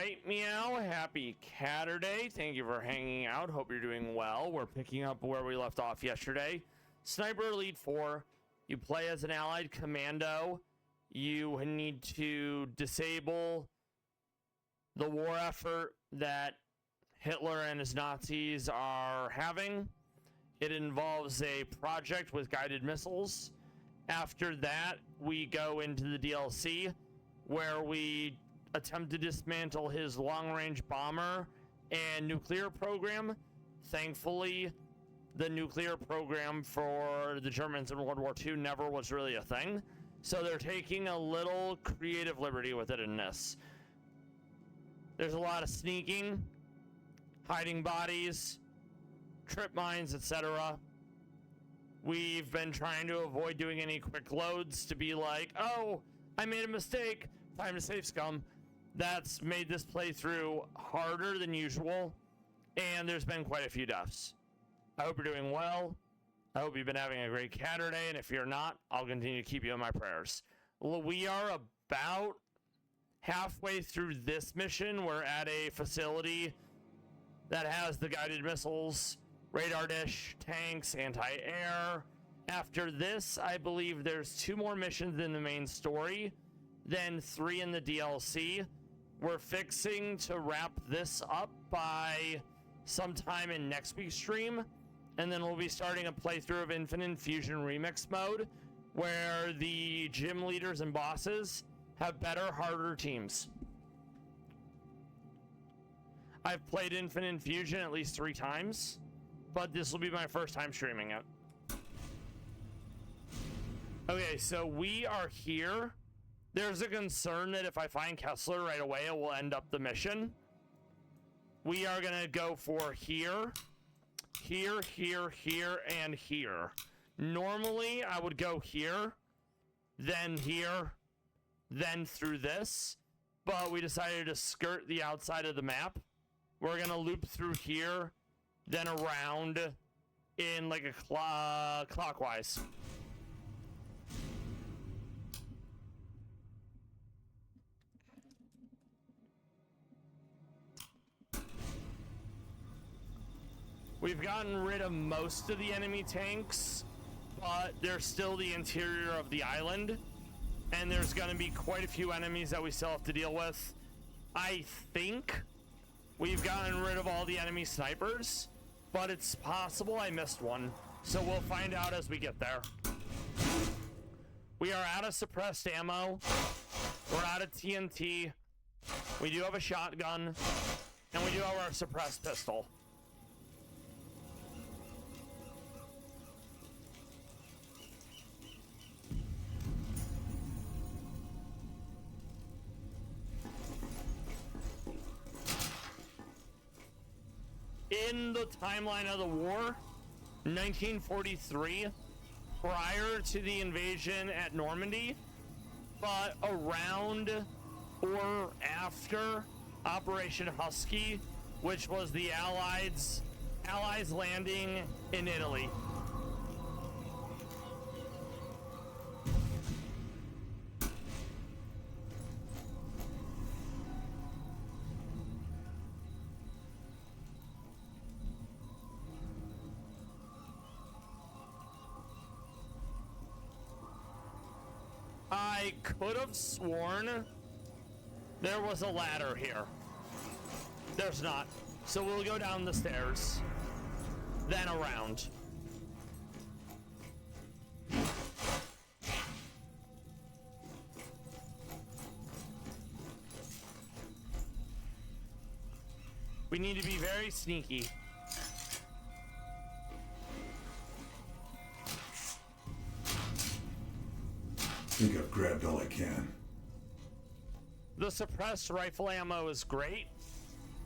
right, Meow. Happy Catterday. Thank you for hanging out. Hope you're doing well. We're picking up where we left off yesterday. Sniper Elite 4. You play as an allied commando. You need to disable the war effort that Hitler and his Nazis are having. It involves a project with guided missiles. After that, we go into the DLC where we attempt to dismantle his long-range bomber and nuclear program. Thankfully, the nuclear program for the Germans in World War II never was really a thing, so they're taking a little creative liberty with it in this. There's a lot of sneaking, hiding bodies, trip mines, etc. We've been trying to avoid doing any quick loads to be like, oh, I made a mistake, time to save scum. That's made this playthrough harder than usual, and there's been quite a few deaths. I hope you're doing well. I hope you've been having a great Catterday, and if you're not, I'll continue to keep you in my prayers. Well, we are about halfway through this mission. We're at a facility that has the guided missiles, radar dish, tanks, anti-air. After this, I believe there's 2 more missions in the main story, then 3 in the DLC. We're fixing to wrap this up by sometime in next week's stream, and then we'll be starting a playthrough of Infinite Fusion Remix mode, where the gym leaders and bosses have better, harder teams. I've played Infinite Fusion at least 3 times, but this will be my first time streaming it. Okay, so we are here. There's a concern that if I find Kessler right away, it will end up the mission. We are gonna go for here, here, here, here, and here. Normally, I would go here, then through this, but we decided to skirt the outside of the map. We're gonna loop through here, then around in like a clockwise. We've gotten rid of most of the enemy tanks, but there's still the interior of the island, and there's going to be quite a few enemies that we still have to deal with. I think we've gotten rid of all the enemy snipers, but it's possible I missed one, so we'll find out as we get there. We are out of suppressed ammo. We're out of TNT. We do have a shotgun, and we do have our suppressed pistol. In the timeline of the war, 1943, prior to the invasion at Normandy, but around or after Operation Husky, which was the Allies landing in Italy. I could have sworn there was a ladder here. There's not. So we'll go down the stairs, then around. We need to be very sneaky. I think I've grabbed all I can. The suppressed rifle ammo is great.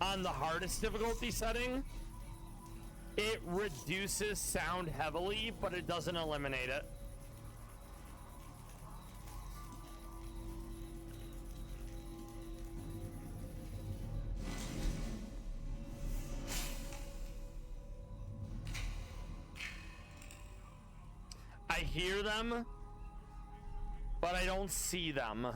On the hardest difficulty setting, it reduces sound heavily, but it doesn't eliminate it. I hear them, but I don't see them.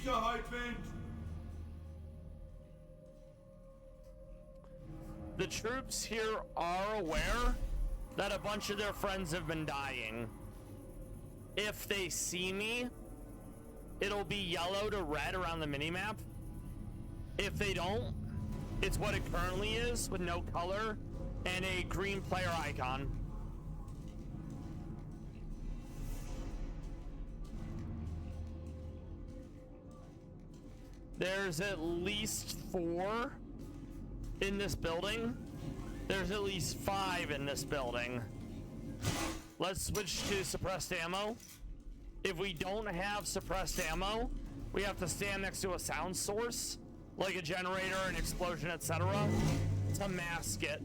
Sicherheit, The troops here are aware that a bunch of their friends have been dying. If they see me, it'll be yellow to red around the minimap. If they don't, it's what it currently is with no color and a green player icon. There's at least 4 in this building. There's at least 5 in this building. Let's switch to suppressed ammo. If we don't have suppressed ammo, we have to stand next to a sound source, like a generator, an explosion, etc., to mask it.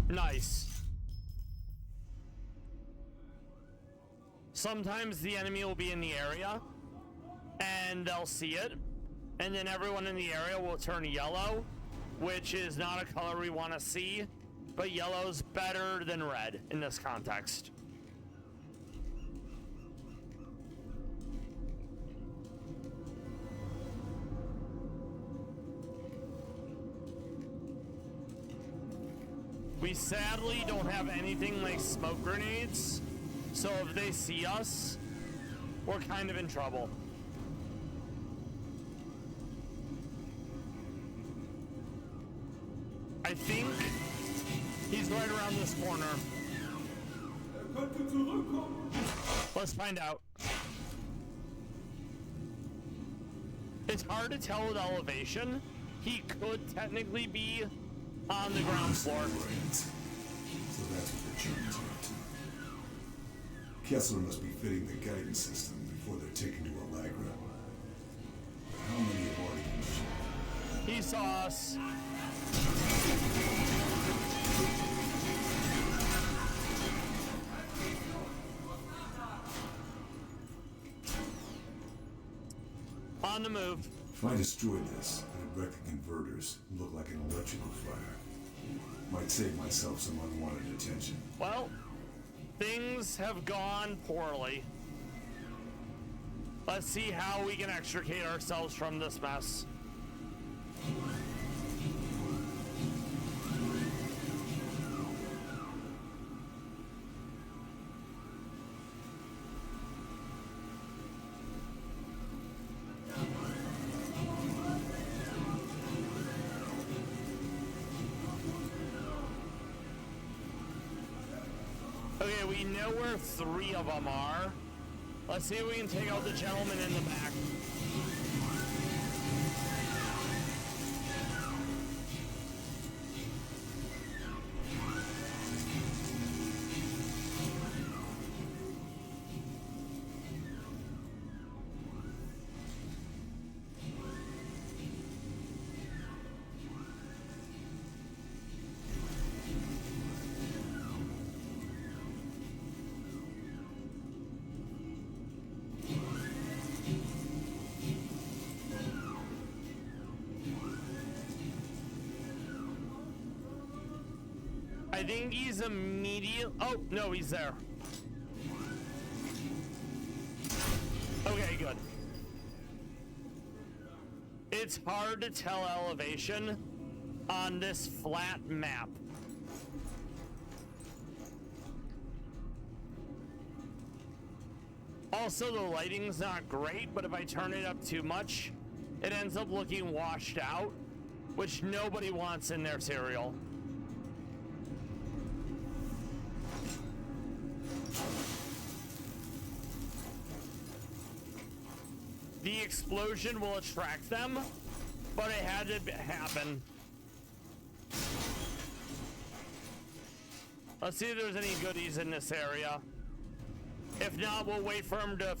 Nice. Sometimes the enemy will be in the area and they'll see it, and then everyone in the area will turn yellow, which is not a color we want to see, but yellow's better than red in this context. We sadly don't have anything like smoke grenades, so if they see us, we're kind of in trouble. I think he's right around this corner. Let's find out. It's hard to tell with elevation. He could technically be on the ground floor. So that's what the Germans are up to. Kessler must be fitting the guidance system before they're taken to Allegra. How many have already been shot? He saw us. On the move. If I destroyed this, it'd wreck the converters and look like an electrical fire. Might save myself some unwanted attention. Well, things have gone poorly. Let's see how we can extricate ourselves from this mess. Okay, we know where 3 of them are. Let's see if we can take out the gentleman in the back. I think he's immediate. Oh, no, he's there. Okay, good. It's hard to tell elevation on this flat map. Also, the lighting's not great, but if I turn it up too much, it ends up looking washed out, which nobody wants in their serial. The explosion will attract them, but it had to happen. Let's see if there's any goodies in this area. If not, we'll wait for him to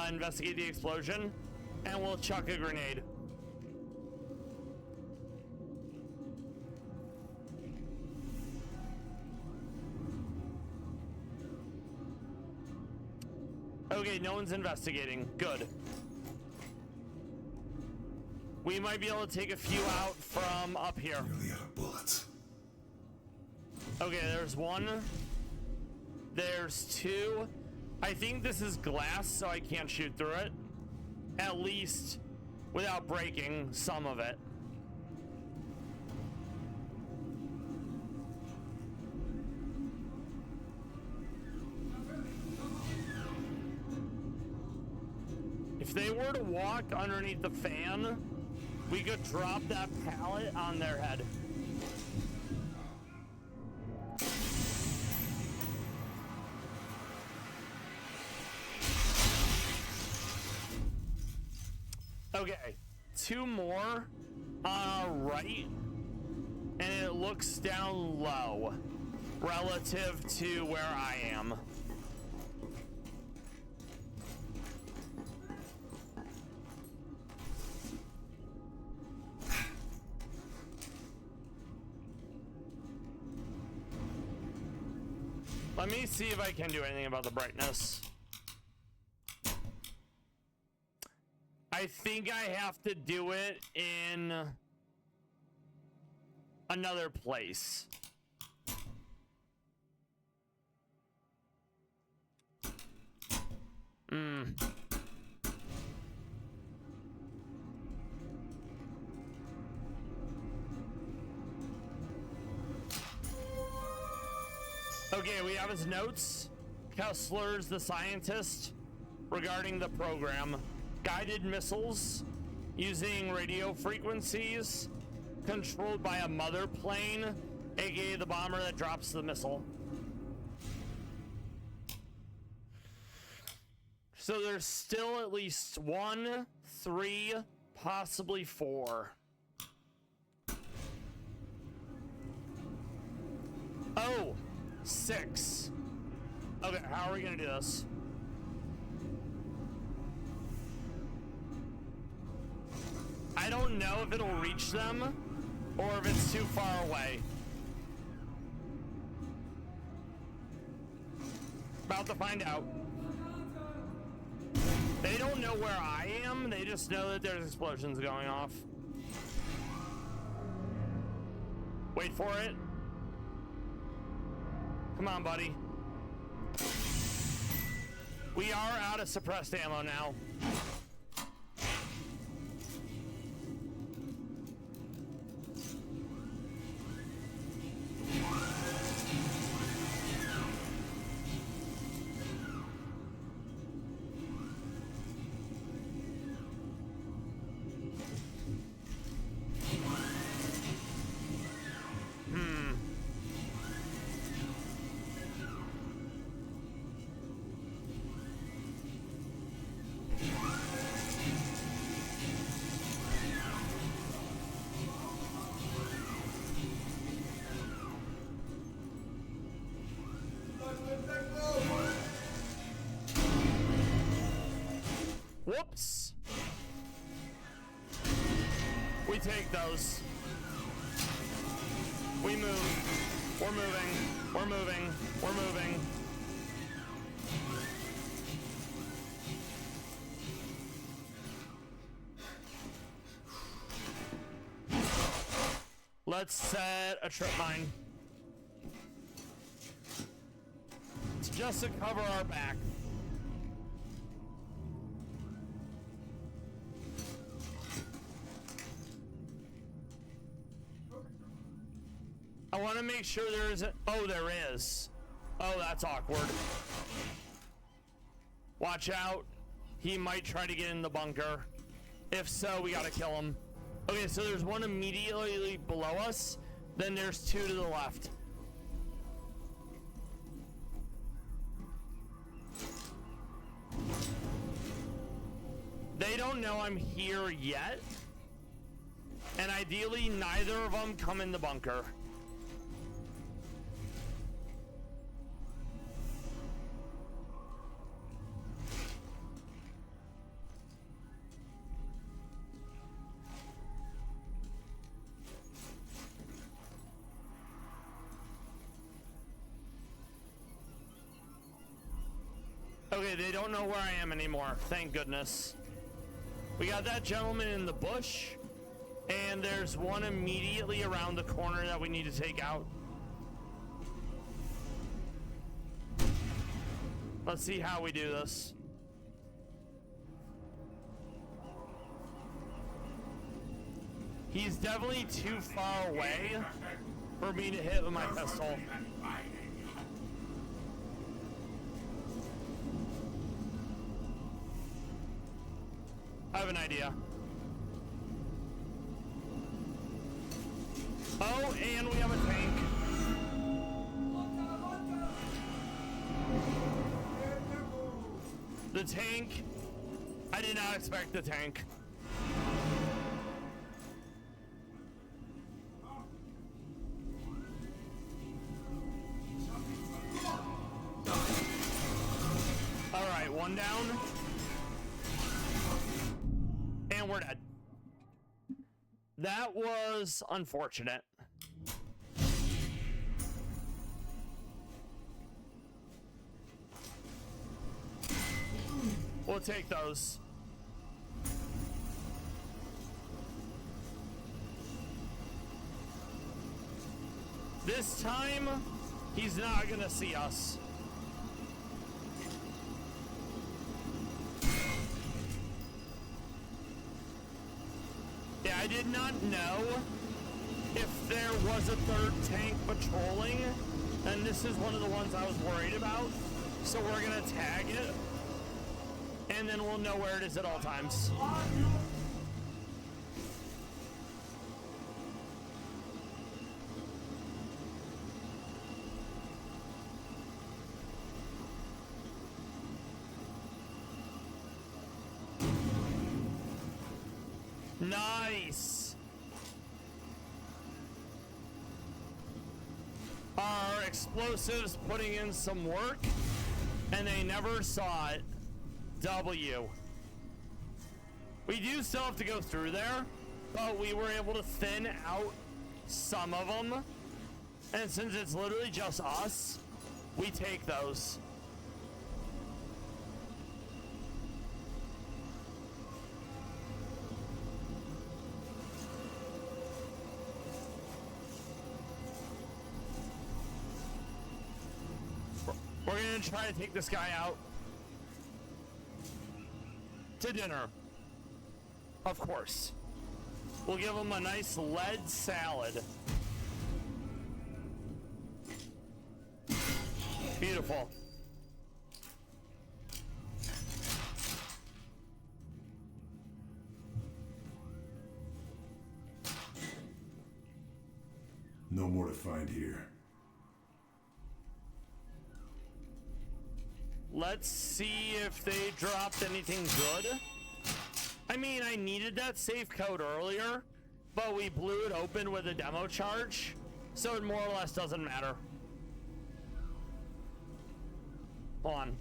investigate the explosion, and we'll chuck a grenade. Okay, no one's investigating. Good. We might be able to take a few out from up here. Nearly out of bullets. Okay, there's one. There's two. I think this is glass, so I can't shoot through it. At least without breaking some of it. If they were to walk underneath the fan, we could drop that pallet on their head. Okay, two more on our right, and it looks down low relative to where I am. Let me see if I can do anything about the brightness. I think I have to do it in another place. Okay, we have his notes. Kessler's the scientist regarding the program. Guided missiles using radio frequencies controlled by a mother plane, aka the bomber that drops the missile. So there's still at least 1, 3, possibly 4. Oh, 6. Okay, how are we gonna do this? I don't know if it'll reach them or if it's too far away. About to find out. They don't know where I am, they just know that there's explosions going off. Wait for it. Come on, buddy. We are out of suppressed ammo now. Whoops. We take those. We move. We're moving. We're moving. We're moving. Let's set a trip mine. It's just to cover our back. I want to make sure there isn't. Oh, there is. Oh, that's awkward. Watch out. He might try to get in the bunker. If so, we gotta kill him. Okay, so there's one immediately below us. Then there's two to the left. They don't know I'm here yet. And ideally, neither of them come in the bunker. Okay, they don't know where I am anymore. Thank goodness. We got that gentleman in the bush, and there's one immediately around the corner that we need to take out. Let's see how we do this. He's definitely too far away for me to hit with my pistol. I have an idea. Oh, and we have a tank. The tank. I did not expect the tank. All right, one down. And we're dead. That was unfortunate. We'll take those. This time, he's not gonna see us. Yeah, I did not know if there was a third tank patrolling, and this is one of the ones I was worried about. So we're gonna tag it, and then we'll know where it is at all times. Nice. Our explosives putting in some work, and they never saw it. W. We do still have to go through there, but we were able to thin out some of them, and since it's literally just us, we take those. We're gonna try to take this guy out. To dinner. Of course. We'll give him a nice lead salad. Beautiful. No more to find here. Let's see if they dropped anything good. I mean, I needed that safe code earlier, but we blew it open with a demo charge, so it more or less doesn't matter. Hold on.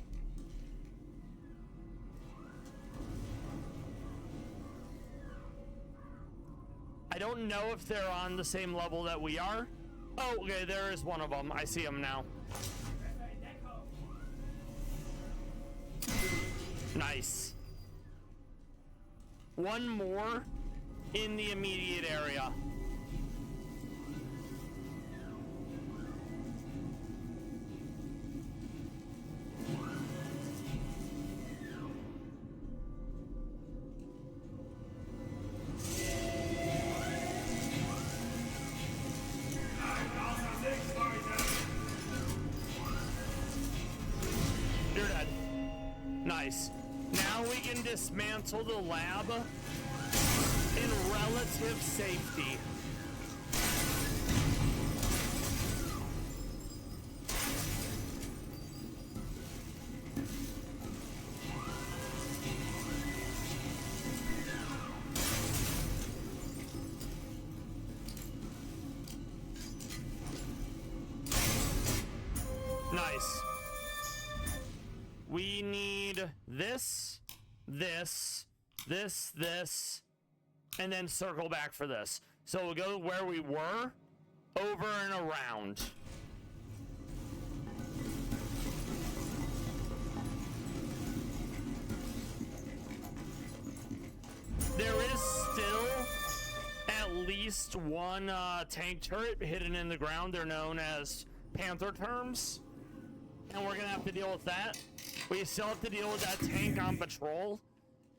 I don't know if they're on the same level that we are. Oh, okay, there is one of them. I see him now. Nice. One more in the immediate area. You're dead. Nice. Now we can dismantle the lab in relative safety. Nice. We need this, this, and then circle back for this. So we'll go where we were, over and around. just one tank turret hidden in the ground. They're known as Panther terms. And we're gonna have to deal with that. We still have to deal with that tank on patrol.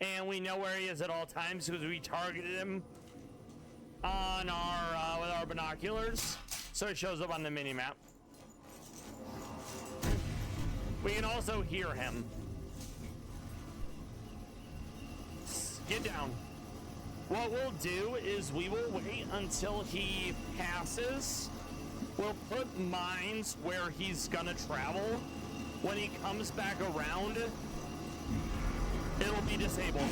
And we know where he is at all times because we targeted him on our with our binoculars. So it shows up on the mini-map. We can also hear him. Get down. What we'll do is we will wait until he passes. We'll put mines where he's gonna travel. When he comes back around, it'll be disabled.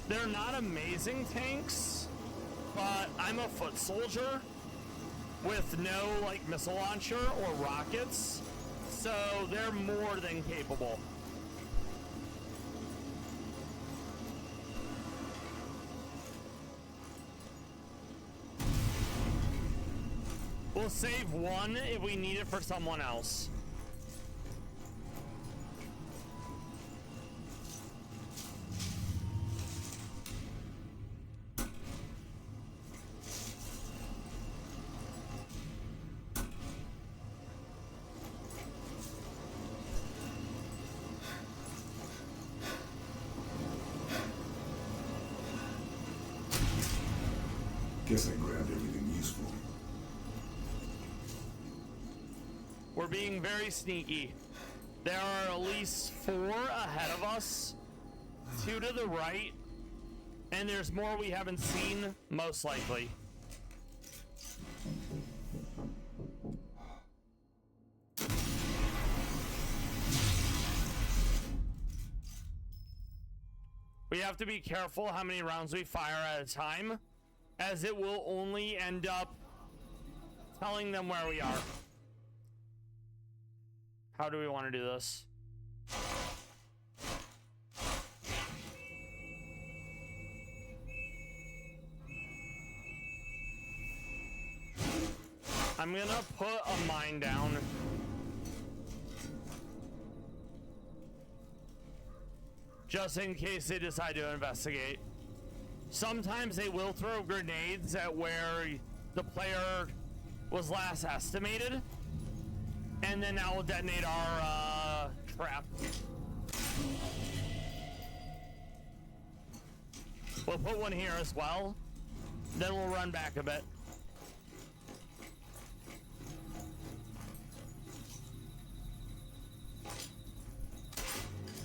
They're not amazing tanks, but I'm a foot soldier with no like missile launcher or rockets, so they're more than capable. We'll save one if we need it for someone else. Guess I grabbed everything useful. We're being very sneaky. There are at least 4 ahead of us, 2 to the right, and there's more we haven't seen, most likely. We have to be careful how many rounds we fire at a time, as it will only end up telling them where we are. How do we want to do this? I'm gonna put a mine down. Just in case they decide to investigate. Sometimes they will throw grenades at where the player was last estimated, and then that will detonate our trap. We'll put one here as well, then we'll run back a bit.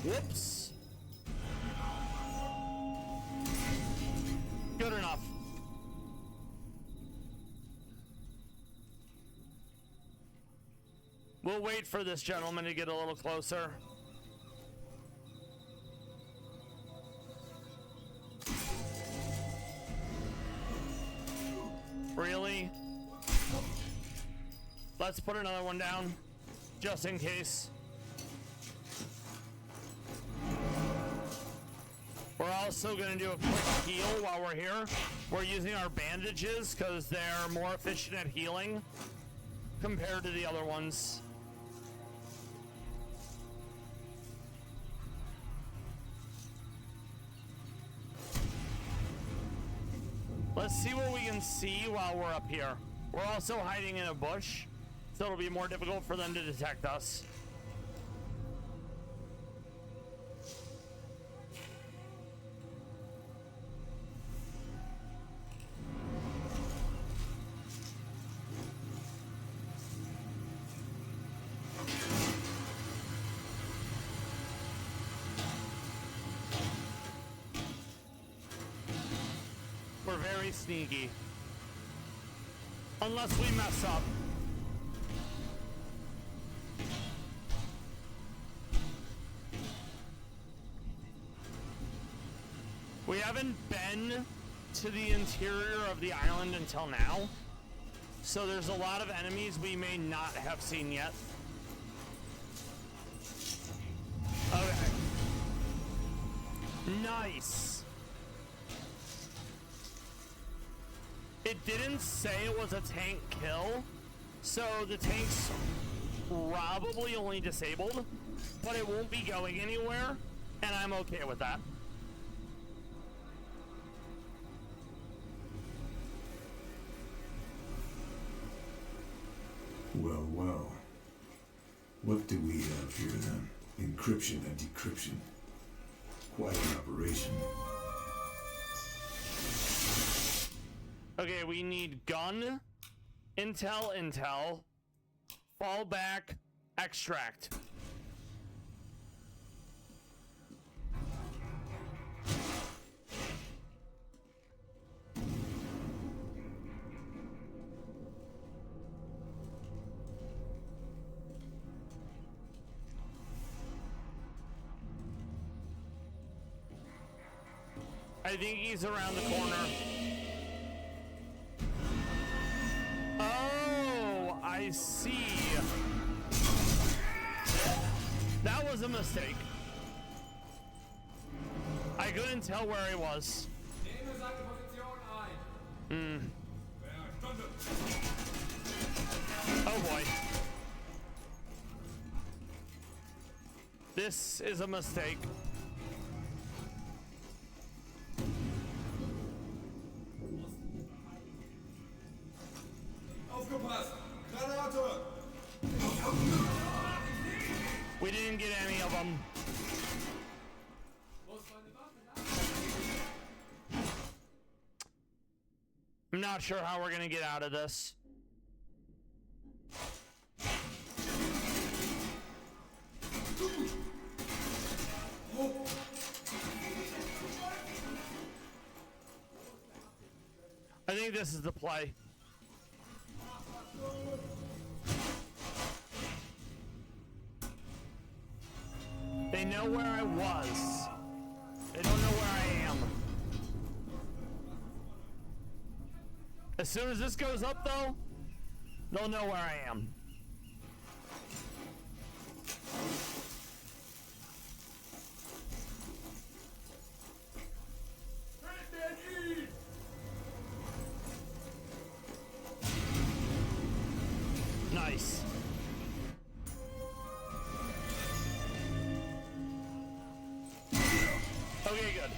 Whoops. Good enough. We'll wait for this gentleman to get a little closer. Really? Let's put another one down, just in case. We're also going to do a quick heal while we're here. We're using our bandages because they're more efficient at healing compared to the other ones. Let's see what we can see while we're up here. We're also hiding in a bush, so it'll be more difficult for them to detect us. We're very sneaky. Unless we mess up. We haven't been to the interior of the island until now, so there's a lot of enemies we may not have seen yet. Okay. Nice. It didn't say it was a tank kill, so the tank's probably only disabled, but it won't be going anywhere, and I'm okay with that. Well, well. What do we have here then? Encryption and decryption. Quite an operation. Okay, we need gun, intel, fallback, extract. I think he's around the corner. Oh, I see. That was a mistake. I couldn't tell where he was. Oh boy. This is a mistake. We didn't get any of them. I'm not sure how we're gonna get out of this. I think this is the play. They know where I was. They don't know where I am. As soon as this goes up, though, they'll know where I am. Nice. Okay, good.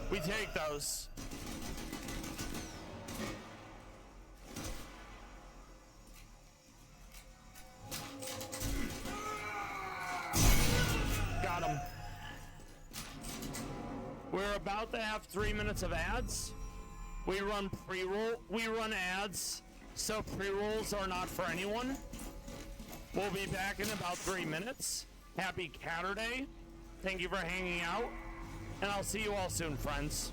We take those. Got him. We're about to have 3 minutes of ads. We run pre-roll. We run ads, so pre-rolls are not for anyone. We'll be back in about 3 minutes. Happy Saturday. Thank you for hanging out. And I'll see you all soon, friends.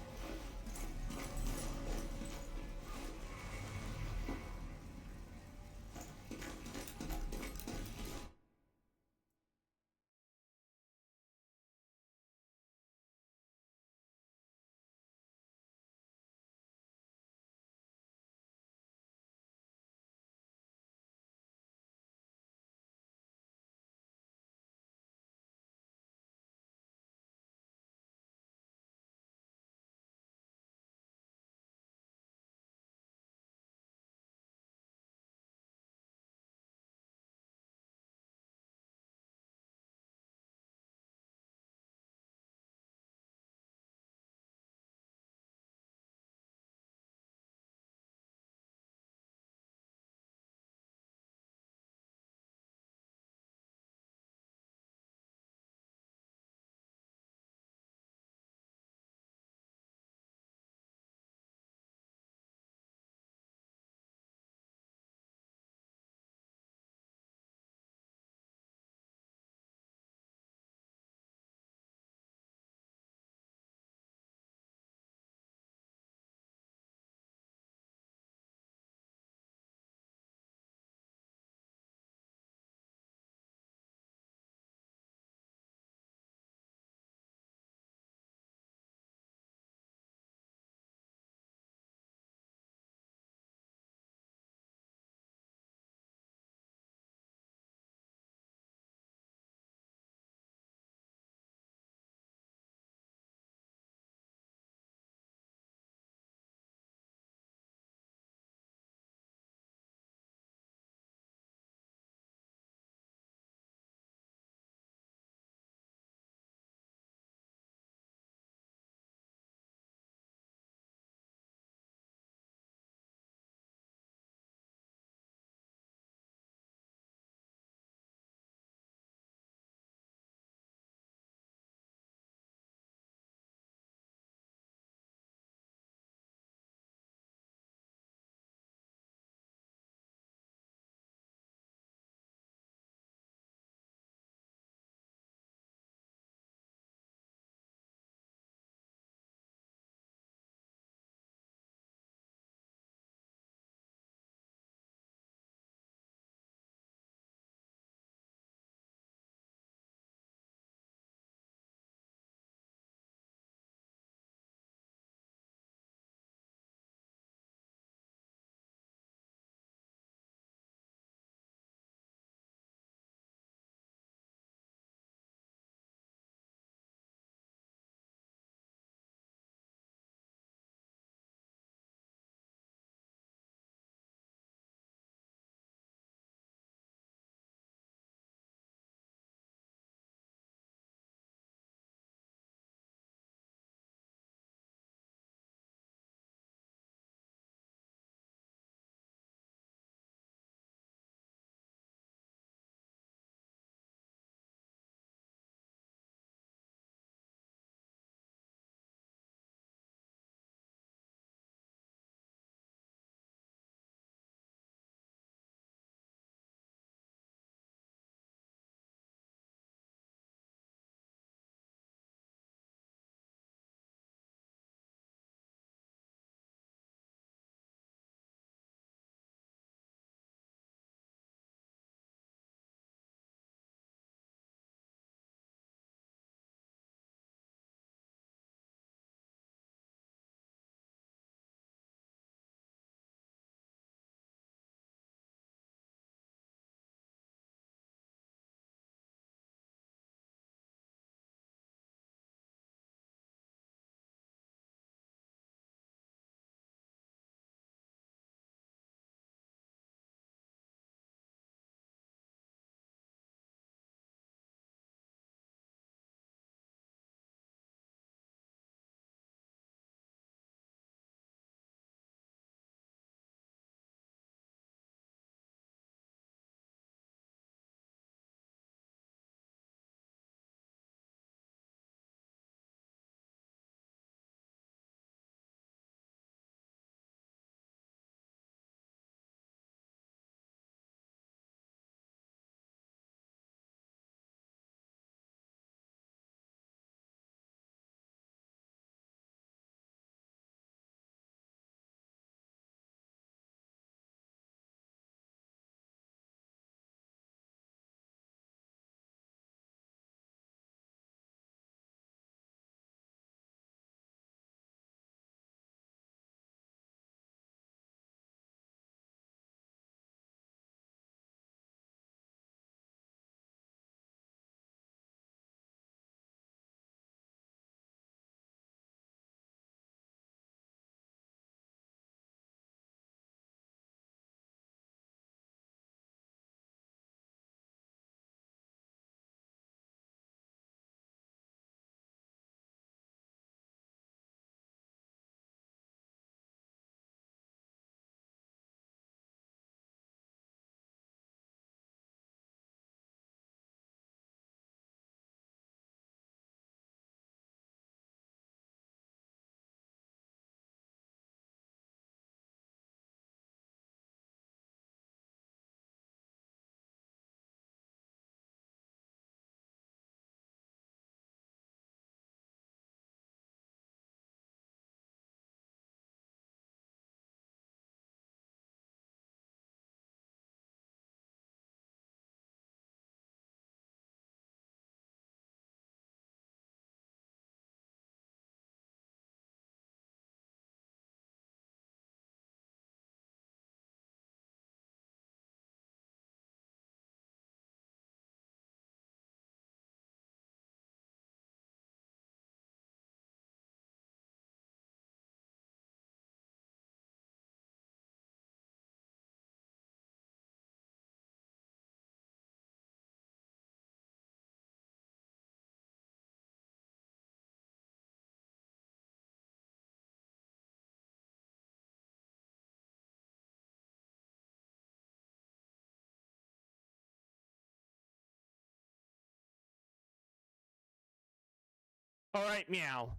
All right, Meow.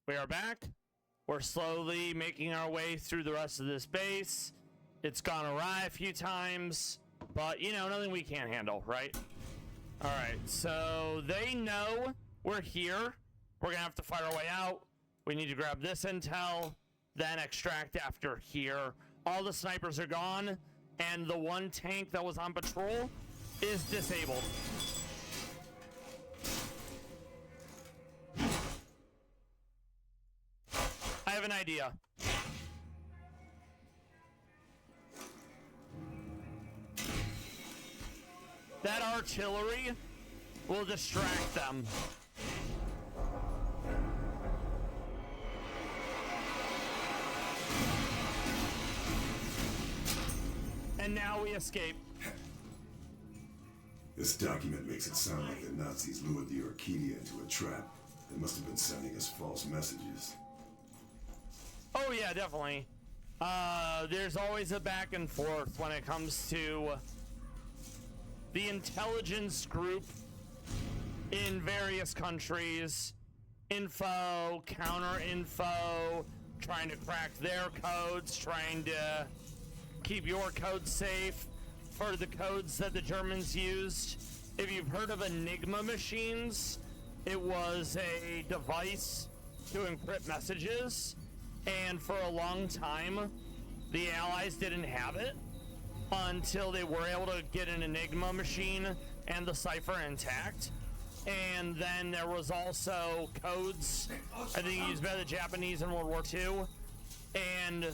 We are back. We're slowly making our way through the rest of this base. It's gone awry a few times, but, you know, nothing we can't handle, right? All right, so they know we're here. We're going to have to fight our way out. We need to grab this intel, then extract after here. All the snipers are gone, and the one tank that was on patrol is disabled. I have an idea. That artillery will distract them. And now we escape. This document makes it sound like the Nazis lured the Orchidia into a trap. They must have been sending us false messages. Oh yeah, definitely. There's always a back and forth when it comes to the intelligence group in various countries. Info, counter info, trying to crack their codes, trying to keep your code safe for the codes that the Germans used. If you've heard of Enigma machines, it was a device to encrypt messages, and for a long time the Allies didn't have it until they were able to get an Enigma machine and the cipher intact. And then there was also codes, I think, used by the Japanese in World War II, and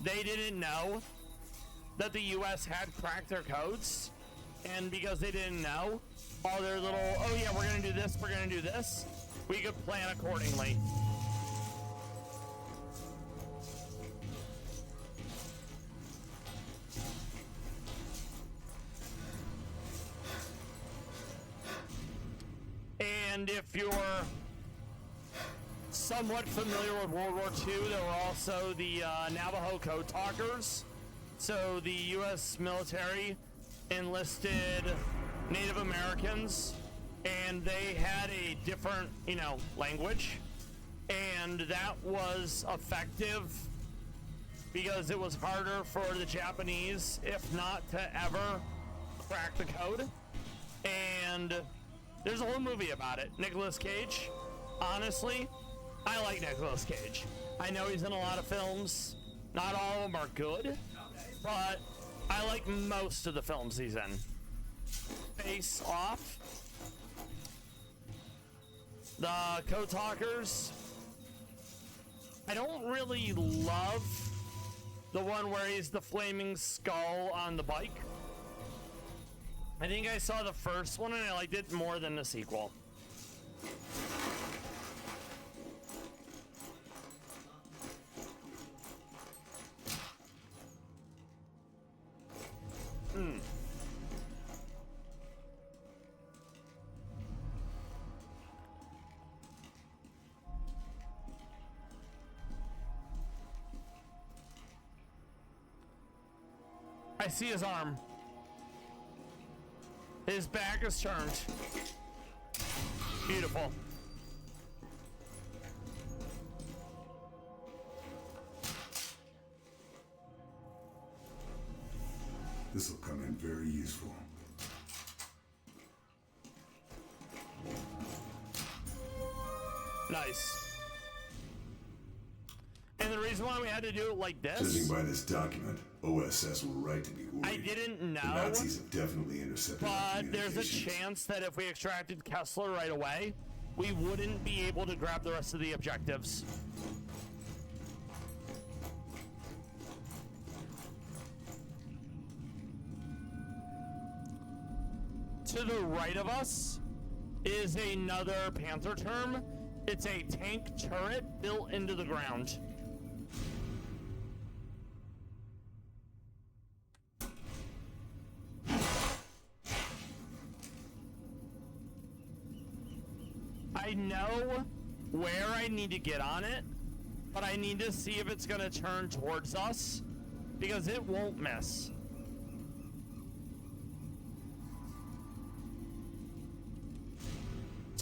they didn't know that the US had cracked their codes, and because they didn't know, all their little, oh yeah, we're gonna do this, we're gonna do this, we could plan accordingly. And if you're somewhat familiar with World War II, there were also the Navajo code talkers. So the U.S. military enlisted Native Americans, and they had a different, language. And that was effective because it was harder for the Japanese, if not to ever crack the code. And there's a whole movie about it. Nicolas Cage. Honestly, I like Nicolas Cage. I know he's in a lot of films. Not all of them are good, but I like most of the films he's in. Face Off. The Code Talkers. I don't really love the one where he's the flaming skull on the bike. I think I saw the first one and I liked it more than the sequel. I see his arm. His back is turned. Beautiful. This will come in very useful. Nice. And the reason why we had to do it like this... Judging by this document, OSS were right to be worried. I didn't know. The Nazis have definitely intercepted our But there's a chance that if we extracted Kessler right away, we wouldn't be able to grab the rest of the objectives. To the right of us is another Panther term. It's a tank turret built into the ground. I know where I need to get on it, but I need to see if it's going to turn towards us, because it won't miss.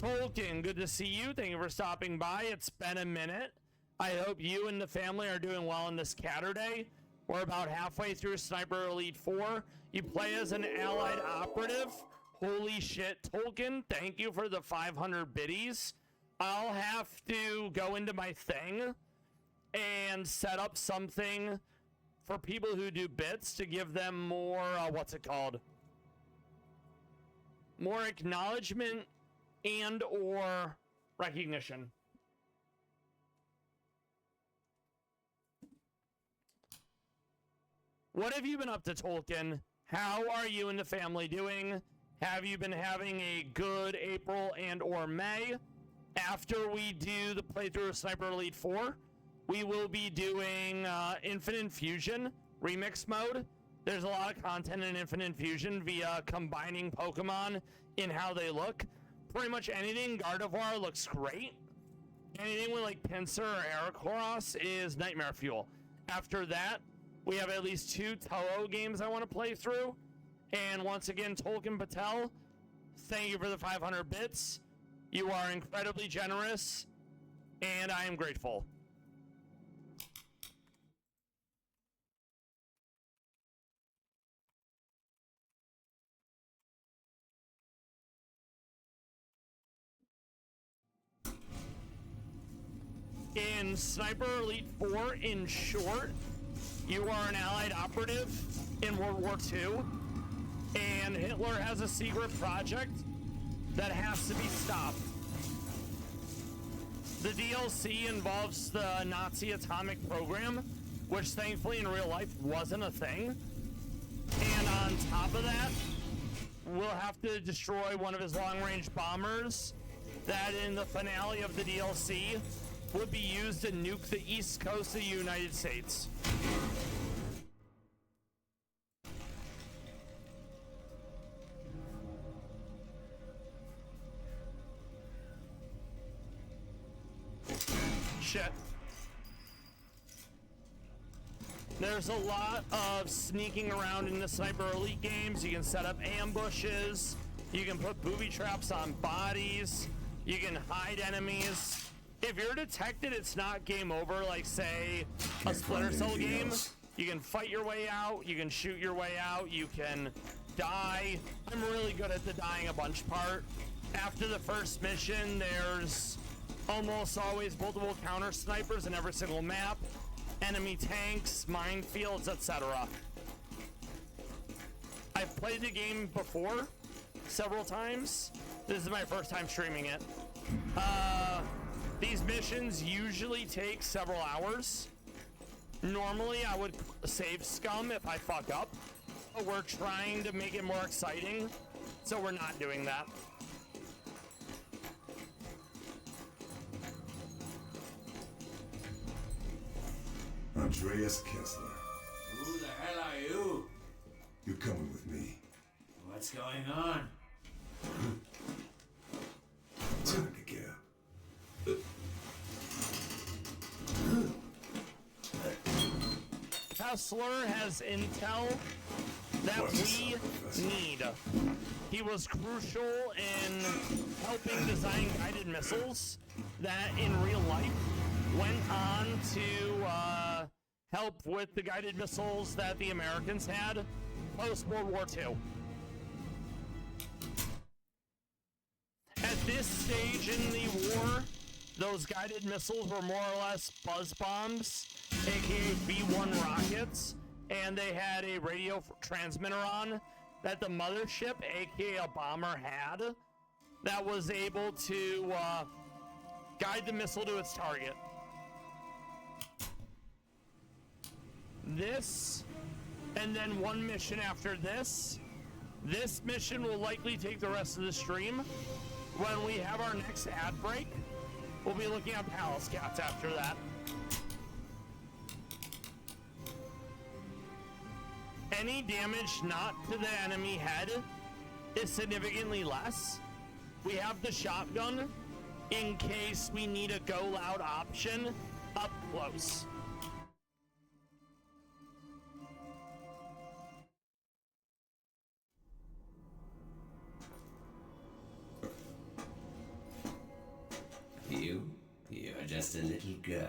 Tolkien, good to see you. Thank you for stopping by. It's been a minute. I hope you and the family are doing well on this Saturday. We're about halfway through Sniper Elite 4. You play as an allied operative. Holy shit, Tolkien, thank you for the 500 biddies. I'll have to go into my thing and set up something for people who do bits to give them more, what's it called? More acknowledgement and or recognition. What have you been up to, Tolkien? How are you and the family doing? Have you been having a good April and or May? After we do the playthrough of Sniper Elite 4, we will be doing Infinite Fusion Remix Mode. There's a lot of content in Infinite Fusion via combining Pokemon in how they look. Pretty much anything Gardevoir looks great. Anything with like Pinsir or Heracross is nightmare fuel. After that, we have at least 2 Toho games I want to play through. And once again, Tolkien Patel, thank you for the 500 bits. You are incredibly generous, and I am grateful. In Sniper Elite 4, in short, you are an allied operative in World War II, and Hitler has a secret project that has to be stopped. The DLC involves the Nazi atomic program, which thankfully in real life wasn't a thing. And on top of that, we'll have to destroy one of his long-range bombers that in the finale of the DLC would be used to nuke the east coast of the United States. Shit. There's a lot of sneaking around in the Sniper Elite games. You can set up ambushes. You can put booby traps on bodies. You can hide enemies. If you're detected, it's not game over like, say, a Splinter Cell game. You can fight your way out. You can shoot your way out. You can die. I'm really good at the dying a bunch part. After the first mission, there's almost always multiple counter snipers in every single map, enemy tanks, minefields, etc. I've played the game before several times. This is my first time streaming it. These missions usually take several hours. Normally I would save scum if I fuck up, but we're trying to make it more exciting, so we're not doing that. Andreas Kessler. Who the hell are you? You're coming with me. What's going on? Time to get up. Kessler has intel that we need. He was crucial in helping design guided missiles that in real life went on to help with the guided missiles that the Americans had post-World War II. At this stage in the war, those guided missiles were more or less buzz bombs, aka B-1 rockets, and they had a radio transmitter on that the mothership, aka a bomber, had that was able to guide the missile to its target. This, and then one mission after this. This mission will likely take the rest of the stream. When we have our next ad break, we'll be looking at Palace Cats after that. Any damage not to the enemy head is significantly less. We have the shotgun in case we need a go loud option up close. You're just a little girl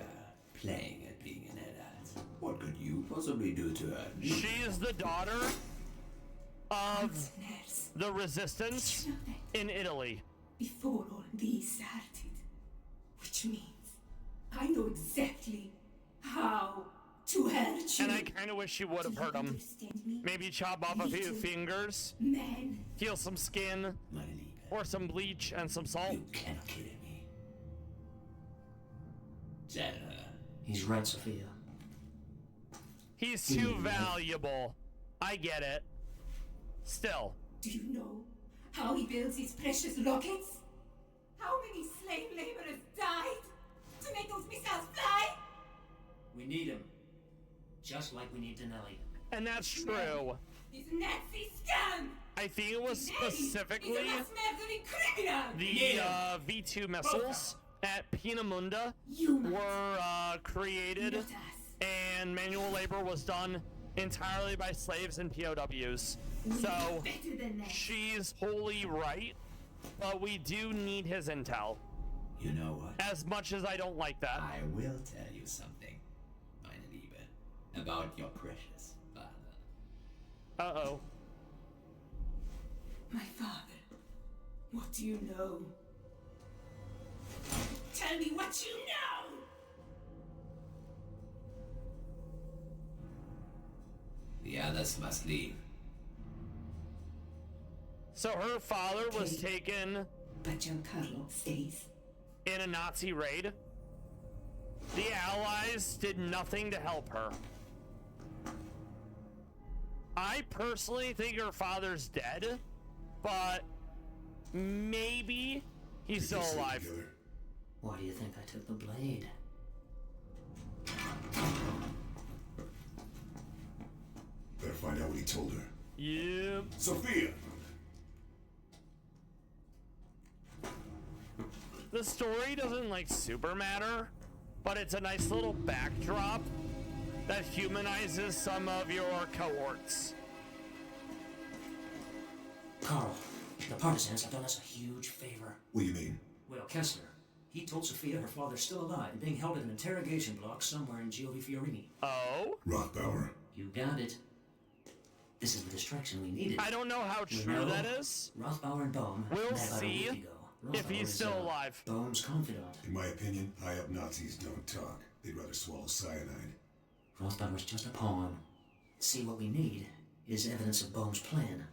playing at being an adult. What could you possibly do to her? She is the daughter of Nurse, the resistance did you know that in Italy. before all this started? Which means I know exactly how to hurt you. And I kind of wish you would have Do you hurt him. understand me? Maybe chop off a few Little fingers, Man, heal some skin, Meine Liebe, or some bleach and some salt. you cannot kill me. Tell her. He's right, Sophia. He's too valuable. I get it. Still, do you know how he builds his precious rockets? How many slave laborers died to make those missiles fly? We need him. Just like we need Denelli. and that's true. This Nazi scum! I think it was Denelli specifically is a mass murdering criminal! the V2 missiles at Pinamunda You must were created, not us. and manual labor was done entirely by slaves and POWs. We So are better than that. she's wholly right, but we do need his intel. You know what? As much as I don't like that. I will tell you something, meine Liebe, about your precious father. Uh-oh. My father, what do you know? Tell me what you know! The others must leave. So her father was taken But Giancarlo stays. in a Nazi raid. The Allies did nothing to help her. I personally think her father's dead, but maybe he's still Stay alive. together. Why do you think I took the blade? Better find out what he told her. Yep. Sophia! The story doesn't like super matter, but it's a nice little backdrop that humanizes some of your cohorts. Carl, the partisans have done us a huge favor. What do you mean? Well, Kessler, he told Sophia her father's still alive and being held in an interrogation block somewhere in Giovi Fiorini. Oh? Rothbauer. You got it. This is the distraction we needed. I don't know how You true know, that is. Rothbauer and Bohm We'll met about a see week ago. if he's Rothbauer is, still alive. Bohm's confidant. In my opinion, high-up Nazis don't talk. They'd rather swallow cyanide. Rothbauer's just a pawn. See, what we need is evidence of Bohm's plan.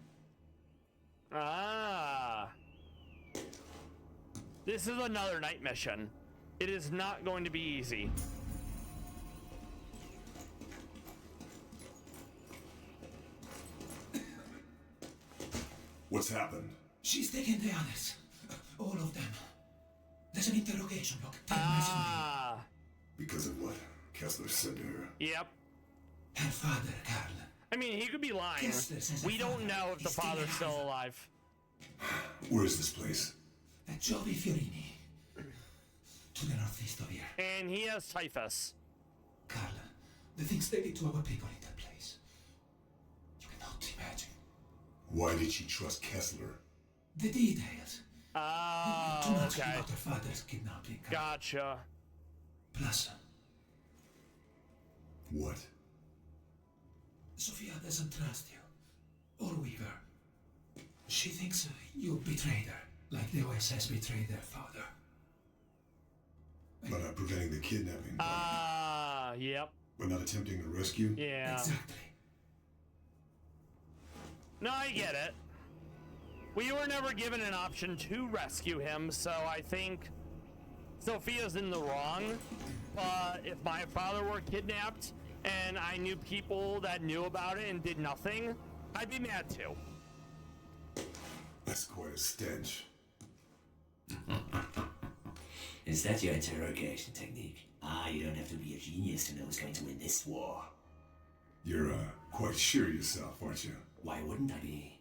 Ah. This is another night mission. It is not going to be easy. What's happened? She's taken the others. All of them. There's an interrogation block. Terrorizing Ah. Because of what Kessler said to her. Yep. her father, Carl. I mean, he could be lying. Yes, this is We the don't father. know if the He's still father's alive. still alive. Where is this place? At Giovi Fiorini. To the northeast of here. And he has typhus. Carl, the things they did to our people in that place. You cannot imagine. Why did she trust Kessler? The details. Do Oh, not speak okay. about her father's kidnapping, Carl. Gotcha. Plus, What? Sophia doesn't trust you. Or Weaver. She thinks you betrayed her, like the OSS betrayed their father. By not preventing the kidnapping. Ah, yep. By not attempting the rescue? Yeah. Exactly. No, I get it. We were never given an option to rescue him, so I think Sophia's in the wrong. But if my father were kidnapped and I knew people that knew about it and did nothing, I'd be mad too. That's quite a stench. Is that your interrogation technique? You don't have to be a genius to know who's going to win this war. You're, quite sure of yourself, aren't you? Why wouldn't I be?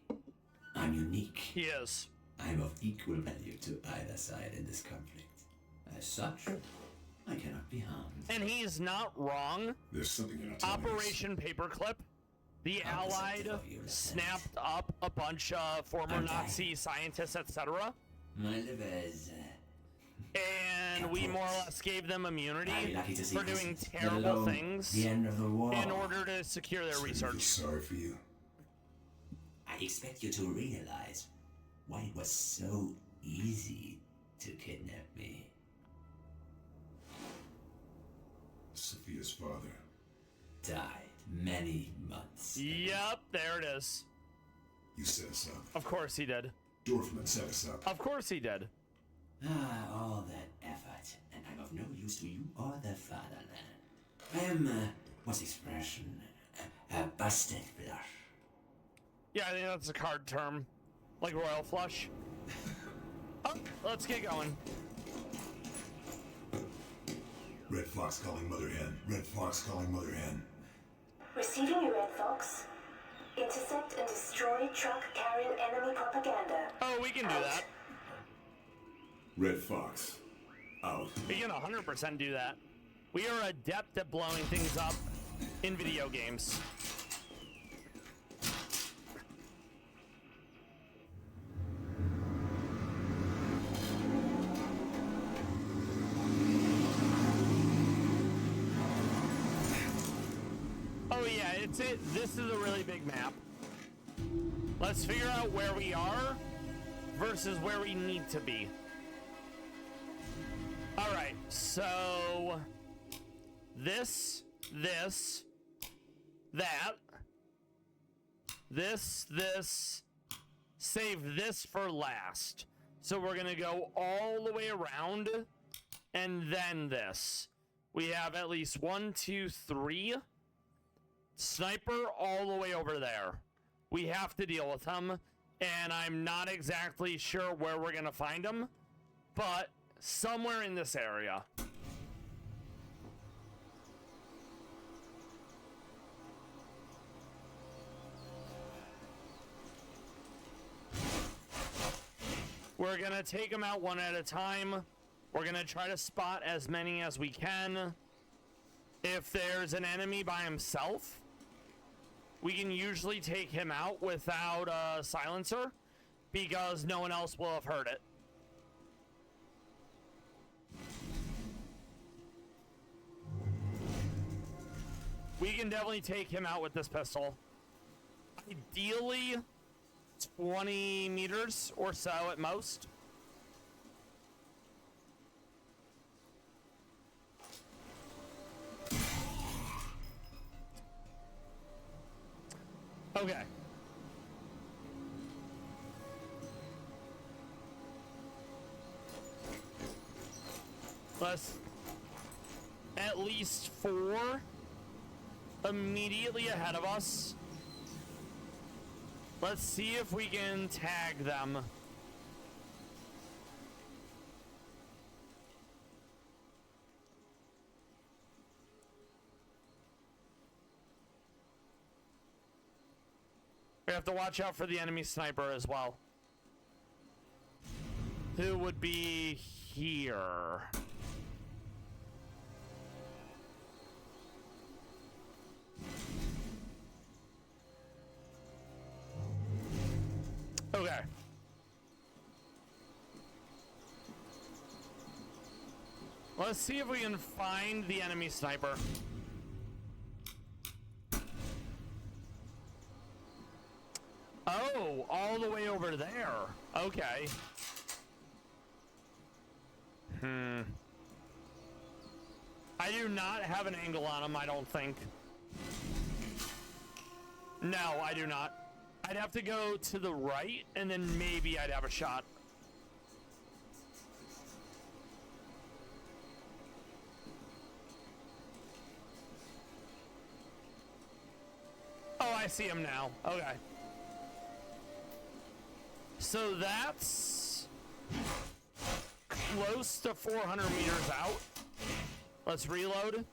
I'm unique. He is. I'm of equal value to either side in this conflict. As such, I cannot be harmed. And he's not wrong. There's something you're not telling us. Operation Paperclip. The Allied Opposite of you, Lieutenant. snapped up a bunch of former I'm Nazi scientists, etc. My livers. and we more or less gave them immunity I'd be lucky to see for doing this, let terrible alone things the end of the war. in order to secure their I feel research. sorry for you. I expect you to realize why it was so easy to kidnap me. Sophia's father. Died many months ago. Yep, there it is. You set us up. Of course he did. Dorfman set us up. Of course he did. All that effort, and I'm of no use to you or the fatherland. I am, what's the expression? Busted blush. Yeah, I think that's a card term. Like royal flush. Oh, let's get going. Red Fox calling Mother Hen. Red Fox calling Mother Hen. Receiving you, Red Fox. Intercept and destroy truck carrying enemy propaganda. Oh, we can do that. Red Fox. Out. We can 100% do that. We are adept at blowing things up in video games. Oh yeah, this is a really big map. Let's figure out where we are versus where we need to be. All right, so this, that, this, save this for last. So we're gonna go all the way around and then this. We have at least 1, 2, 3. Sniper all the way over there. We have to deal with them, and I'm not exactly sure where we're gonna find them, but somewhere in this area. We're gonna take them out one at a time. We're gonna try to spot as many as we can. If there's an enemy by himself, we can usually take him out without a silencer because no one else will have heard it. We can definitely take him out with this pistol. Ideally, 20 meters or so at most. Okay. Let's at least 4 immediately ahead of us. Let's see if we can tag them. We have to watch out for the enemy sniper as well. Who would be here? Okay. Let's see if we can find the enemy sniper. Oh, all the way over there. Okay. I do not have an angle on him, I don't think. No, I do not. I'd have to go to the right, and then maybe I'd have a shot. Oh, I see him now. Okay. So that's close to 400 meters out. Let's reload.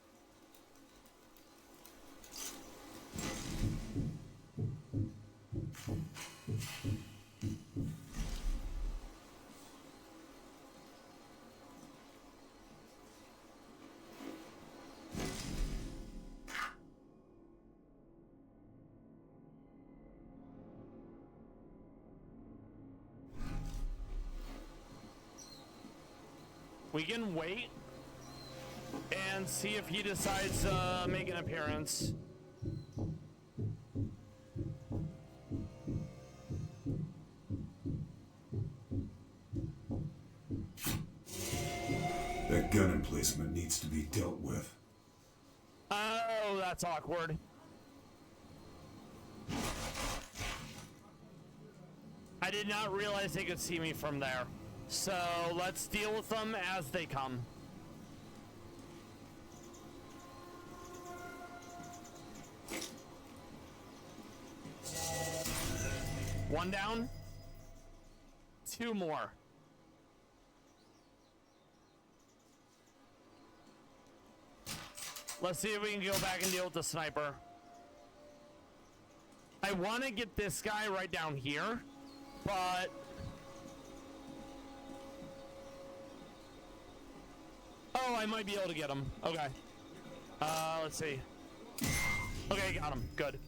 We can wait and see if he decides to make an appearance. That gun emplacement needs to be dealt with. Oh, that's awkward. I did not realize they could see me from there. So let's deal with them as they come. One down. Two more. Let's see if we can go back and deal with the sniper. I want to get this guy right down here, but oh, I might be able to get him. Okay. Let's see. Okay, got him. Good.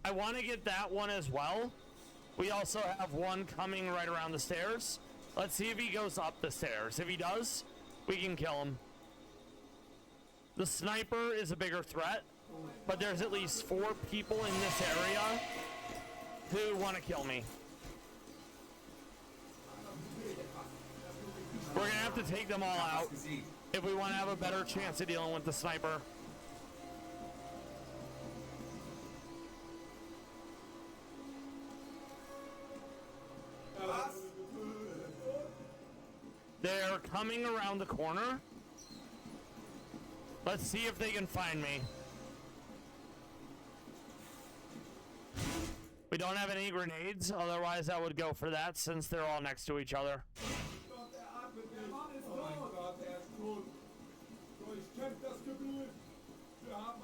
I want to get that one as well. We also have one coming right around the stairs. Let's see if he goes up the stairs. If he does, we can kill him. The sniper is a bigger threat, but there's at least 4 people in this area who want to kill me. We're gonna have to take them all out if we want to have a better chance of dealing with the sniper. They're coming around the corner. Let's see if they can find me. We don't have any grenades, otherwise I would go for that since they're all next to each other.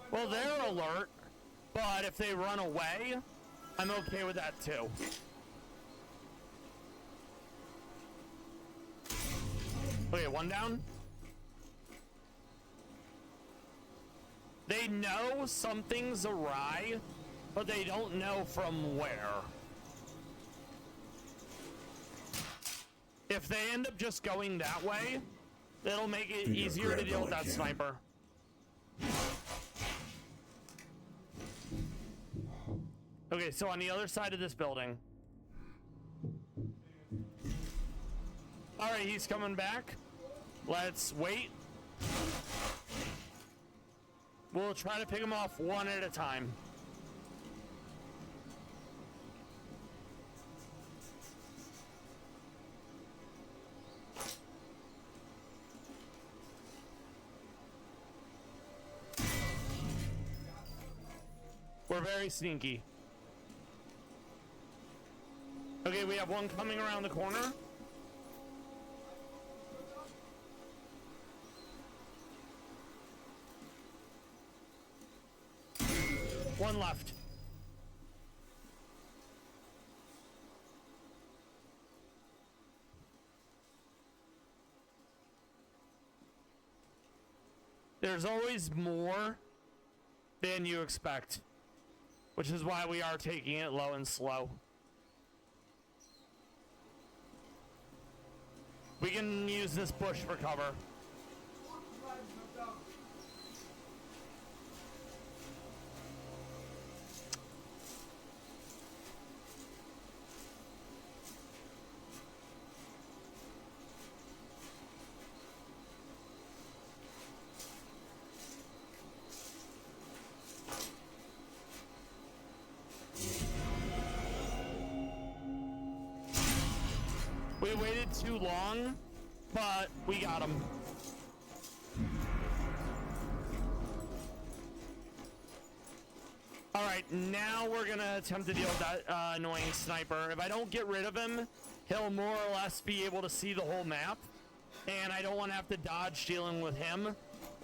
Well, they're alert, but if they run away, I'm okay with that too. Okay, one down. They know something's awry, but they don't know from where. If they end up just going that way, it'll make it easier to deal with that sniper. Okay, so on the other side of this building. Alright, he's coming back. Let's wait. We'll try to pick him off one at a time. We're very sneaky. Okay, we have one coming around the corner. One left. There's always more than you expect, which is why we are taking it low and slow. We can use this bush for cover. We waited too long, but we got him. Alright, now we're gonna attempt to deal with that annoying sniper. If I don't get rid of him, he'll more or less be able to see the whole map. And I don't want to have to dodge dealing with him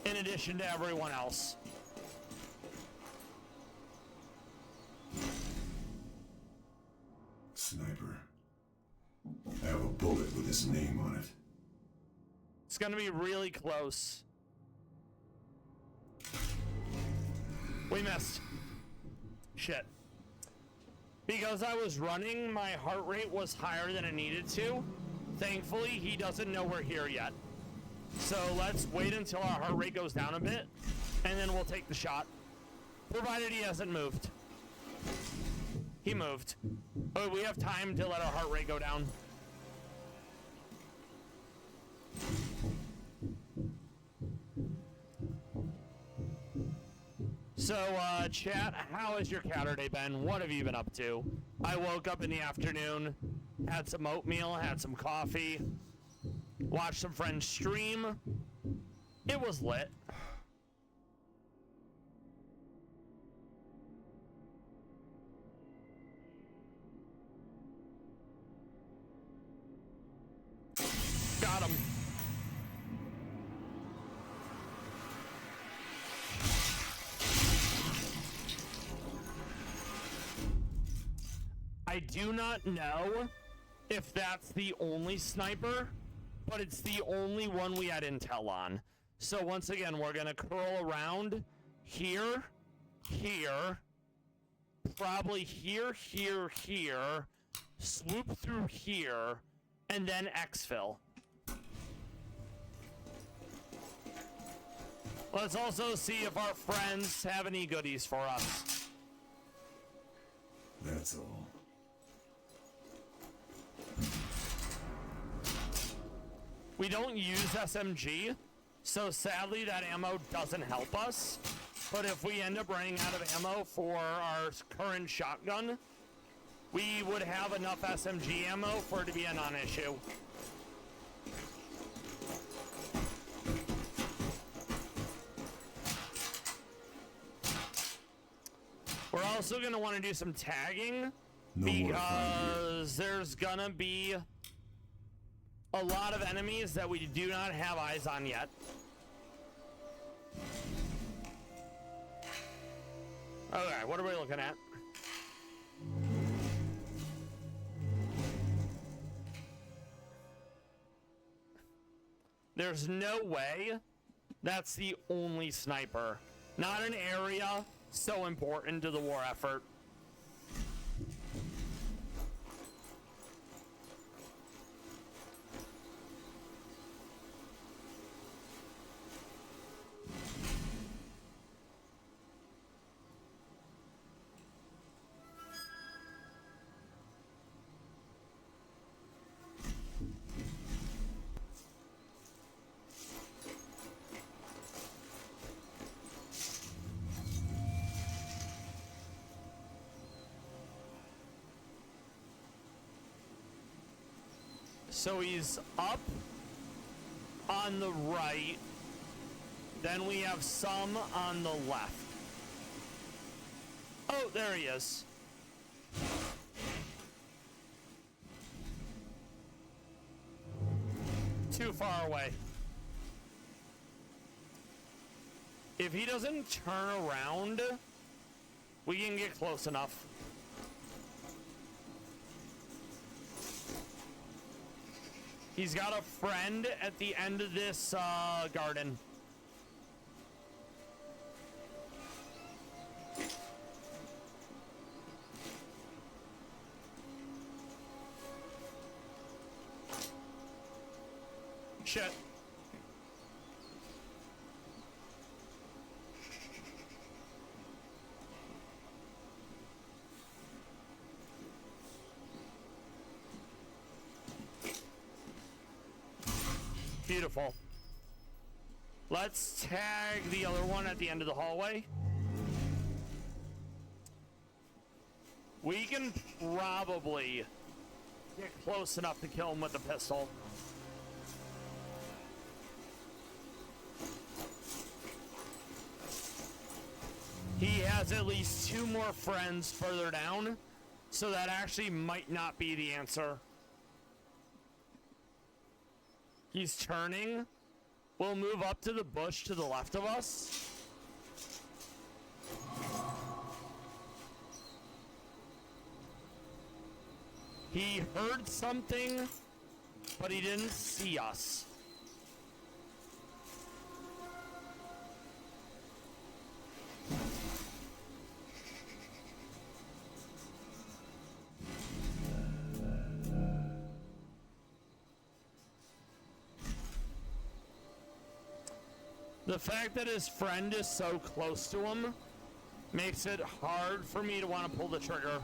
in addition to everyone else. Sniper. I have a bullet with his name on it. It's gonna be really close. We missed. Shit. Because I was running, my heart rate was higher than it needed to. Thankfully, he doesn't know we're here yet. So let's wait until our heart rate goes down a bit, and then we'll take the shot. Provided he hasn't moved. He moved. Oh, we have time to let our heart rate go down. So, chat, how has your Saturday been? What have you been up to? I woke up in the afternoon, had some oatmeal, had some coffee, watched some friends stream. It was lit. Got him. I do not know if that's the only sniper, but it's the only one we had intel on. So once again, we're gonna curl around here, here, probably here, here, here, swoop through here, and then exfil. Let's also see if our friends have any goodies for us. That's all. We don't use SMG, so sadly that ammo doesn't help us. But if we end up running out of ammo for our current shotgun, we would have enough SMG ammo for it to be a non-issue. We're also going to want to do some tagging because there's going to be a lot of enemies that we do not have eyes on yet. Okay, what are we looking at? There's no way that's the only sniper. Not an area so important to the war effort. So he's up on the right, then we have some on the left. Oh, there he is. Too far away. If he doesn't turn around, we can get close enough. He's got a friend at the end of this garden. Shit. Beautiful. Let's tag the other one at the end of the hallway. We can probably get close enough to kill him with the pistol. He has at least 2 more friends further down, so that actually might not be the answer. He's turning. We'll move up to the bush to the left of us. He heard something, but he didn't see us. The fact that his friend is so close to him makes it hard for me to want to pull the trigger.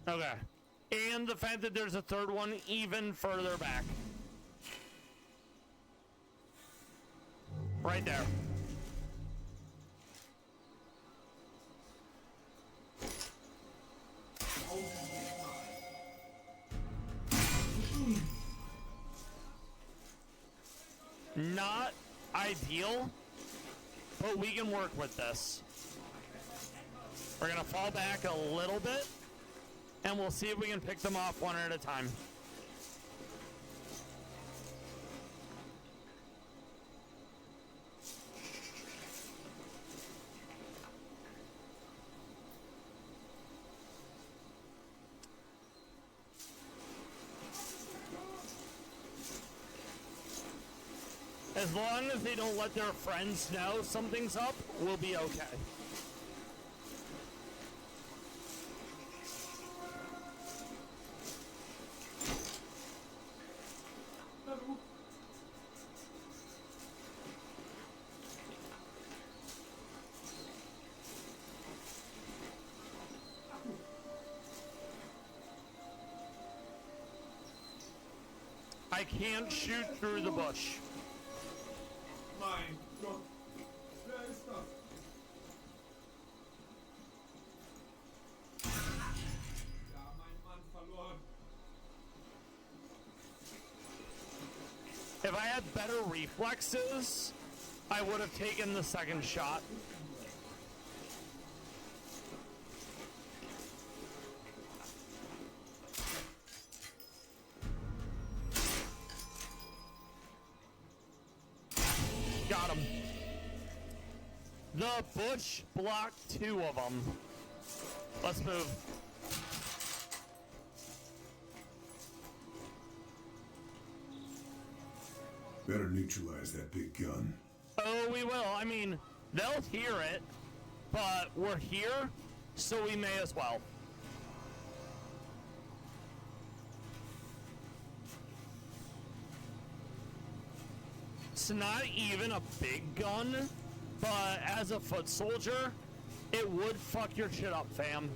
Okay. And the fact that there's a third one even further back. Right there. Not ideal, but we can work with this. We're gonna fall back a little bit, and we'll see if we can pick them off one at a time. As long as they don't let their friends know something's up, we'll be okay. I can't shoot through the bush. Mein Gott, wer ist das? Ja, mein Mann verloren. If I had better reflexes, I would have taken the second shot. Got him. The bush blocked two of them. Let's move. Better neutralize that big gun. Oh, we will. I mean, they'll hear it, but we're here, so we may as well. It's not even a big gun, but as a foot soldier, it would fuck your shit up, fam.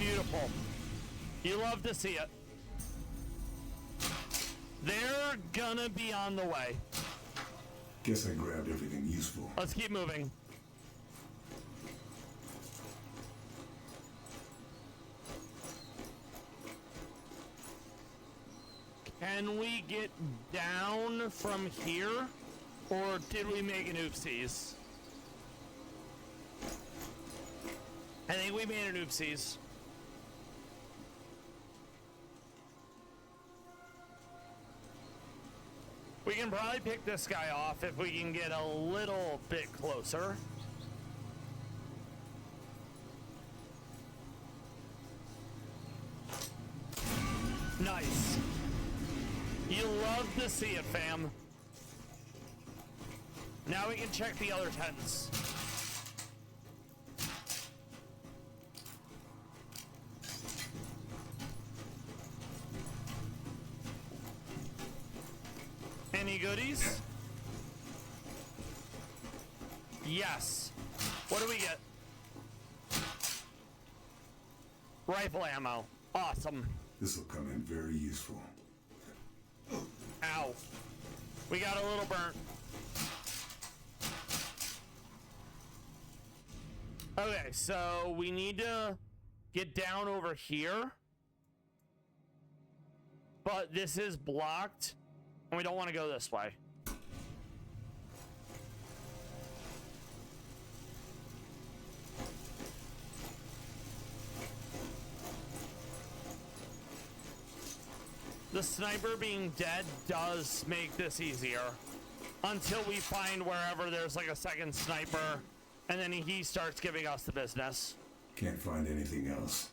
Beautiful. You love to see it. They're gonna be on the way. Guess I grabbed everything useful. Let's keep moving. Can we get down from here? Or did we make an oopsies? I think we made an oopsies. We can probably pick this guy off if we can get a little bit closer. Nice. You love to see it, fam. Now we can check the other tents. Any goodies? Yes. What do we get? Rifle ammo. Awesome. This will come in very useful. Ow. We got a little burnt. Okay, so we need to get down over here. But this is blocked. And we don't want to go this way. The sniper being dead does make this easier. Until we find wherever there's like a second sniper, and then he starts giving us the business. Can't find anything else.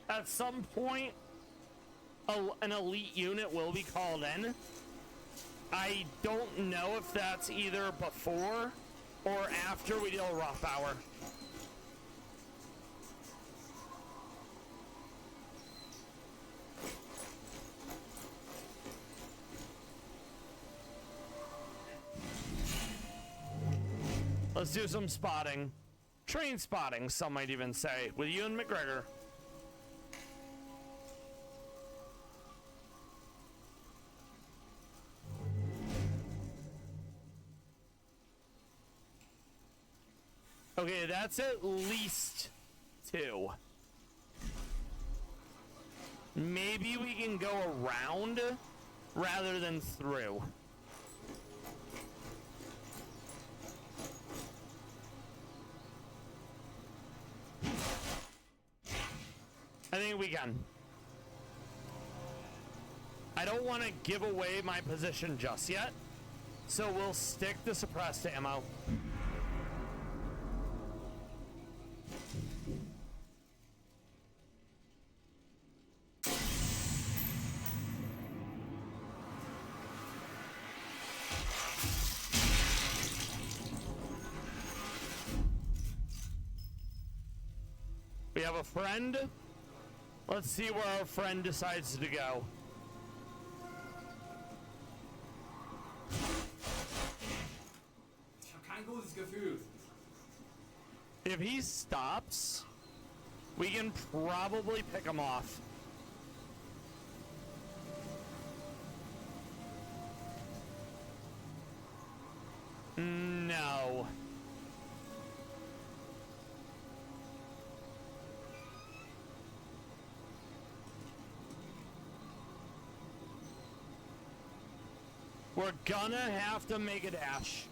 At some point, an elite unit will be called in. I don't know if that's either before or after we deal rough hour. Let's do some spotting. Train spotting, some might even say, with you and McGregor. Okay, that's at least 2. Maybe we can go around rather than through. I think we can. I don't want to give away my position just yet, so we'll stick the suppressed ammo. We have a friend. Let's see where our friend decides to go. Ich habe kein gutes Gefühl. If he stops, we can probably pick him off. No. We're gonna have to make a dash.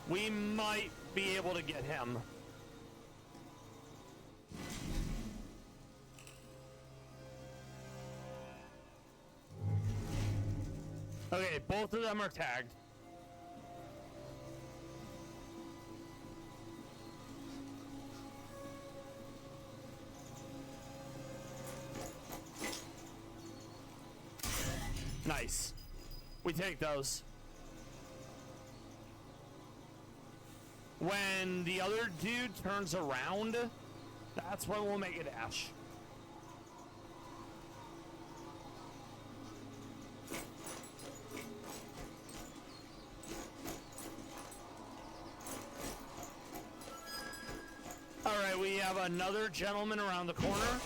We might be able to get him. Okay, both of them are tagged. Nice. We take those. When the other dude turns around, that's when we'll make a dash. All right, we have another gentleman around the corner.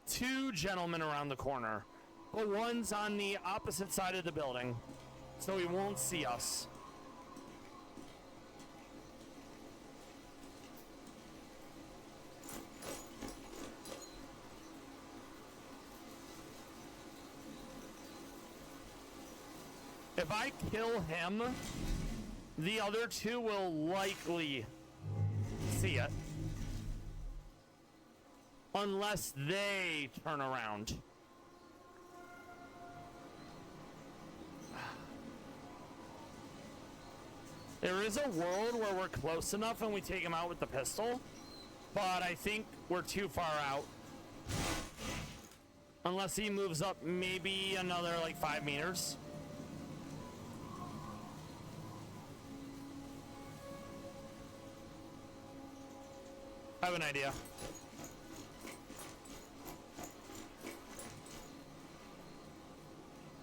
Two gentlemen around the corner, but one's on the opposite side of the building, so he won't see us. If I kill him, the other two will likely see it. Unless they turn around. There is a world where we're close enough and we take him out with the pistol, but I think we're too far out. Unless he moves up maybe another like 5 meters. I have an idea.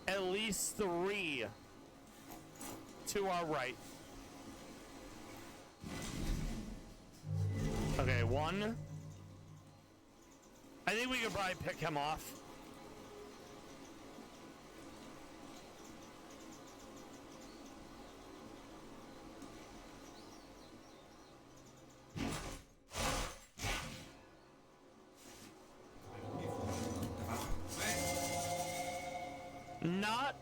At least 3 to our right. Okay, 1. I think we could probably pick him off. Not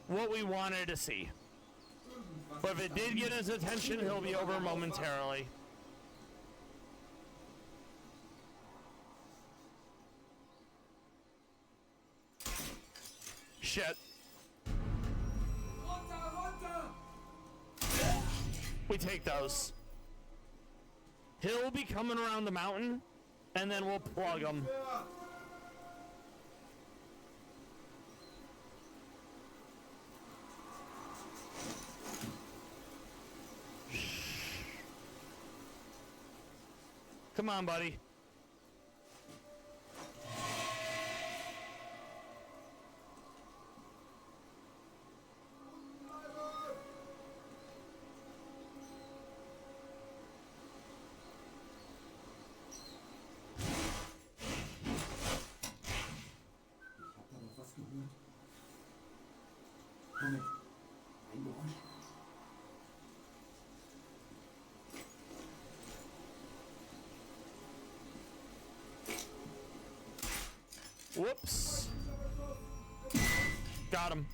what we wanted to see. But if it did get his attention, he'll be over momentarily. shit. We take those. He'll be coming around the mountain, and then we'll plug him. Come on, buddy. Whoops. Got him.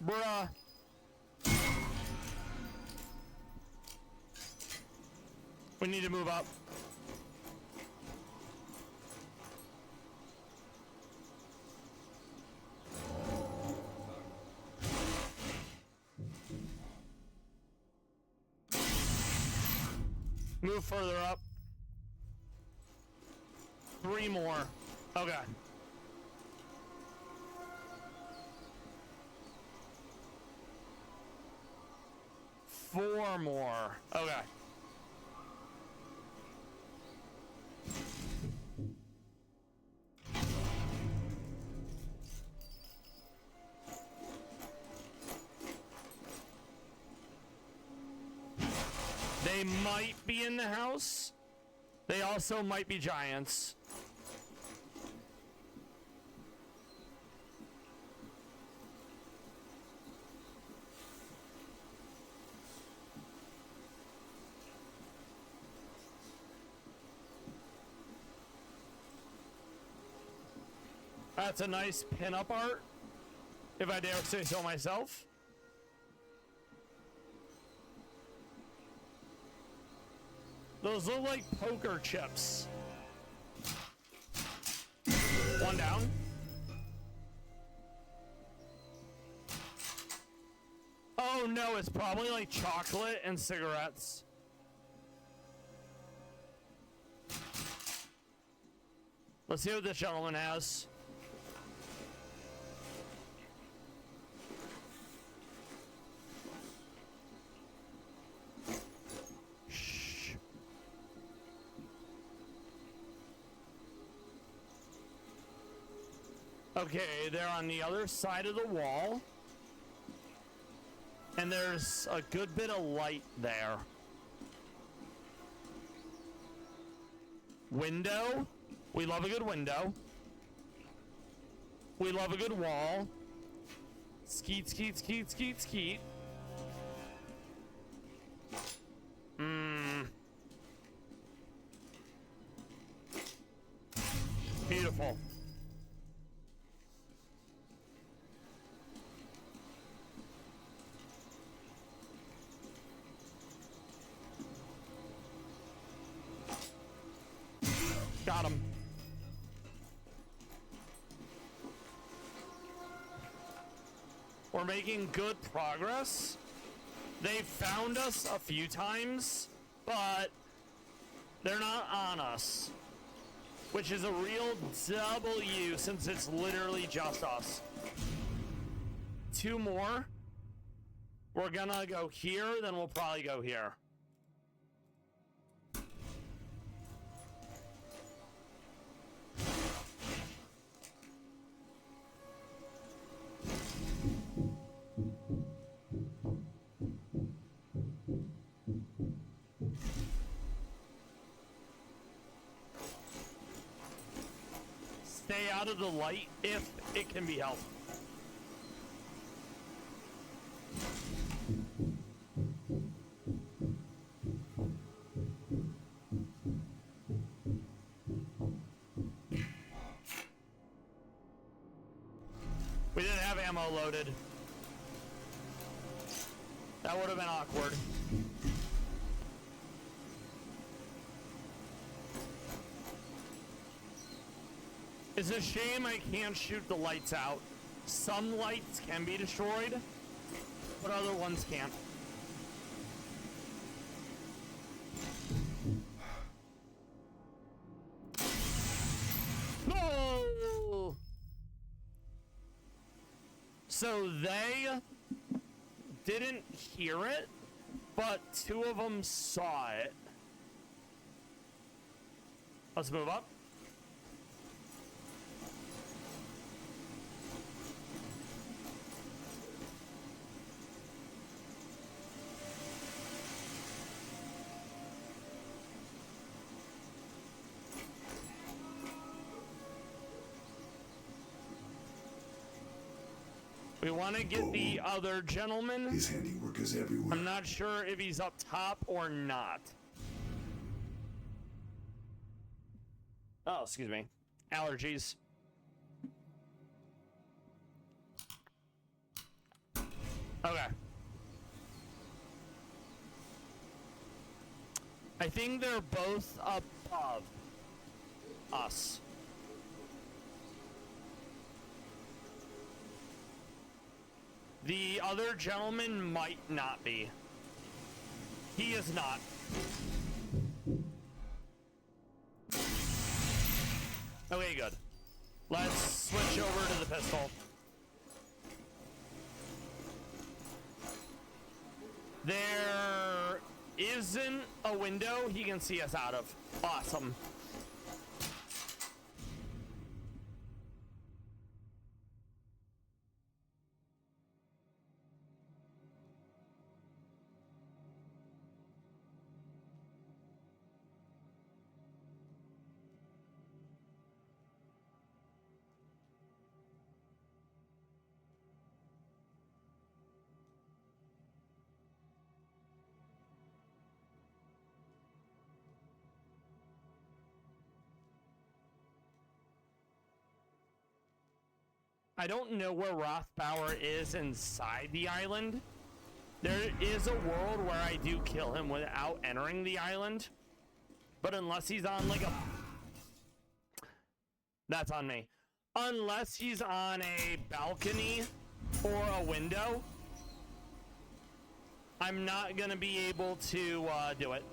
Bruh. We need to move up. Move further up. 3 more. Okay. Four more. Okay. They might be in the house. They also might be giants. That's a nice pin-up art, if I dare say so myself. Those look like poker chips. One down. Oh no, it's probably like chocolate and cigarettes. Let's see what this gentleman has. Okay, they're on the other side of the wall. And there's a good bit of light there. Window. We love a good window. We love a good wall. Skeet, skeet, skeet, skeet, skeet. Beautiful. Got him. We're making good progress. They've found us a few times, but they're not on us, which is a real W since it's literally just us. 2 more. We're gonna go here, then we'll probably go here. Stay out of the light if it can be helped. We didn't have ammo loaded. That would have been awkward. It's a shame I can't shoot the lights out. Some lights can be destroyed, but other ones can't. No! So they didn't hear it, but two of them saw it. Let's move up. We want to get the other gentleman. His handiwork is everywhere. I'm not sure if he's up top or not. Oh, excuse me. Allergies. Okay. I think they're both above us. The other gentleman might not be. He is not. Okay, good. Let's switch over to the pistol. There isn't a window he can see us out of. Awesome. I don't know where Rothbauer is inside the island. There is a world where I do kill him without entering the island. But unless he's on like a... That's on me. Unless he's on a balcony or a window, I'm not going to be able to do it.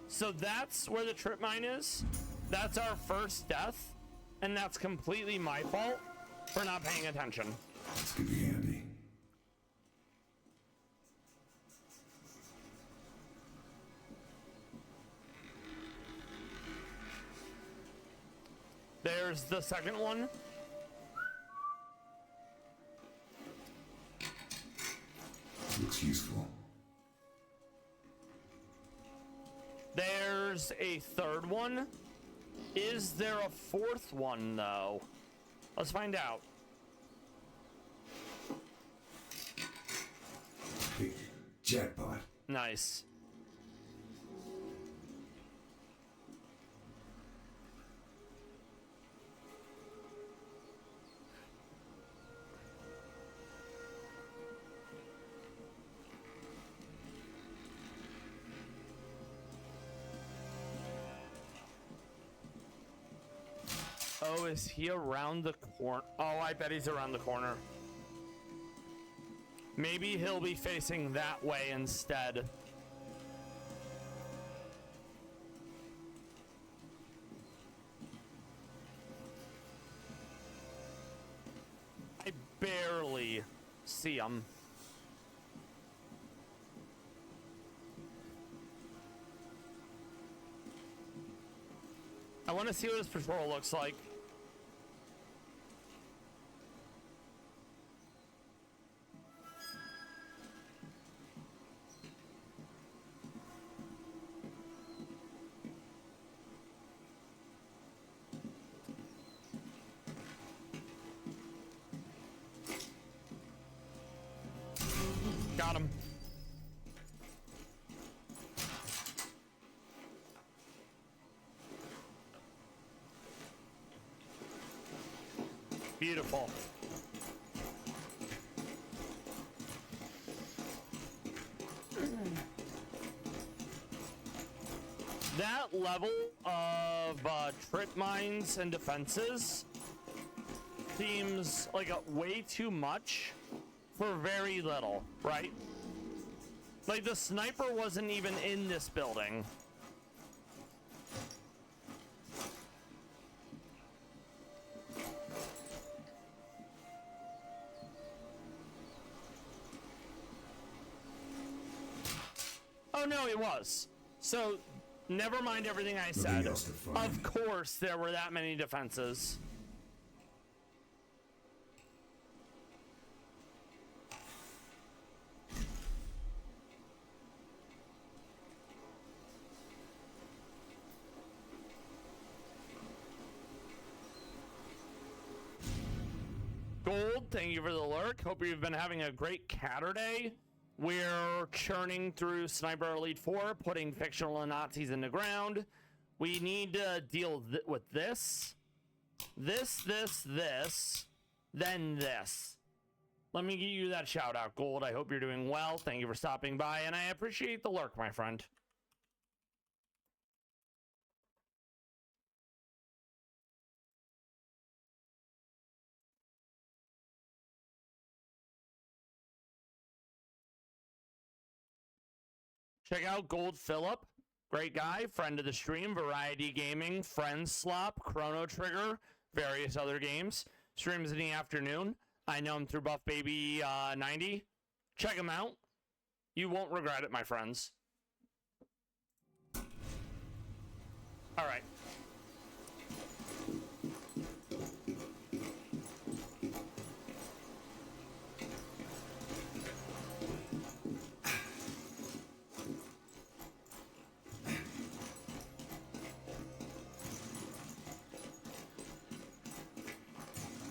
So that's where the trip mine is. That's our first death. And that's completely my fault for not paying attention. This could be handy. There's the second one. Looks useful. There's a third one. Is there a fourth one, though? Let's find out. Hey, jackpot. Nice. Oh, is he around the corner? Oh, I bet he's around the corner. Maybe he'll be facing that way instead. I barely see him. I want to see what his patrol looks like. Got him. Beautiful. That level of trip mines and defenses seems like a way too much for very little, right? Like the sniper wasn't even in this building. Oh no, it was. So never mind everything I said. else to find. Of course there were that many defenses. Gold, thank you for the lurk. Hope you've been having a great Catterday. We're churning through Sniper Elite 4, putting fictional Nazis in the ground. We need to deal with this, then this. Let me give you that shout out, Gold. I hope you're doing well. Thank you for stopping by, and I appreciate the lurk, my friend. Check out Gold Phillip, great guy, friend of the stream, Variety Gaming, Friends Slop, Chrono Trigger, various other games. Streams in the afternoon. I know him through Buff Baby 90. Check him out. You won't regret it, my friends. All right.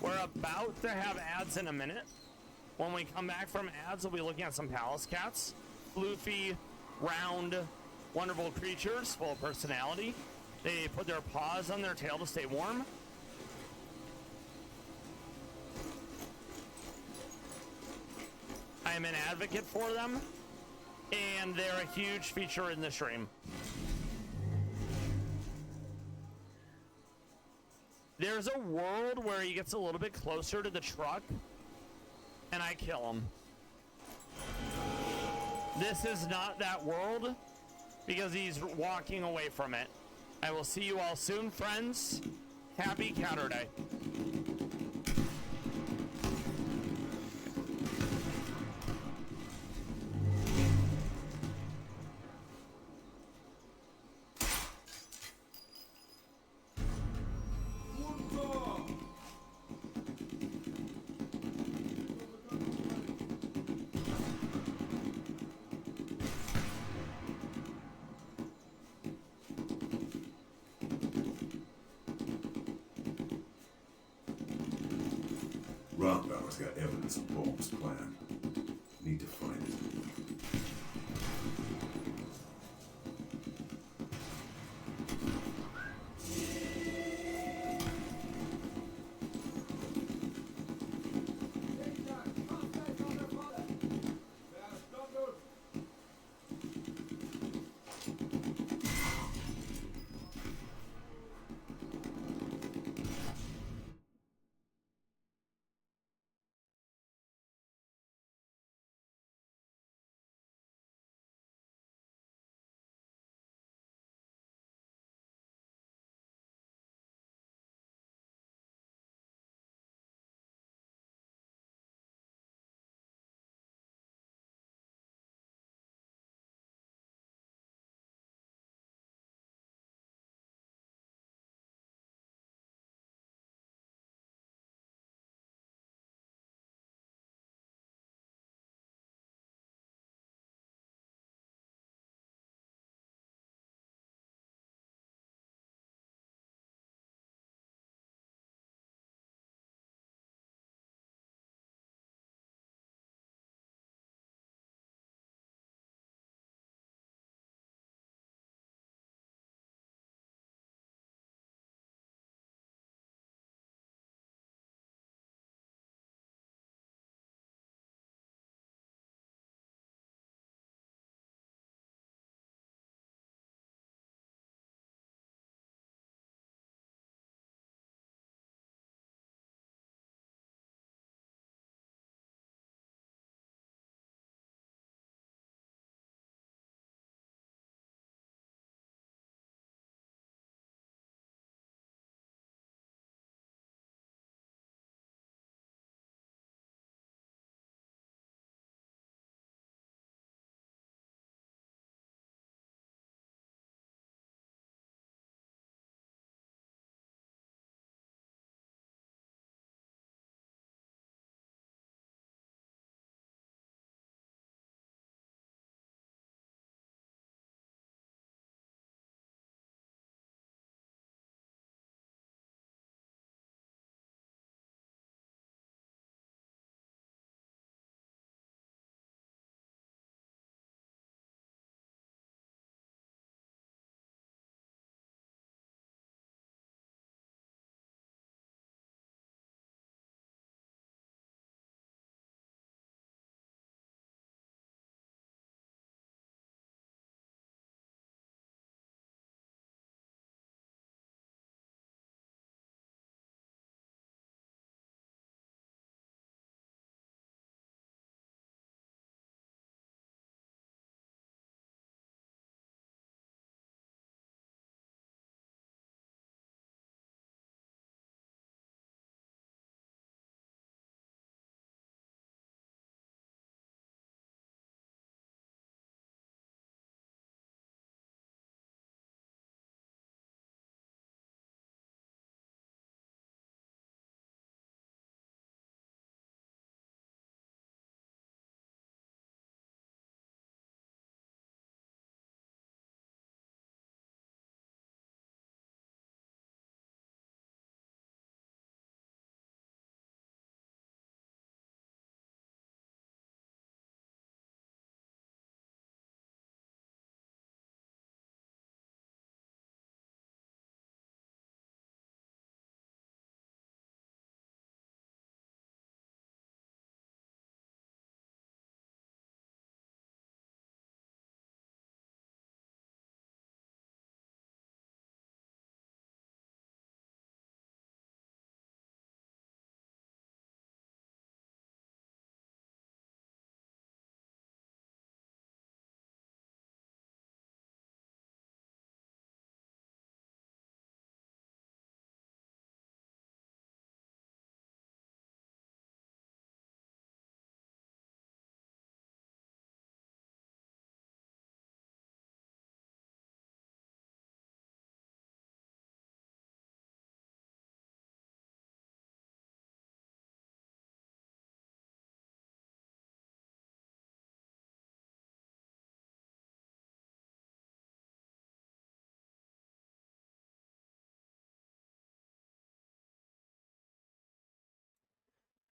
We're about to have ads in a minute. When we come back from ads, we'll be looking at some palace cats. Floofy, round, wonderful creatures full of personality. They put their paws on their tail to stay warm. I am an advocate for them, and they're a huge feature in the stream. There's a world where he gets a little bit closer to the truck, and I kill him. This is not that world, because he's walking away from it. I will see you all soon, friends. Happy Catterday. Rockbauer's got evidence of Bolton's plan. Need to find it.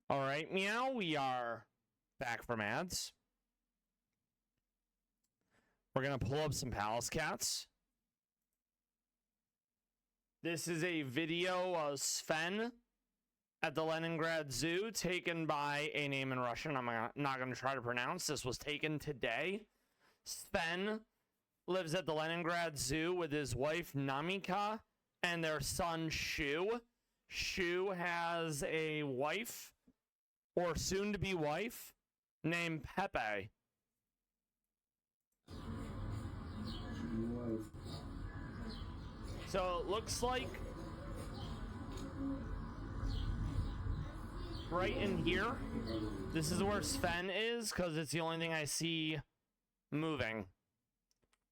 All right, meow. We are back from ads. We're going to pull up some Palace Cats. This is a video of Sven at the Leningrad Zoo taken by a name in Russian I'm not going to try to pronounce. This was taken today. Sven lives at the Leningrad Zoo with his wife Namika and their son Shu. Shu has a wife, or soon-to-be wife, named Pepe. So it looks like right in here, this is where Sven is, because it's the only thing I see moving.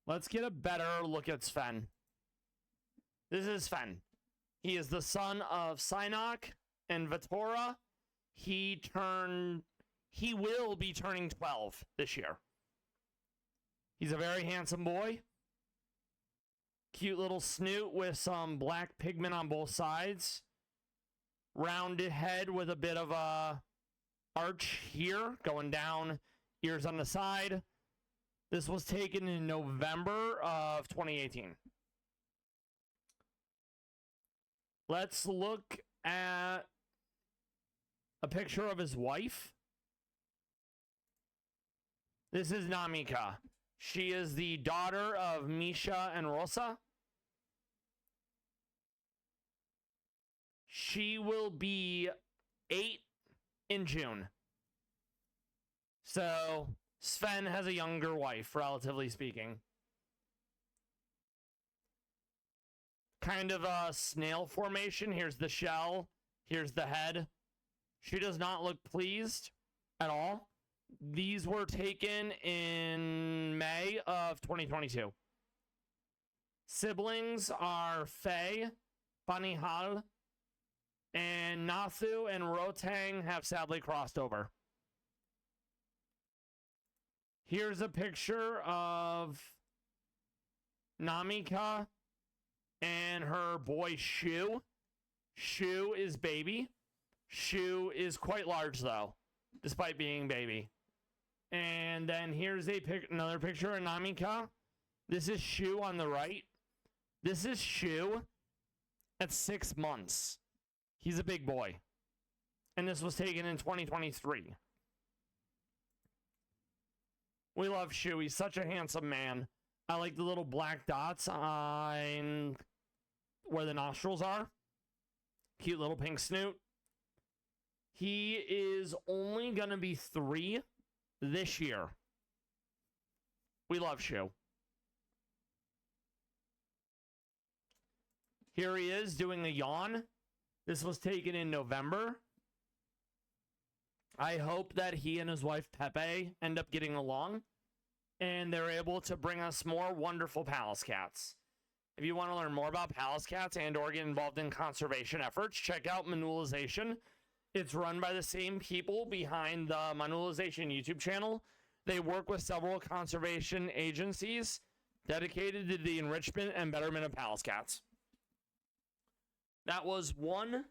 Let's get a better look at Sven. This is Sven. He is the son of Synok and Vatora. He will be turning 12 this year. He's a very handsome boy. Cute little snoot with some black pigment on both sides. Rounded head with a bit of a arch here going down, ears on the side. This was taken in November of 2018. Let's look at a picture of his wife. This is Namika. She is the daughter of Misha and Rosa. She will be 8 in June. So Sven has a younger wife, relatively speaking. Kind of a snail formation. Here's the shell. Here's the head. She does not look pleased at all. These were taken in May of 2022. Siblings are Faye, Banihal, and Nathu and Rotang have sadly crossed over. Here's a picture of Namika and her boy Shu. Shu is baby. Shu is quite large though, despite being baby. And then here's another picture of Namika. This is Shu on the right. This is Shu at 6 months. He's a big boy. And this was taken in 2023. We love Shu. He's such a handsome man. I like the little black dots on where the nostrils are. Cute little pink snoot. He is only going to be 3 this year. We love Shu. Here he is doing a yawn. This was taken in November. I hope that he and his wife Pepe end up getting along and they're able to bring us more wonderful Palace Cats. If you want to learn more about Palace Cats and or get involved in conservation efforts, check out Meownwell. It's run by the same people behind the Meownwell YouTube channel. They work with several conservation agencies dedicated to the enrichment and betterment of Palace Cats. That was one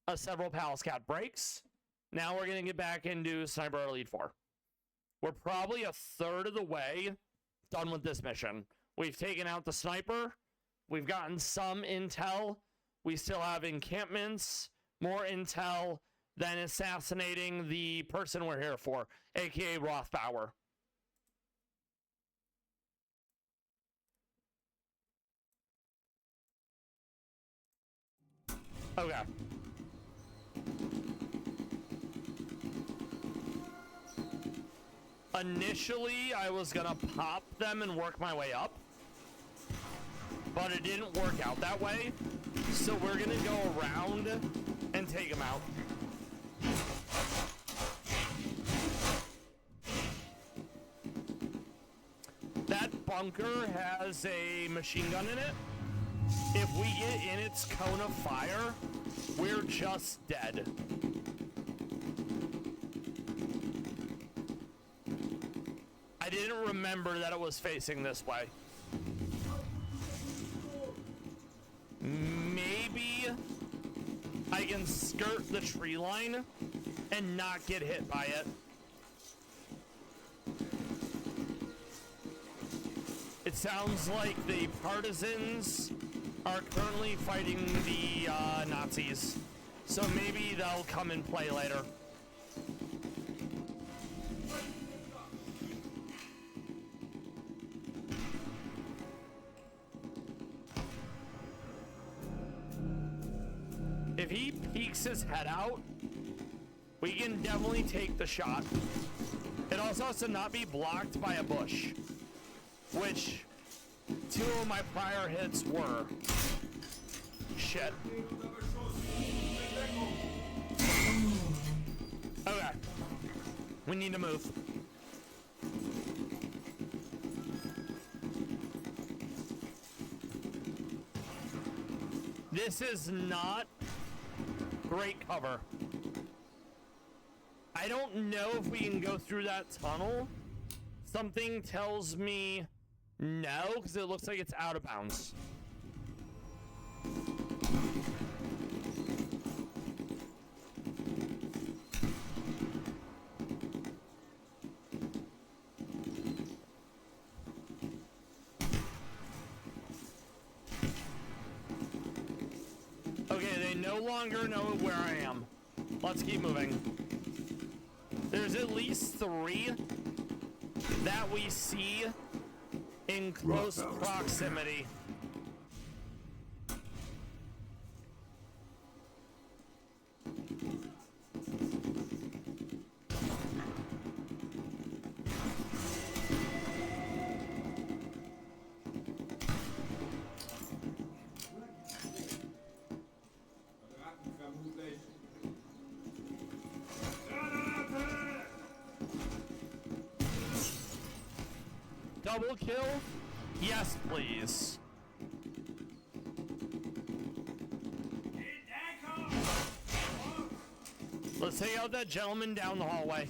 of several Palace Cat breaks. Now we're going to get back into Sniper Elite 4. We're probably a third of the way done with this mission. We've taken out the sniper. We've gotten some intel. We still have encampments, more intel than assassinating the person we're here for, aka Rothbauer. Okay. Initially, I was gonna pop them and work my way up, but it didn't work out that way. So we're gonna go around and take them out. That bunker has a machine gun in it. If we get in its cone of fire, we're just dead. I didn't remember that it was facing this way. Maybe I can skirt the tree line and not get hit by it. It sounds like the partisans are currently fighting the Nazis, so maybe they'll come and play later. If he peeks his head out, we can definitely take the shot. It also has to not be blocked by a bush, which 2 of my prior hits were. Shit. Okay. We need to move. This is not great cover. I don't know if we can go through that tunnel. Something tells me no, because it looks like it's out of bounds. Okay, they no longer know where I am. Let's keep moving. There's at least 3 that we see in close proximity. Double kill? Yes, please. Let's take out that gentleman down the hallway.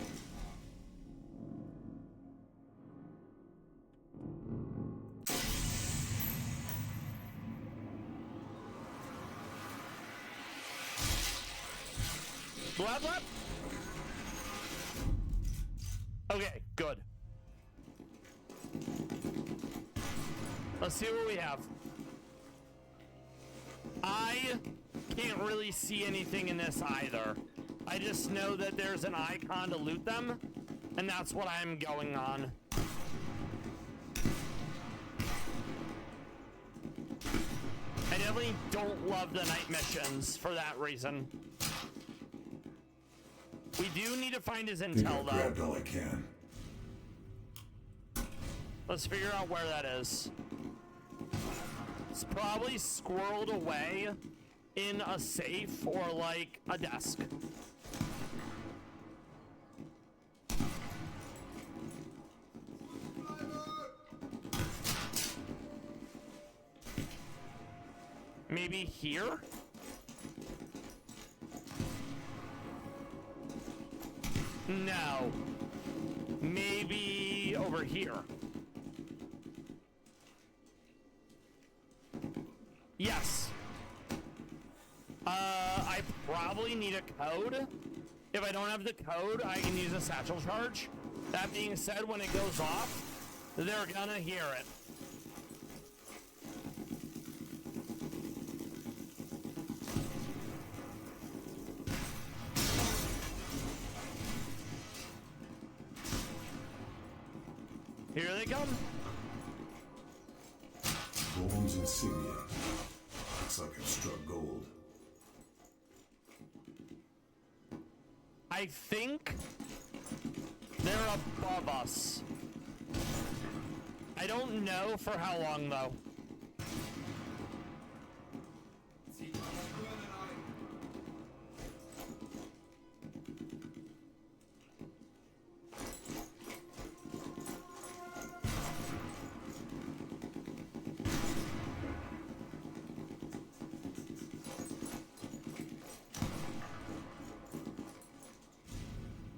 Lap, lap. Okay, good. Let's see what we have. I can't really see anything in this either. I just know that there's an icon to loot them, and that's what I'm going on. I definitely don't love the night missions for that reason. We do need to find his intel, though. Grabbed all I can. Let's figure out where that is. It's probably squirreled away in a safe or like a desk. Maybe here? No. Maybe over here. Yes. I probably need a code. If I don't have the code, I can use a satchel charge. That being said, when it goes off, they're gonna hear it. Here they come. Bones insignia. Looks like I've struck gold. I think they're above us. I don't know for how long, though.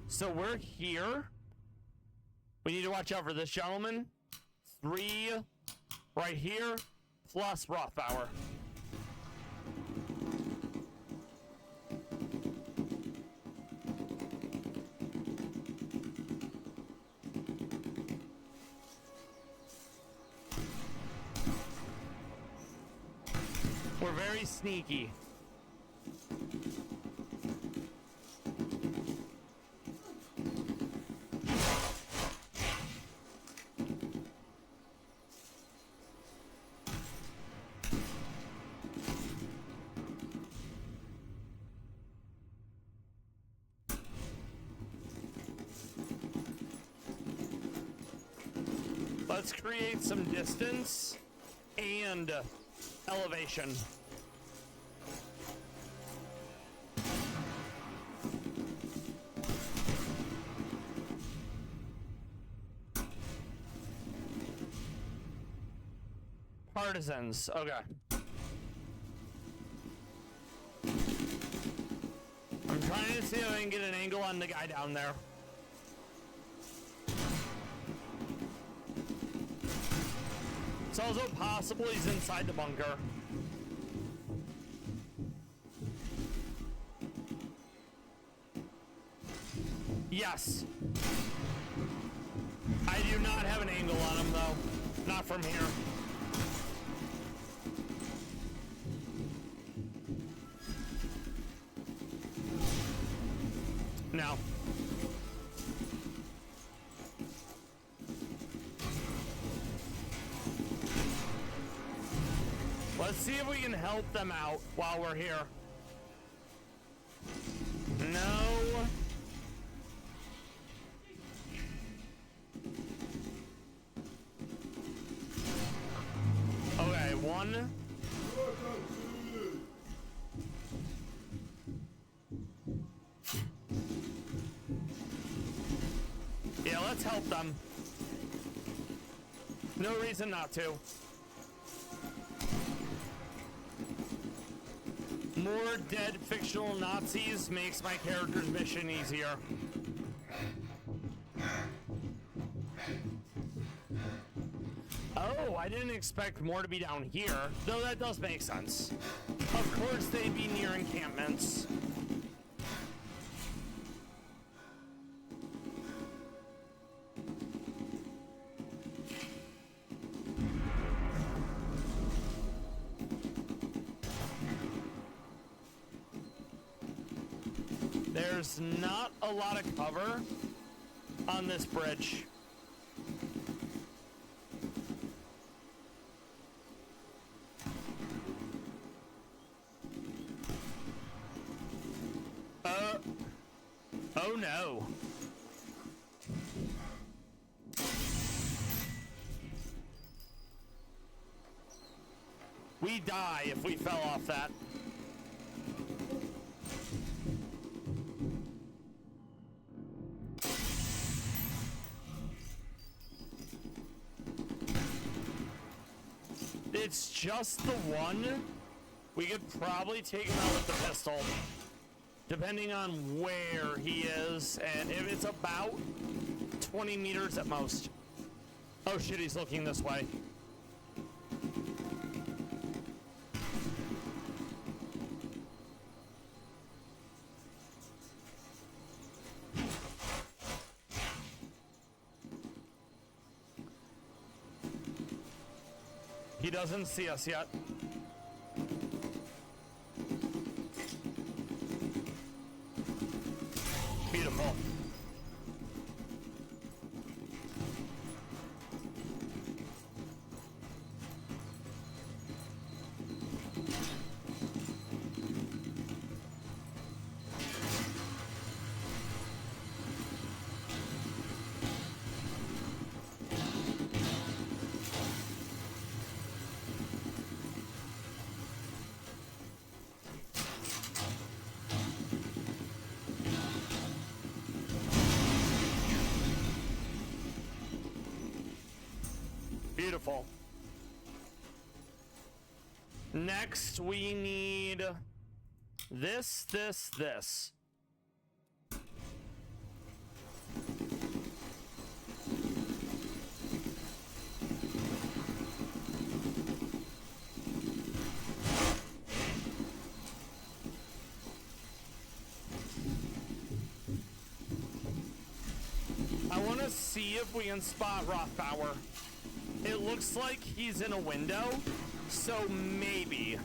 So we're here. We need to watch out for this gentleman. 3 right here, plus Rothbauer. very sneaky. Let's create some distance and elevation. Partisans, okay. I'm trying to see if I can get an angle on the guy down there. It's also possible he's inside the bunker. Yes. I do not have an angle on him though. Not from here. No. Let's see if we can help them out while we're here. No. Okay, one. Yeah, let's help them. No reason not to. More dead fictional Nazis makes my character's mission easier. Oh, I didn't expect more to be down here, though that does make sense. Of course they'd be near encampments. There's not a lot of cover on this bridge. Oh no. We die if we fell off that. It's just the one. We could probably take him out with the pistol, depending on where he is, and if it's about 20 meters at most. Oh shit, he's looking this way. He doesn't see us yet. Beautiful. Beautiful. Next, we need this. I want to see if we can spot Rothbauer. It looks like he's in a window, so maybe.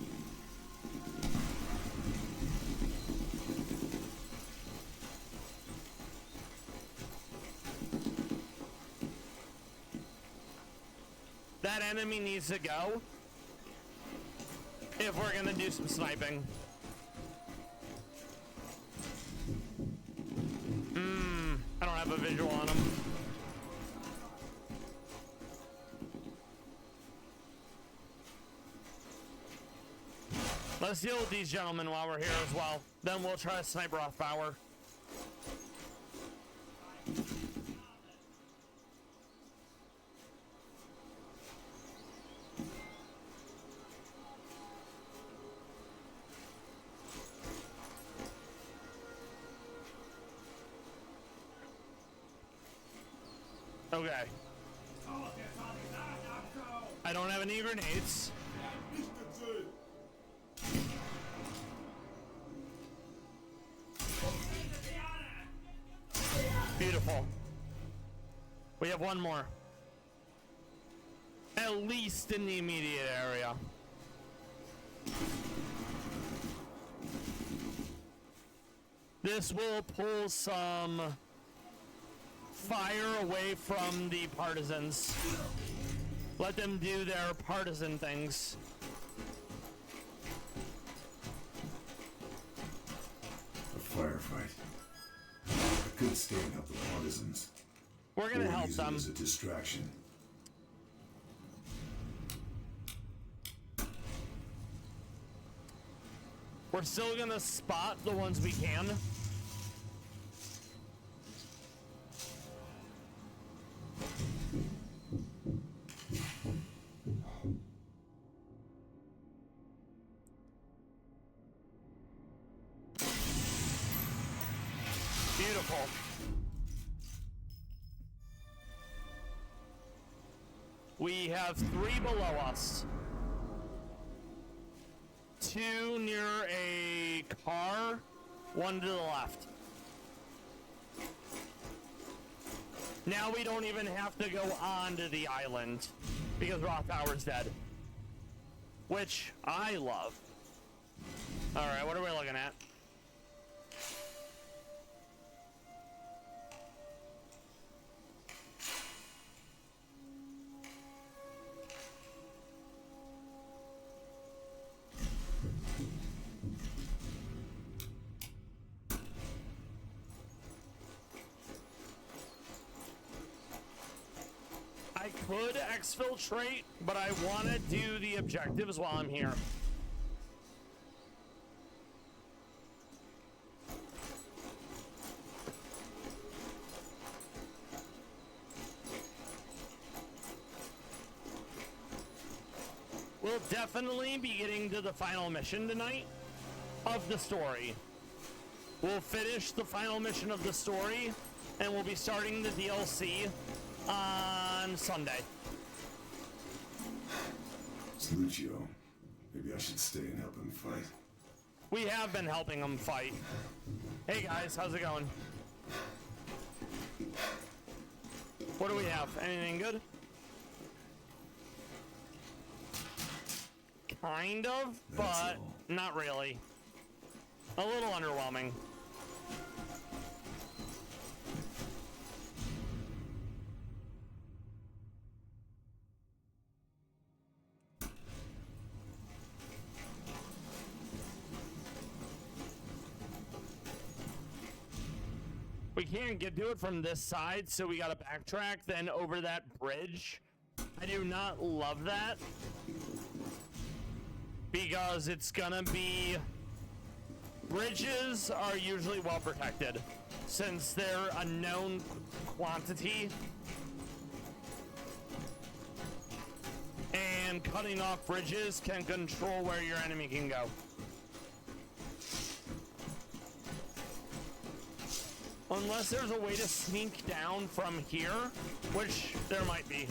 That enemy needs to go if we're gonna do some sniping. I don't have a visual on him. Let's deal with these gentlemen while we're here as well. Then we'll try to sniper off power. Okay. I don't have any grenades. Beautiful. We have one more. At least in the immediate area. This will pull some fire away from the partisans. Let them do their partisan things. A firefight. I could stay and help the partisans. We're gonna help use them. it as a distraction. We're still gonna spot the ones we can. Beautiful. We have 3 below us. 2 near a car, 1 to the left. Now we don't even have to go onto the island because Rothauer's dead. Which I love. Alright, what are we looking at? I could exfiltrate, but I want to do the objectives while I'm here. We'll definitely be getting to the final mission tonight of the story. We'll finish the final mission of the story, and we'll be starting the DLC on Sunday. It's Lucio. Maybe I should stay and help him fight. We have been helping him fight. Hey guys, how's it going? What do we have? Anything good? Kind of, but not really. A little underwhelming. We can't get to it from this side, so we gotta backtrack then over that bridge. I do not love that because it's gonna be... Bridges are usually well protected since they're a known quantity, and cutting off bridges can control where your enemy can go. Unless there's a way to sneak down from here, which there might be.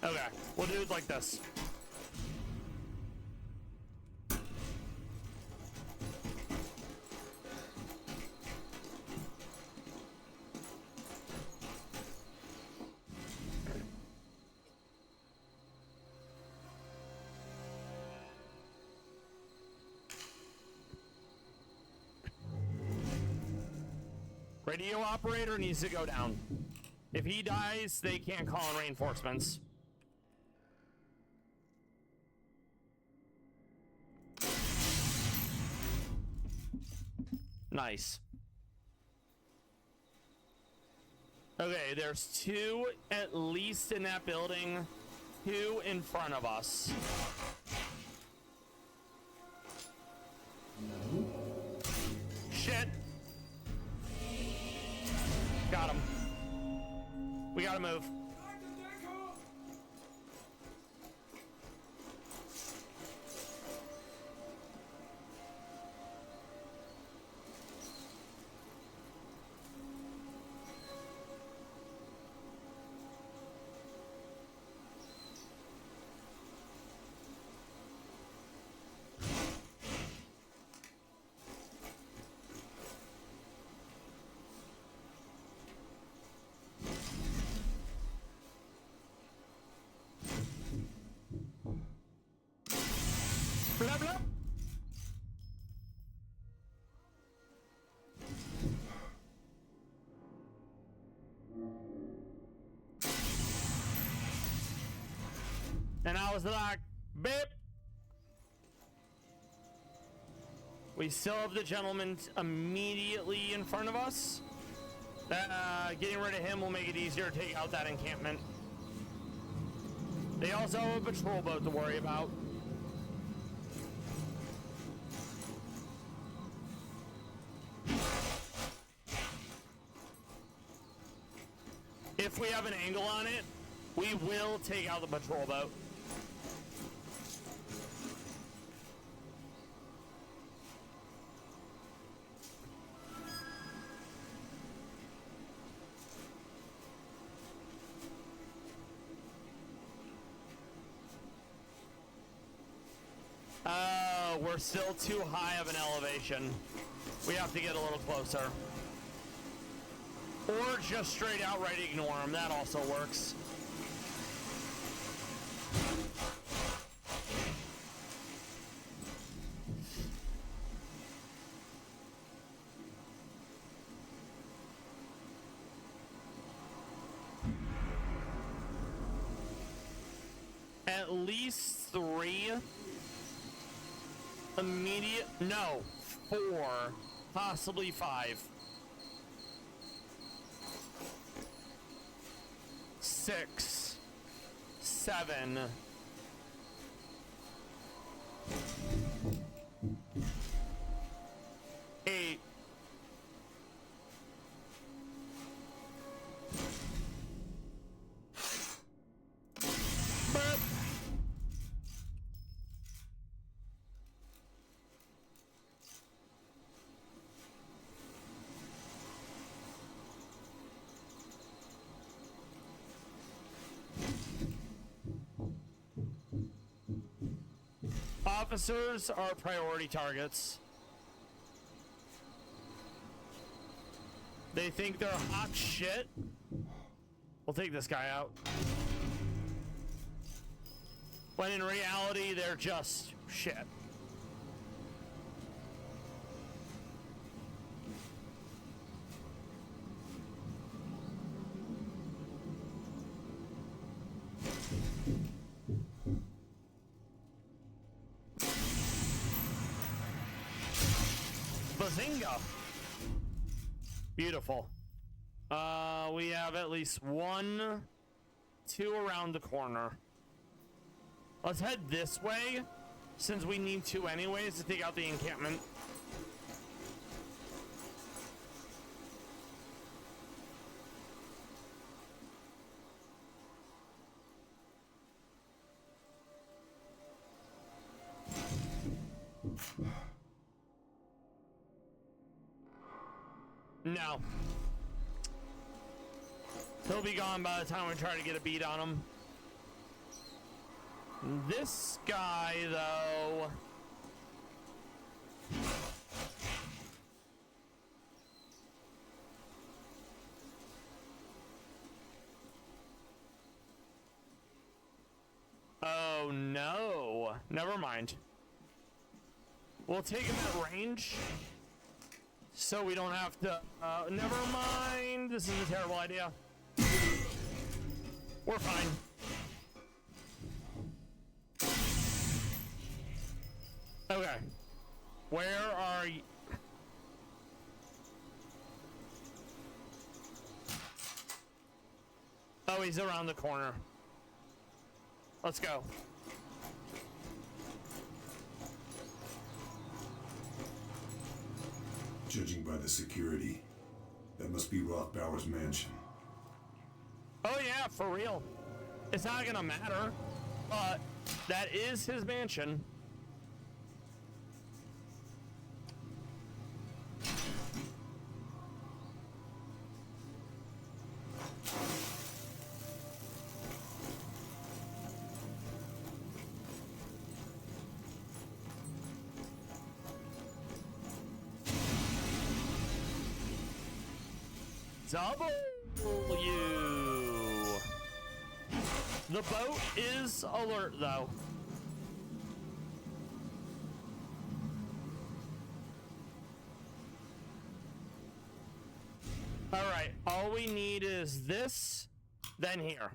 Okay, we'll do it like this. Radio operator needs to go down. If he dies, they can't call in reinforcements. Nice. Okay, there's 2 at least in that building, 2 in front of us. Shit. Got him. We gotta move. Blah, blah. And I was like, beep. We still have the gentleman immediately in front of us. Getting rid of him will make it easier to take out that encampment. They also have a patrol boat to worry about. If we have an angle on it, we will take out the patrol boat. We're still too high of an elevation. We have to get a little closer. Or just straight outright ignore him. That also works. At least 3 immediate, no, 4, possibly 5. 6, 7. 8. Burp. Officers are priority targets. They think they're hot shit. We'll take this guy out. When in reality, they're just shit. Bazinga! Beautiful. We have at least 1, 2 around the corner. Let's head this way, since we need to anyways to take out the encampment. No. He'll be gone by the time we try to get a beat on him. This guy, though... Oh, no. Never mind. We'll take him at range. So we don't have to... never mind. This is a terrible idea. We're fine. Okay. Where are you? Oh, he's around the corner. Let's go. Judging by the security, that must be Rothbauer's mansion. Oh yeah, for real. It's not gonna matter, but that is his mansion. W. The boat is alert, though. All right, all we need is this, then here.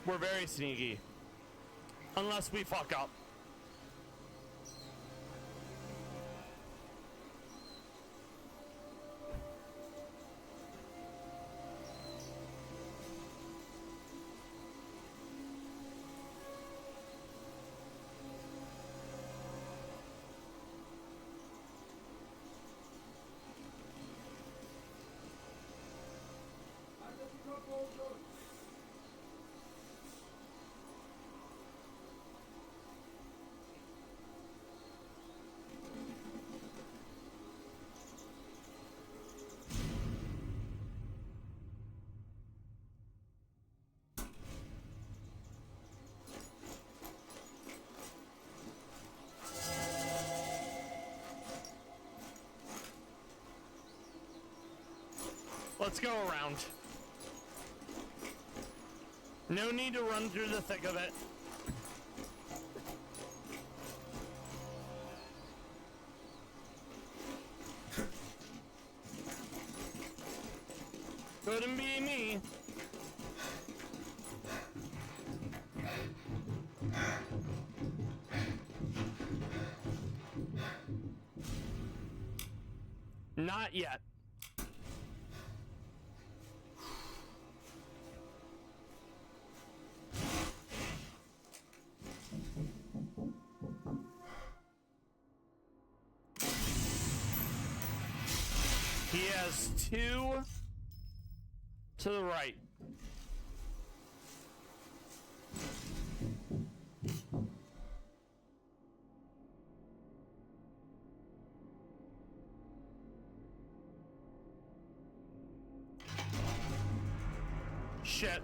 We're very sneaky. Unless we fuck up. Let's go around. No need to run through the thick of it. Couldn't be me. Not yet. He has two to the right. Shit.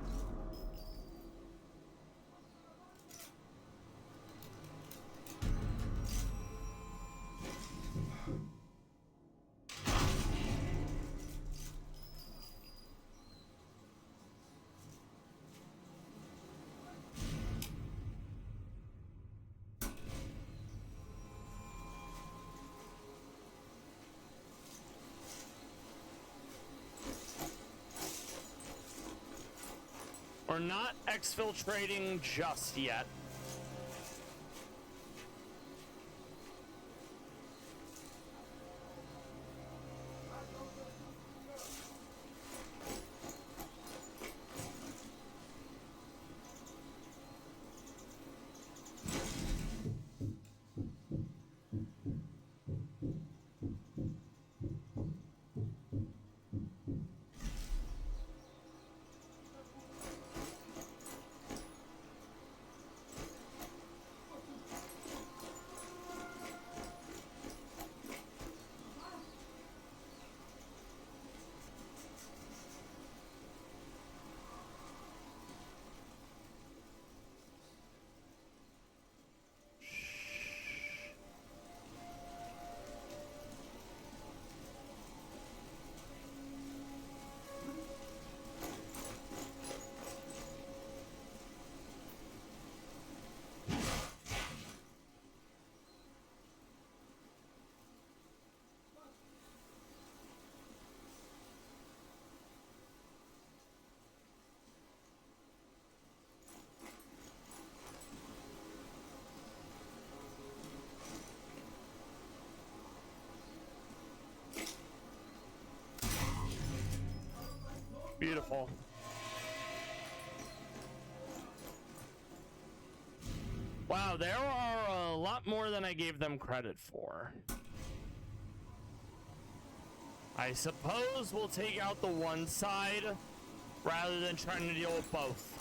We're not exfiltrating just yet. careful. Wow, there are a lot more than I gave them credit for. I suppose we'll take out the one side rather than trying to deal with both.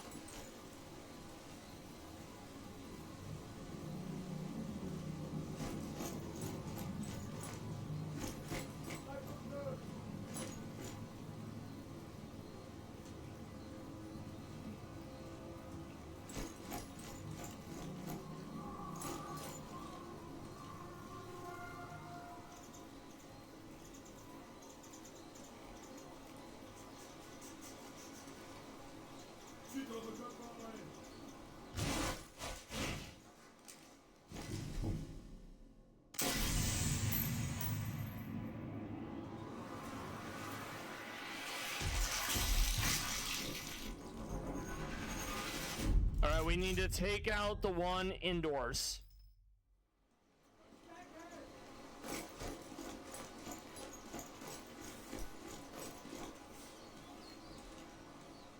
Alright, we need to take out the one indoors.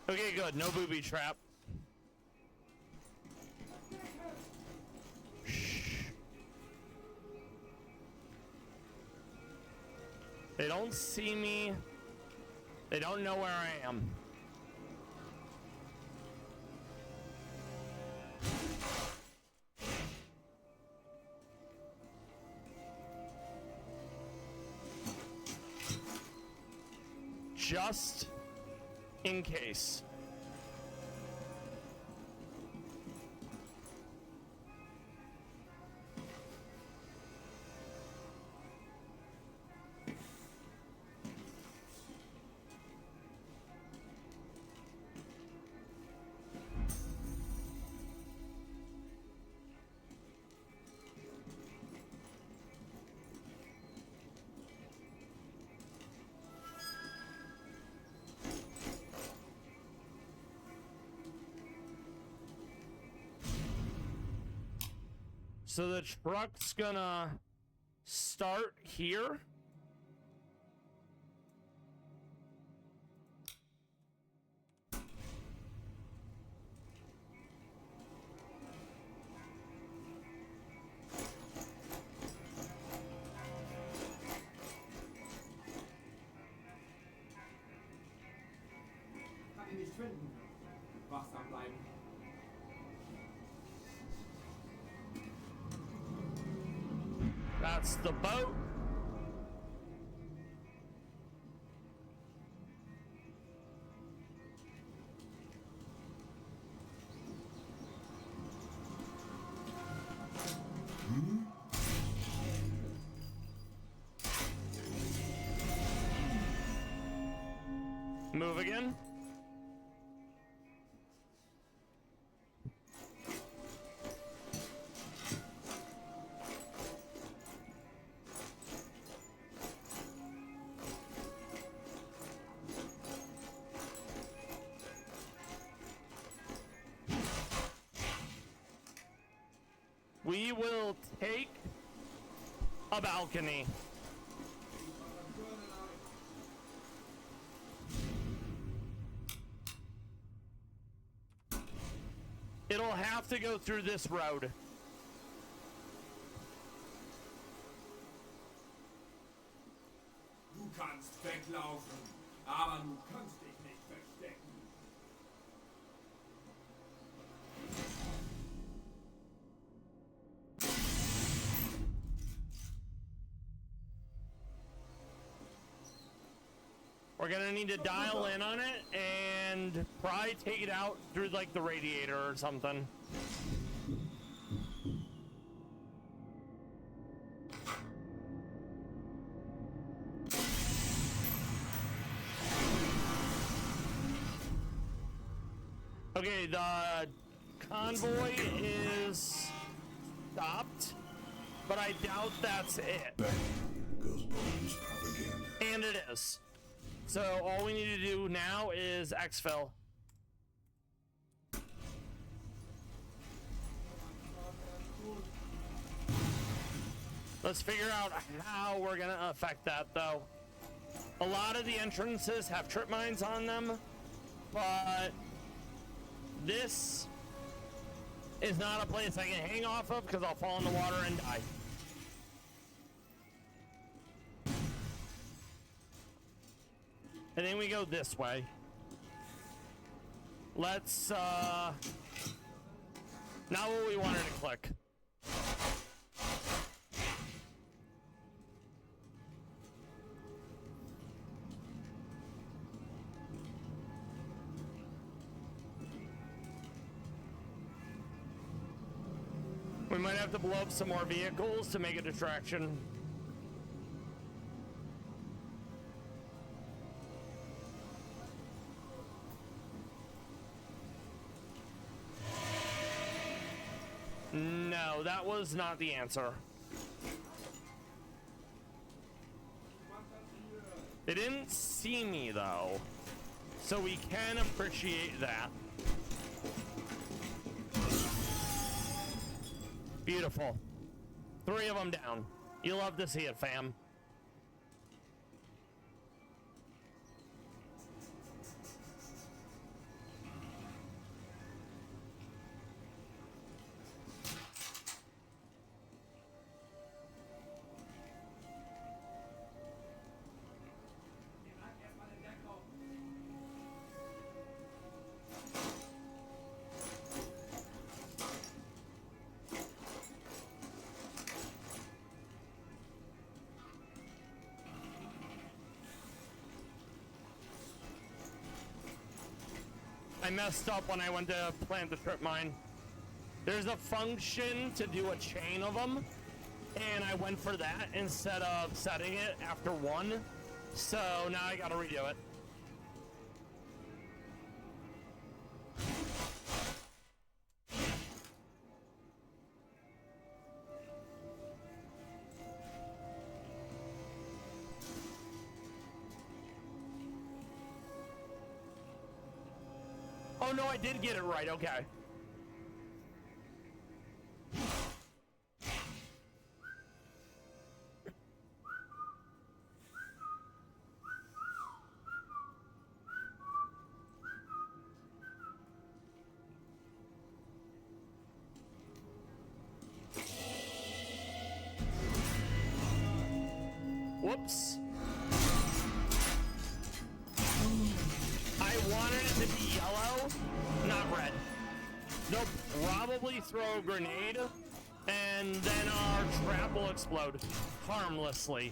Okay, good. No booby trap. Shh. They don't see me. They don't know where I am. Just in case. So the truck's gonna start here. Kann ihn nicht finden. Wachsam bleiben. That's the boat. Move again. We will take a balcony. It'll have to go through this road. Du kannst weglaufen, aber du kannst dich nicht verstecken. We're gonna need to dial in on it and probably take it out through like the radiator or something. Okay, the convoy is stopped, but I doubt that's it. Back goes bogus propaganda. And it is. So all we need to do now is exfil. Let's figure out how we're gonna affect that though. A lot of the entrances have trip mines on them, but this is not a place I can hang off of because I'll fall in the water and die. And then we go this way. Let's, not what we wanted to click. We might have to blow up some more vehicles to make a distraction. No, that was not the answer. They didn't see me though, so we can appreciate that. Beautiful. 3 of them down. You love to see it, fam. I messed up when I went to plant the trip mine. There's a function to do a chain of them, and I went for that instead of setting it after one. So now I gotta redo it. Oh no, I did get it right, okay. Whoops. I wanted it to be yellow, not red. They'll probably throw a grenade, and then our trap will explode harmlessly.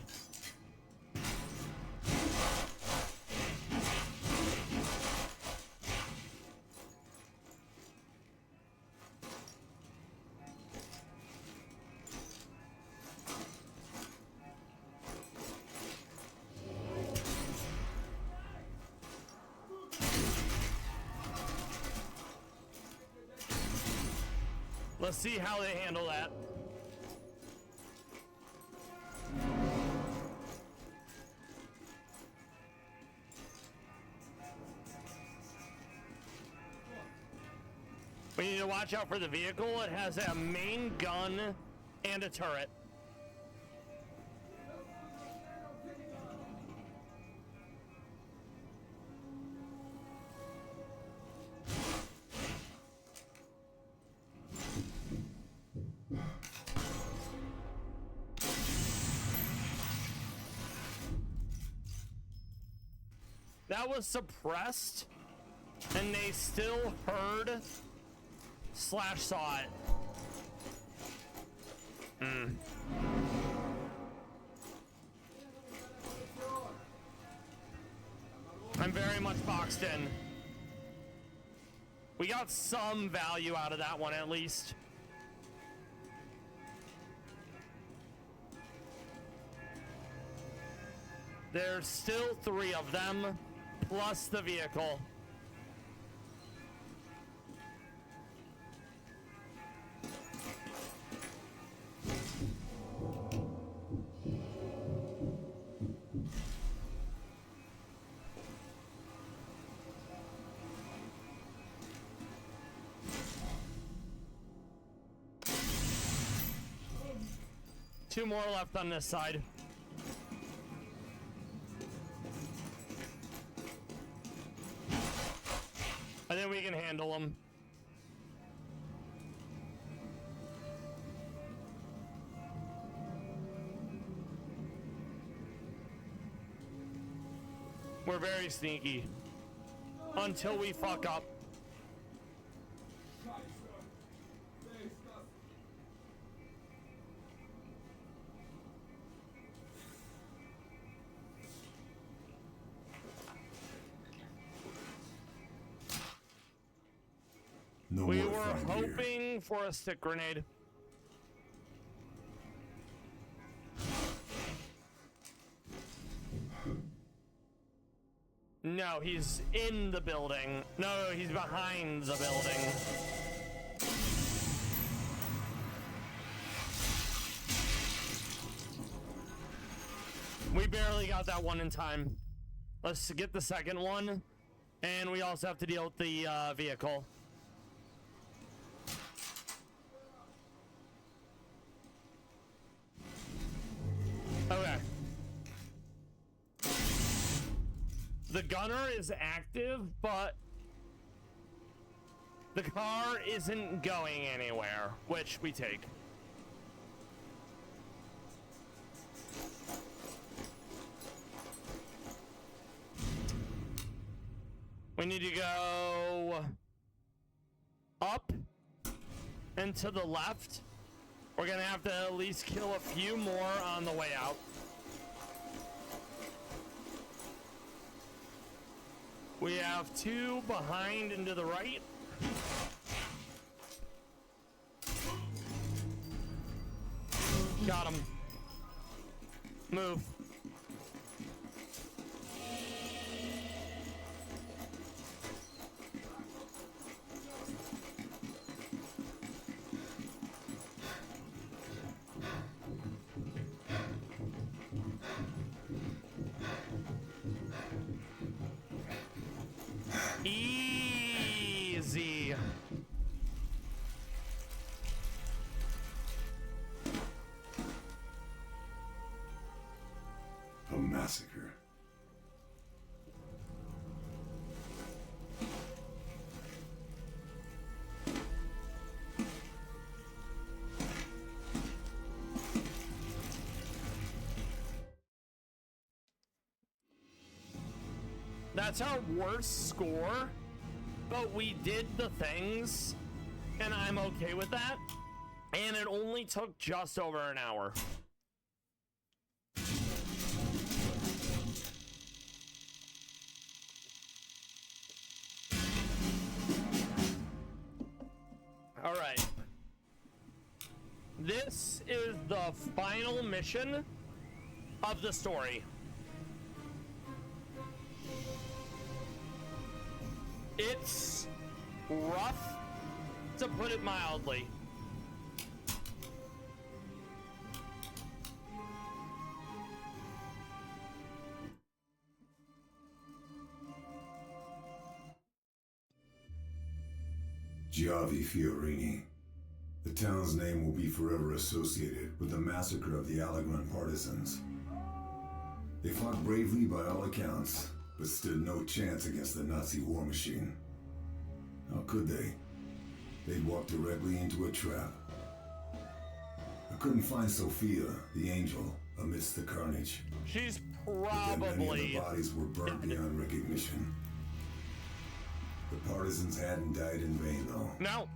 Let's see how they handle that. We need to watch out for the vehicle. It has a main gun and a turret. That was suppressed, and they still heard / saw it. I'm very much boxed in. We got some value out of that one at least. There's still 3 of them, plus the vehicle. Two more left on this side. We're very sneaky. Until we fuck up. No We more were find here. hoping for a stick grenade. No, he's in the building. No, he's behind the building. We barely got that one in time. Let's get the second one. And we also have to deal with the vehicle. Okay. The gunner is active, but the car isn't going anywhere, which we take. We need to go up and to the left. We're gonna have to at least kill a few more on the way out. We have two behind and to the right. Got him. Move. Easy. A massacre. That's our worst score, but we did the things, and I'm okay with that. And it only took just over an hour. All right. This is the final mission of the story. It's rough, to put it mildly. Giavi Fiorini. The town's name will be forever associated with the massacre of the Allegran partisans. They fought bravely by all accounts, but stood no chance against the Nazi war machine. How could they? They'd walked directly into a trap. I couldn't find Sophia, the angel, amidst the carnage. She's But then many of probably... the bodies were burned beyond recognition. The partisans hadn't died in vain, though. No.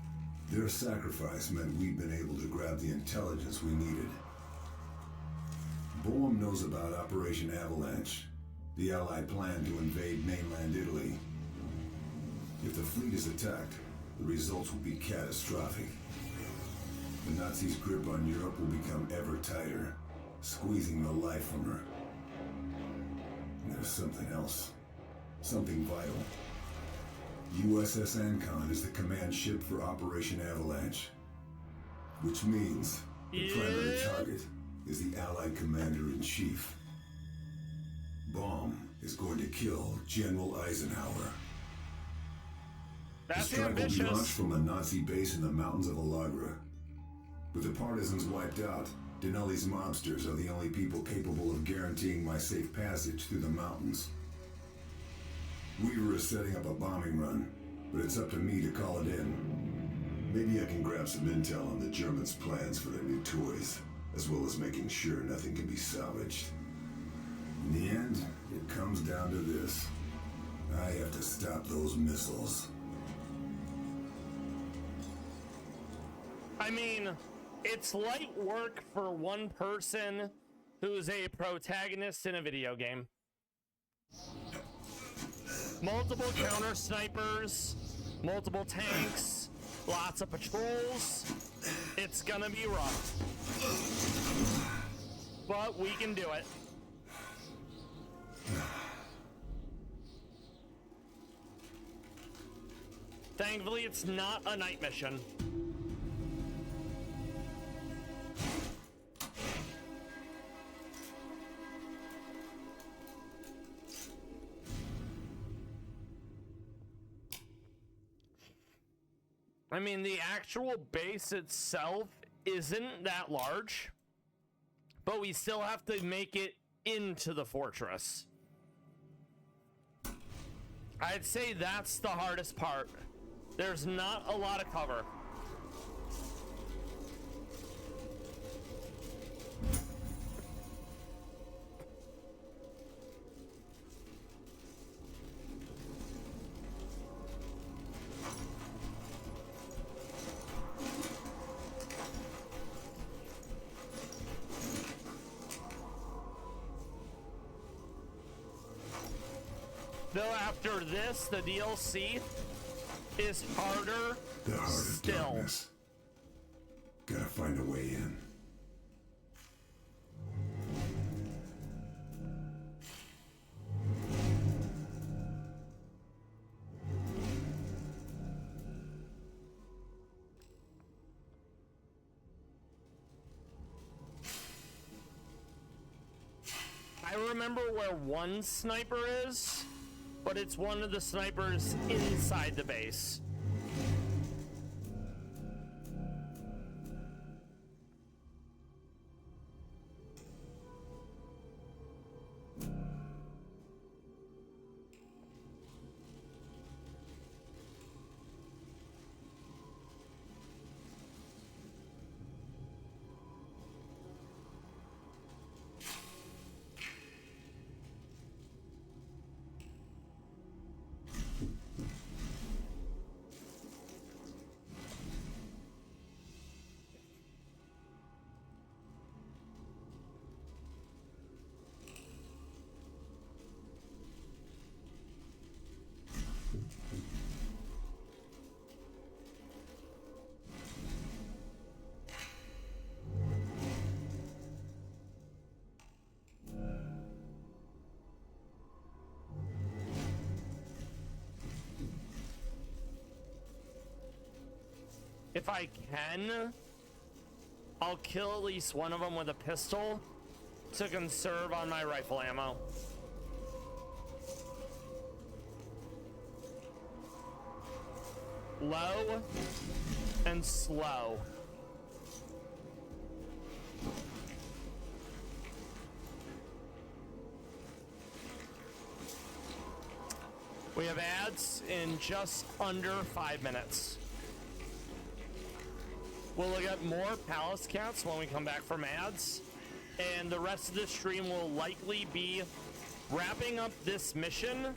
Their sacrifice meant we'd been able to grab the intelligence we needed. Boehm knows about Operation Avalanche, the Allied plan to invade mainland Italy. If the fleet is attacked, the results will be catastrophic. The Nazis' grip on Europe will become ever tighter, squeezing the life from her. And there's something else. Something vital. USS Ancon is the command ship for Operation Avalanche. Which means the primary target is the Allied Commander-in-Chief. Bomb is going to kill General Eisenhower. That's the strike will be launched ambitious. from a Nazi base in the mountains of Alagra. With the partisans wiped out, Denali's mobsters are the only people capable of guaranteeing my safe passage through the mountains. Weaver is setting up a bombing run, but it's up to me to call it in. Maybe I can grab some intel on the Germans' plans for their new toys, as well as making sure nothing can be salvaged. In the end, it comes down to this. I have to stop those missiles. I mean, it's light work for one person who's a protagonist in a video game. Multiple counter snipers, multiple tanks, lots of patrols. It's gonna be rough. But we can do it. Thankfully, it's not a night mission. I mean, the actual base itself isn't that large, but we still have to make it into the fortress. I'd say that's the hardest part. There's not a lot of cover. Though after this, the DLC is harder The heart of still. darkness. Gotta find a way in. I remember where one sniper is, but it's one of the snipers inside the base. If I can, I'll kill at least one of them with a pistol to conserve on my rifle ammo. Low and slow. We have ads in just under 5 minutes. We'll look at more Palace Cats when we come back from ads, and the rest of the stream will likely be wrapping up this mission,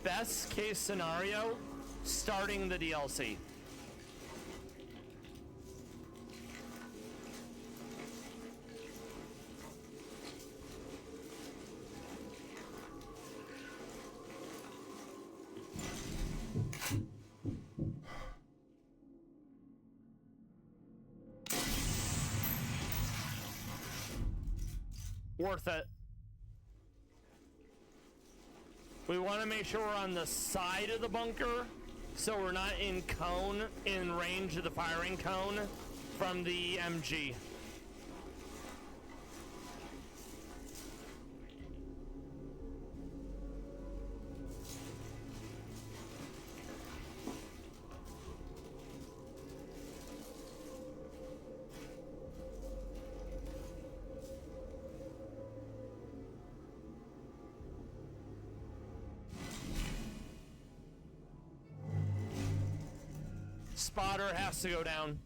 best case scenario, starting the DLC. Worth it. We want to make sure we're on the side of the bunker so we're not in range of the firing cone from the MG. Spotter has to go down.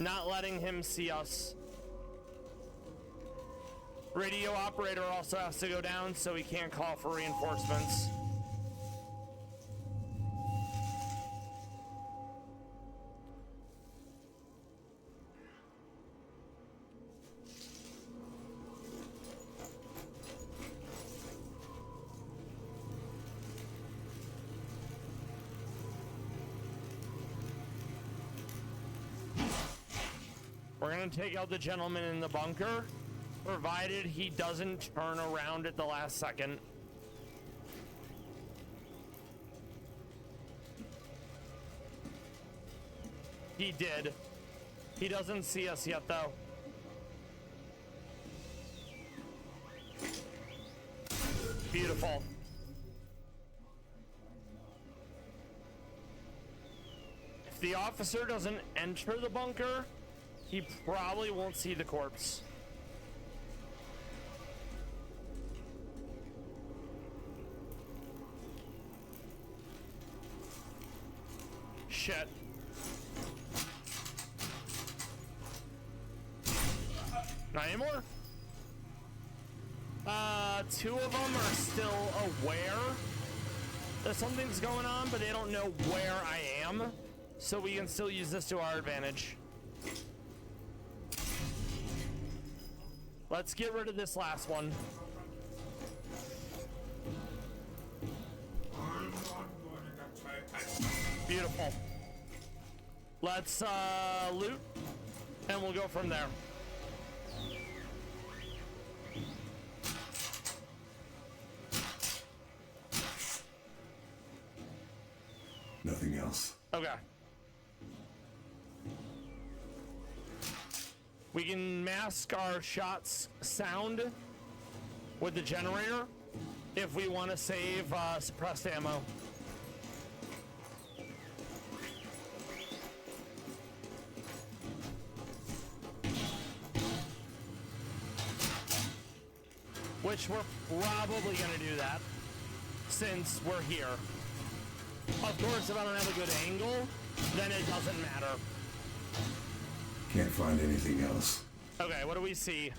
Not letting him see us. Radio operator also has to go down, so he can't call for reinforcements. We're gonna take out the gentleman in the bunker, provided he doesn't turn around at the last second. He did. He doesn't see us yet, though. Beautiful. If the officer doesn't enter the bunker, he probably won't see the corpse. Shit. Not anymore? Two of them are still aware that something's going on, but they don't know where I am. So we can still use this to our advantage. Let's get rid of this last one. Beautiful. Let's loot, and we'll go from there. Nothing else. Okay. We can mask our shots sound with the generator if we want to save suppressed ammo. Which we're probably going to do that since we're here. Of course, if I don't have a good angle, then it doesn't matter. Can't find anything else. Okay, what do we see?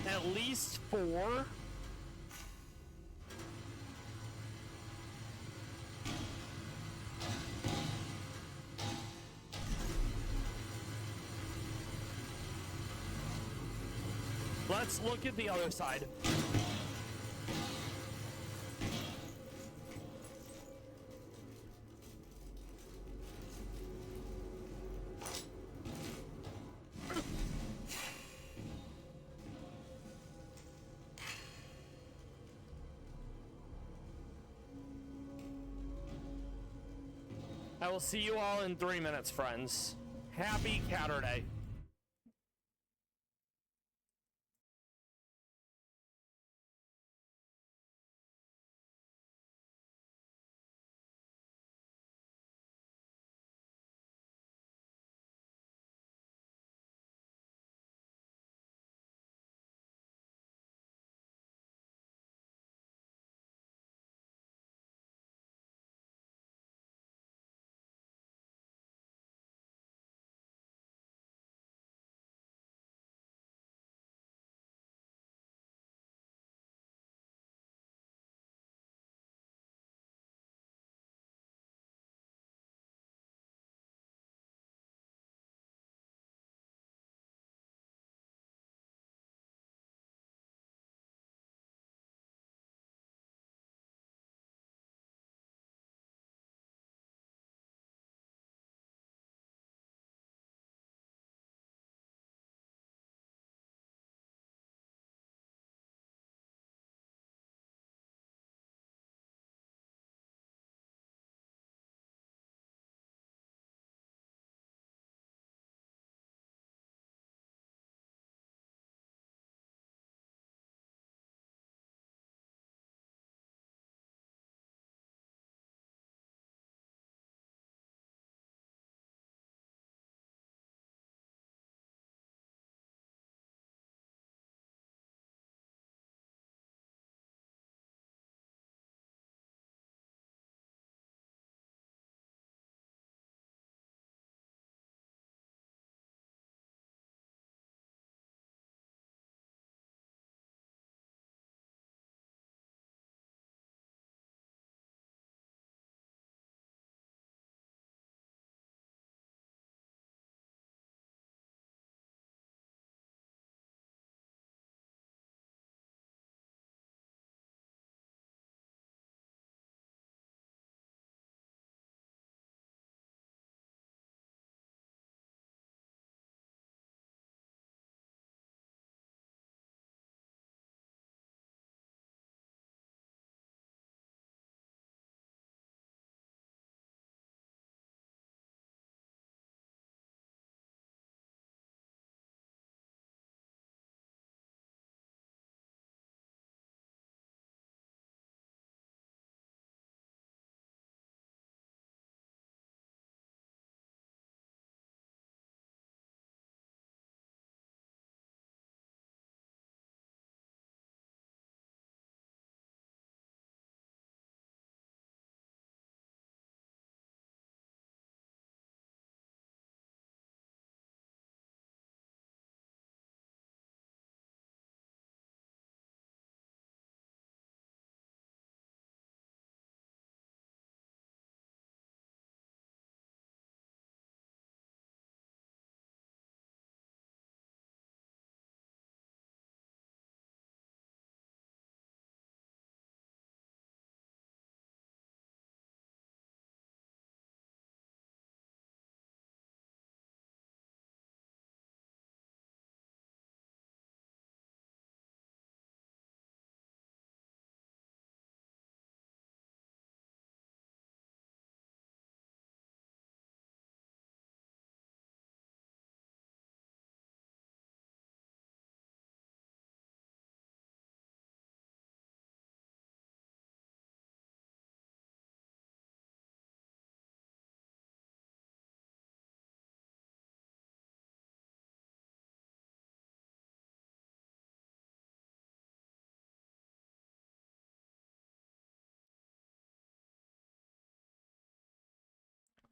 At least 4. Let's look at the other side. I will see you all in 3 minutes, friends. Happy Catterday.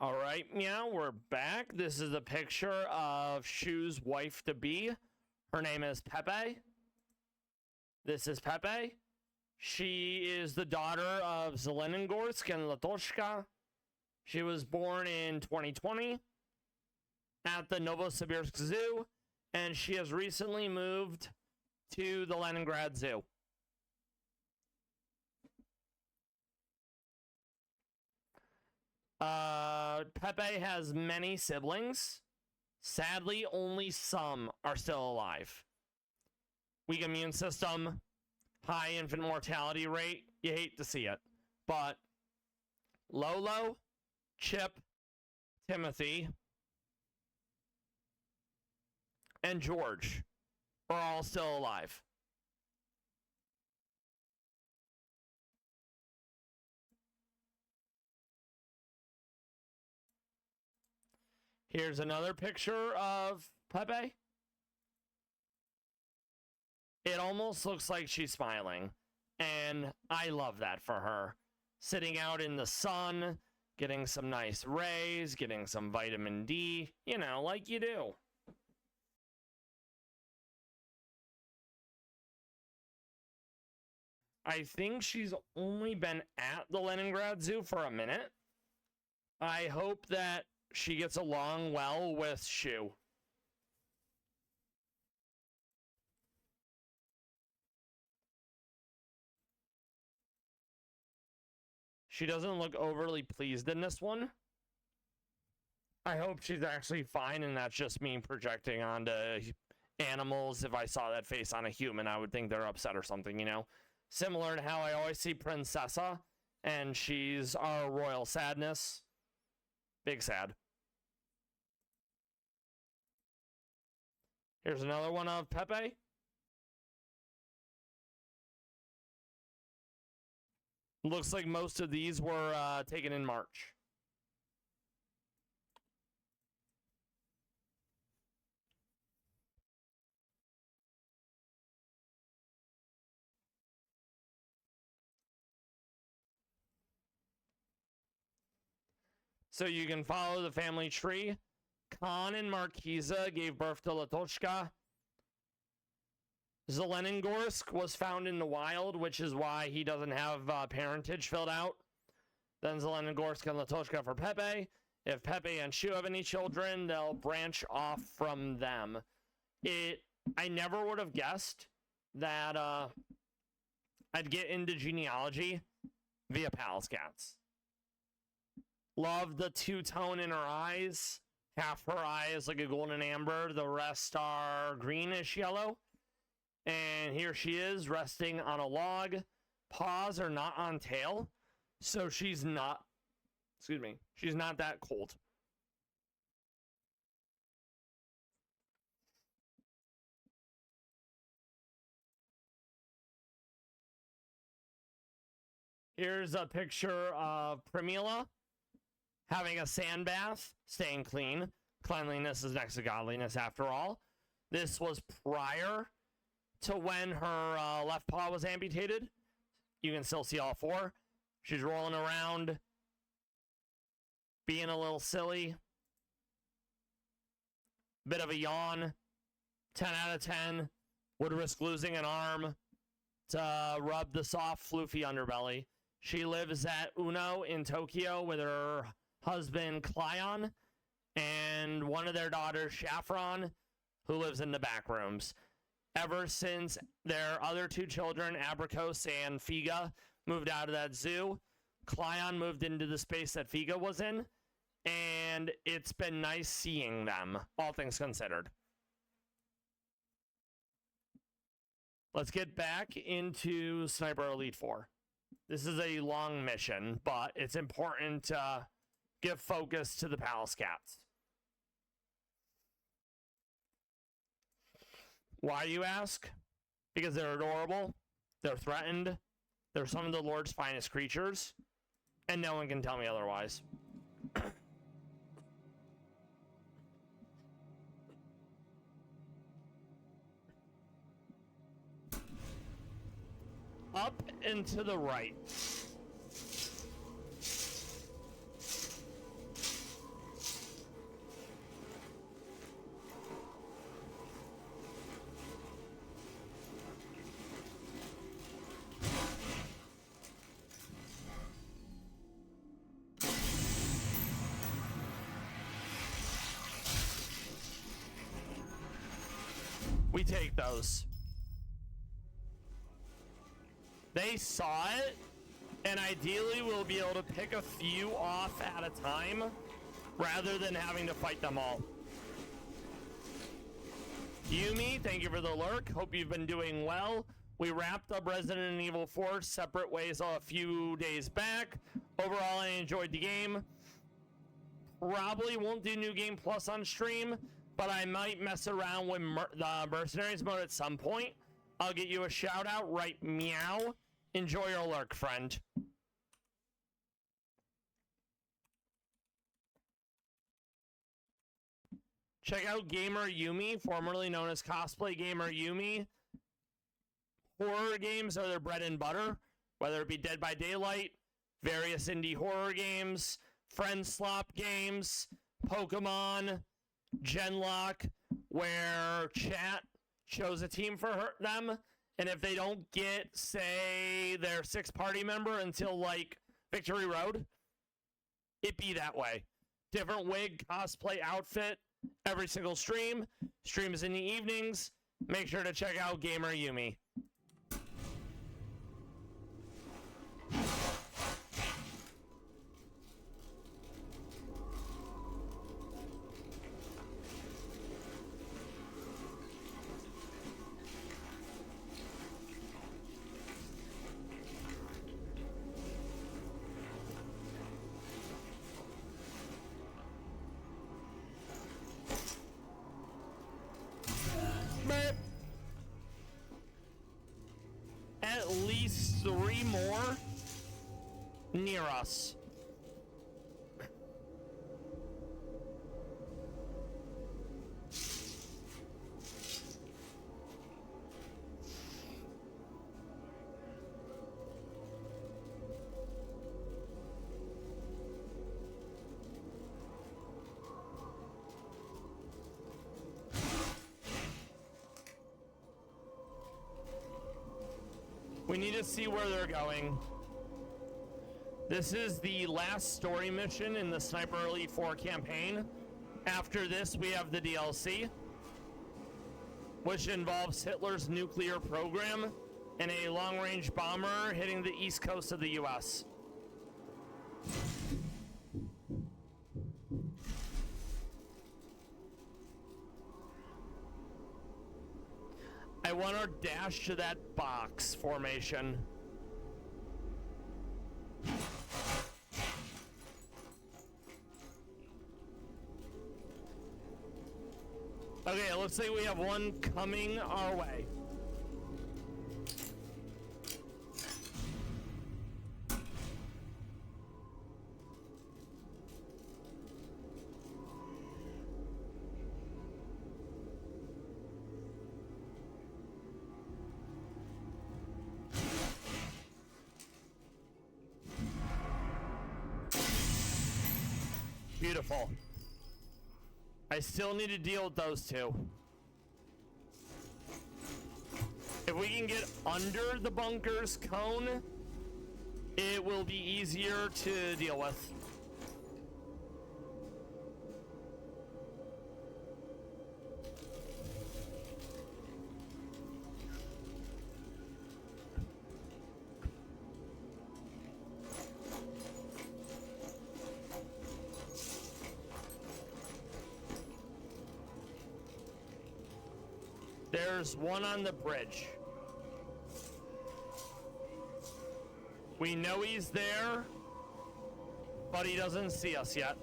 All right, Meow, we're back. This is a picture of Shu's wife-to-be. Her name is Pepe. This is Pepe. She is the daughter of Zelenogorsk and Latoshka. She was born in 2020 at the Novosibirsk Zoo, and she has recently moved to the Leningrad Zoo. Pepe has many siblings. Sadly, only some are still alive. Weak immune system, high infant mortality rate. You hate to see it. But Lolo, Chip, Timothy, and George are all still alive. Here's another picture of Pepe. It almost looks like she's smiling, and I love that for her. Sitting out in the sun, getting some nice rays, getting some vitamin D, you know, like you do. I think she's only been at the Leningrad Zoo for a minute. I hope that she gets along well with Shu. She doesn't look overly pleased in this one. I hope she's actually fine and that's just me projecting onto animals. If I saw that face on a human, I would think they're upset or something, you know? Similar to how I always see Princessa, and she's our royal sadness. Big sad. Here's another one of Pepe. Looks like most of these were taken in March. So you can follow the family tree. Khan and Markiza gave birth to Latoshka. Zelenogorsk was found in the wild, which is why he doesn't have parentage filled out. Then Zelenogorsk and Latoshka for Pepe. If Pepe and Shu have any children, they'll branch off from them. I never would have guessed that I'd get into genealogy via Palace Cats. Love the two-tone in her eyes. Half her eye is like a golden amber. The rest are greenish yellow. And here she is resting on a log. Paws are not on tail. So she's not, she's not that cold. Here's a picture of Primula having a sand bath, staying clean. Cleanliness is next to godliness after all. This was prior to when her left paw was amputated. You can still see all four. She's rolling around, being a little silly. Bit of a yawn. 10 out of 10. Would risk losing an arm to rub the soft, floofy underbelly. She lives at Uno in Tokyo with her husband, Klyon, and one of their daughters, Shafron, who lives in the back rooms. Ever since their other two children, Abricos and Figa, moved out of that zoo, Klyon moved into the space that Figa was in, and it's been nice seeing them, all things considered. Let's get back into Sniper Elite 4. This is a long mission, but it's important to give focus to the Palace Cats. Why, you ask? Because they're adorable, they're threatened, they're some of the Lord's finest creatures, and no one can tell me otherwise. Up and to the right. we take those. They saw it, and ideally we'll be able to pick a few off at a time rather than having to fight them all. Yumi, thank you for the lurk. Hope you've been doing well. We wrapped up Resident Evil 4 separate ways a few days back. Overall, I enjoyed the game. Probably won't do New Game Plus on stream, but I might mess around with the Mercenaries mode at some point. I'll get you a shout out, right? Meow. Enjoy your lurk, friend. Check out Gamer Yumi, formerly known as Cosplay Gamer Yumi. Horror games are their bread and butter, whether it be Dead by Daylight, various indie horror games, friend slop games, Pokemon, Genlock, where chat chose a team for them, and if they don't get, say, their 6th party member until, like, Victory Road, it be that way. Different wig, cosplay, outfit, every single stream. Streams in the evenings. Make sure to check out Gamer Yumi. At least 3 more near us. We need to see where they're going. This is the last story mission in the Sniper Elite 4 campaign. After this, we have the DLC, which involves Hitler's nuclear program and a long-range bomber hitting the east coast of the US. I want to dash to that box formation. Okay, it looks like we have one coming our way. Beautiful. I still need to deal with those two. If we can get under the bunker's cone, it will be easier to deal with. There's one on the bridge. We know he's there, but he doesn't see us yet.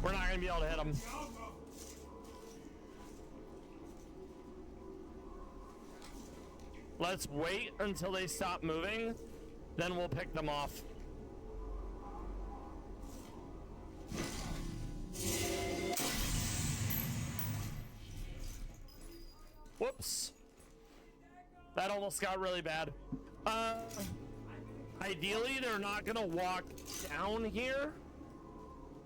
We're not gonna be able to hit him. Let's wait until they stop moving, then we'll pick them off. Whoops. That almost got really bad. Ideally, they're not gonna walk down here.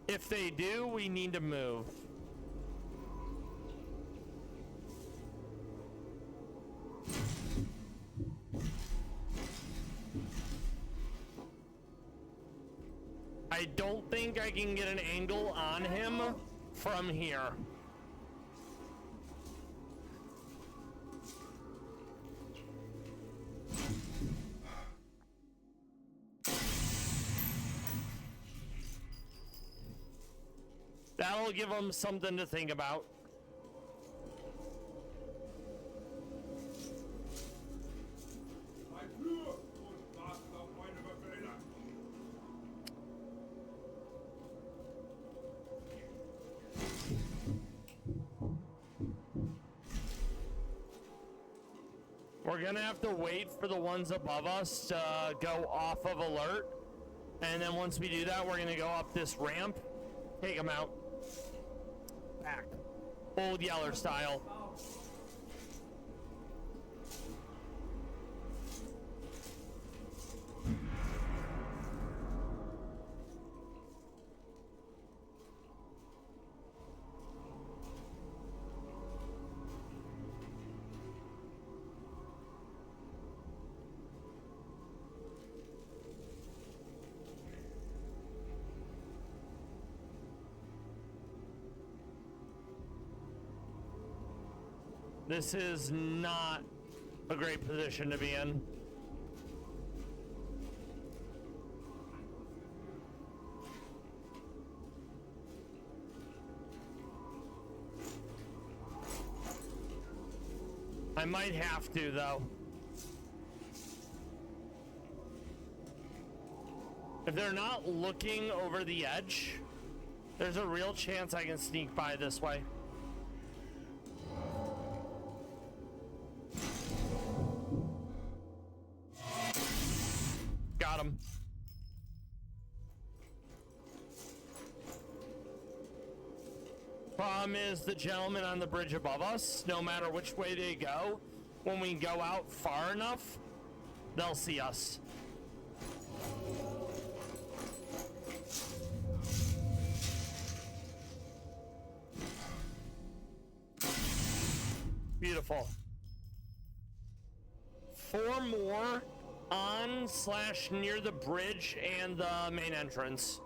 If they do, we need to move. I don't think I can get an angle on him from here. That'll give him something to think about. Bleib nur und wartet auf meine Befehle. We're gonna have to wait for the ones above us to go off of alert. And then once we do that, we're gonna go up this ramp, take them out. Back. Old Yeller style. This is not a great position to be in. I might have to, though. If they're not looking over the edge, there's a real chance I can sneak by this way. Got him. Problem is, the gentleman on the bridge above us, no matter which way they go, when we go out far enough, they'll see us. Beautiful. 4 more on/near the bridge and the main entrance.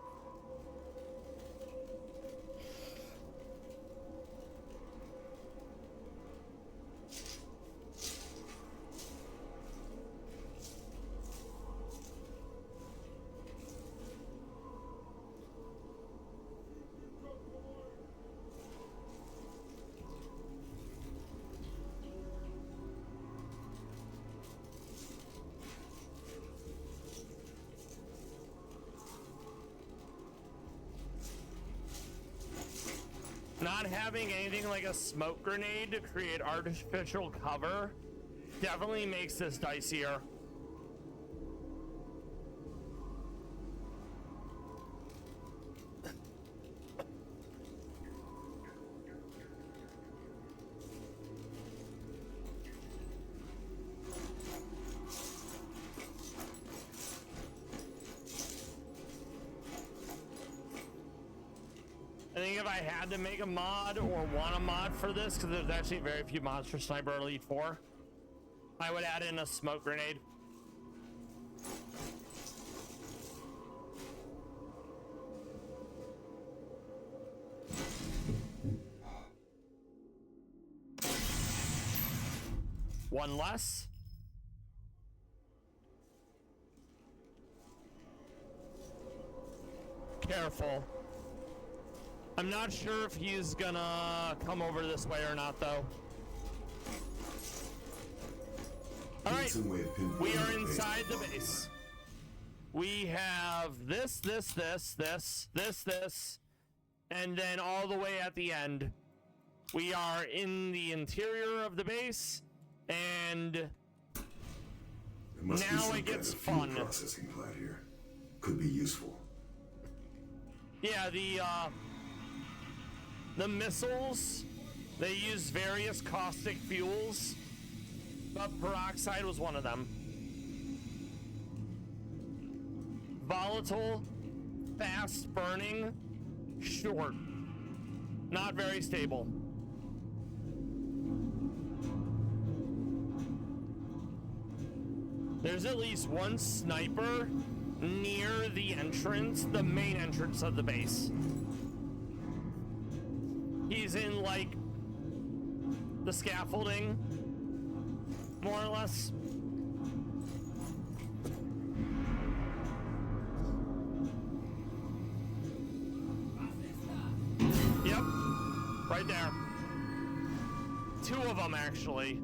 Not having anything like a smoke grenade to create artificial cover definitely makes this dicier. I think if I had to make a mod or want a mod for this, because there's actually very few mods for Sniper Elite 4, I would add in a smoke grenade. One less. Careful. I'm not sure if he's gonna come over this way or not, though. All right, we are inside the base. We have this, and then all the way at the end, we are in the interior of the base, and now it gets fun. Processing plant here could be useful. Yeah, the missiles, they use various caustic fuels, but peroxide was one of them. Volatile, fast burning, short, not very stable. There's at least one sniper near the entrance, the main entrance of the base. He's in, like, the scaffolding, more or less. Yep, right there. Two of them, actually.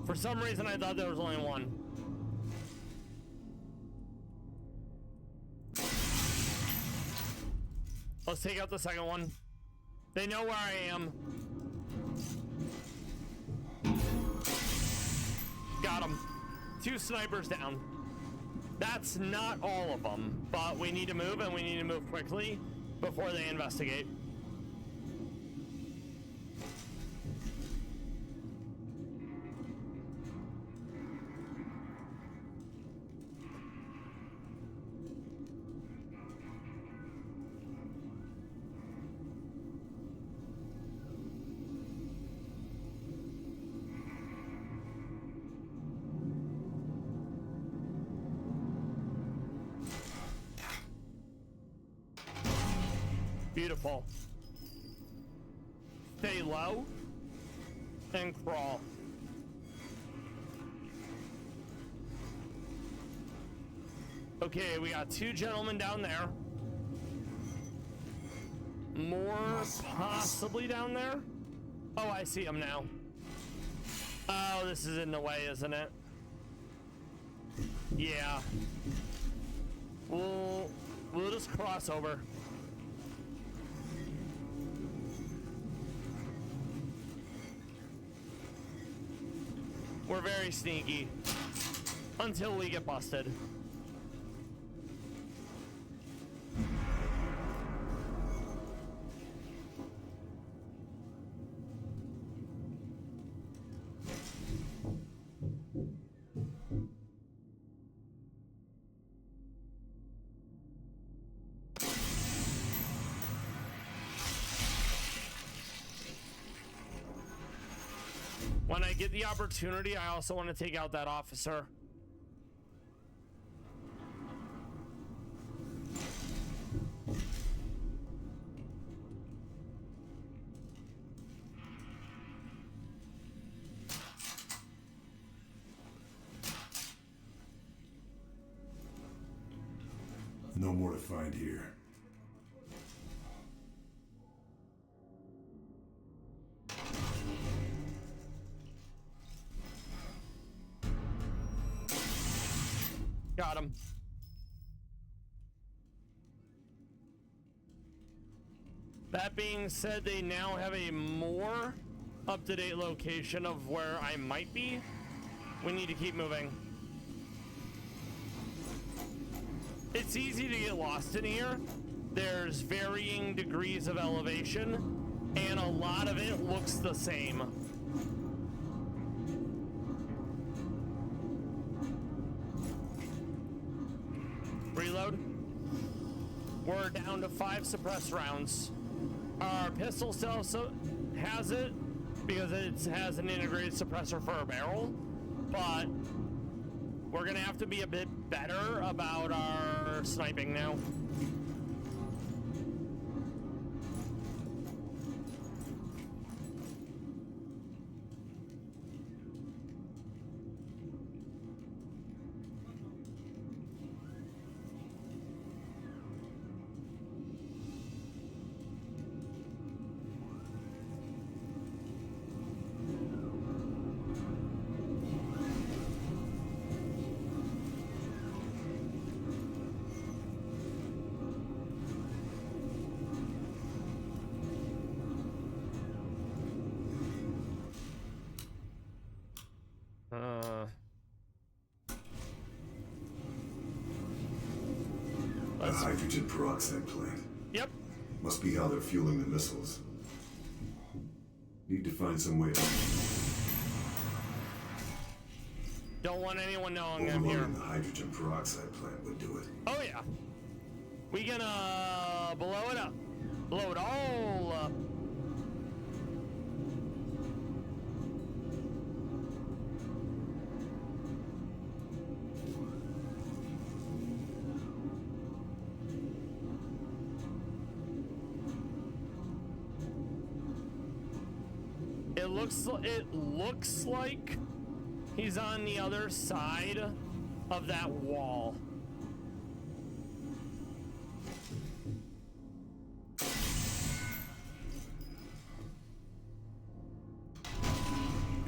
For some reason, I thought there was only one. Let's take out the second one. They know where I am. Got him. 2 snipers down. That's not all of them, but we need to move, and we need to move quickly before they investigate. Beautiful. Stay low and crawl. Okay, we got 2 gentlemen down there. More possibly down there. Oh, I see them now. Oh, this is in the way, isn't it? Yeah. We'll just cross over. We're very sneaky until we get busted. When I get the opportunity, I also want to take out that officer. No more to find here. Got him. That being said, they now have a more up-to-date location of where I might be. We need to keep moving. It's easy to get lost in here. There's varying degrees of elevation, and a lot of it looks the same. Reload. We're down to 5 suppressed rounds. Our pistol still has it because it has an integrated suppressor for a barrel, but we're gonna have to be a bit better about our sniping now. A hydrogen peroxide plant. Yep. Must be how they're fueling the missiles. Need to find some way to... Don't want anyone knowing I'm here. Overloading the hydrogen peroxide plant would do it. Oh yeah. We gonna blow it up. Blow it all up. looks like he's on the other side of that wall.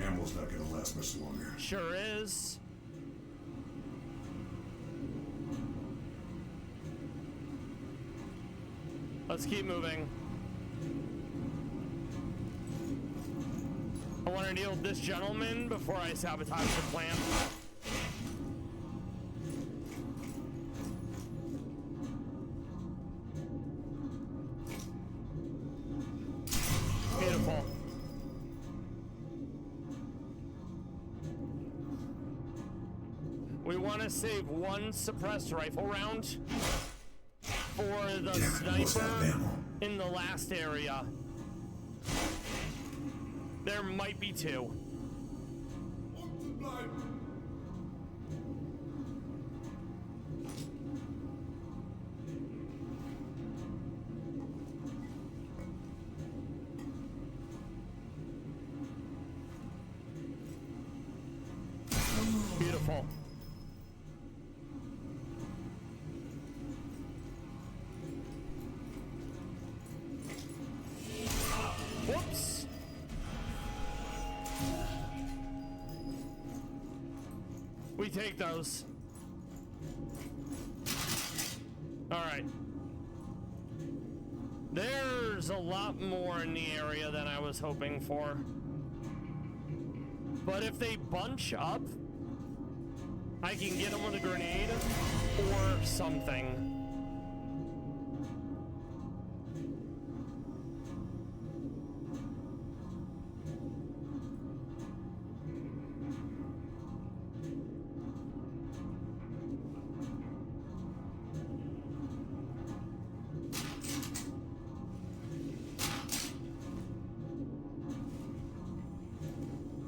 Ammo's not gonna last much longer. Sure is. Let's keep moving. I want to deal with this gentleman before I sabotage the plan. Beautiful. We want to save one suppressed rifle round for the sniper in the last area. There might be two. Beautiful. Whoops. We take those. All right. There's a lot more in the area than I was hoping for. But if they bunch up, I can get them with a grenade or something.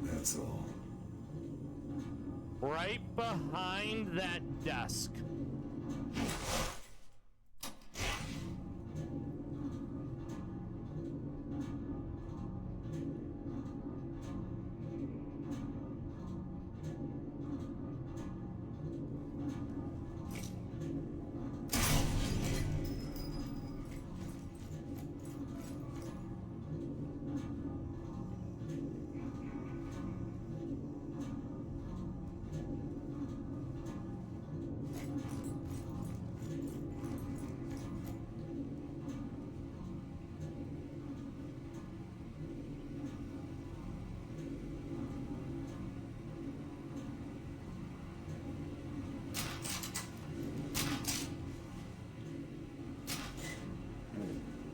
That's all. Right behind that desk.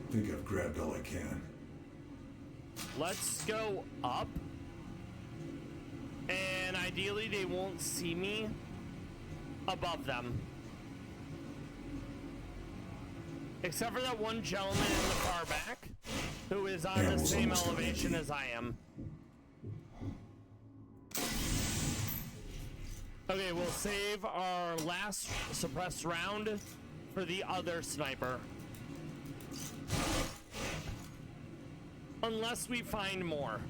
I think I've grabbed all I can. Let's go up. And ideally they won't see me above them. Except for that one gentleman in the far back who is on the same elevation as I am. Okay, we'll save our last suppressed round for the other sniper. Unless we find more.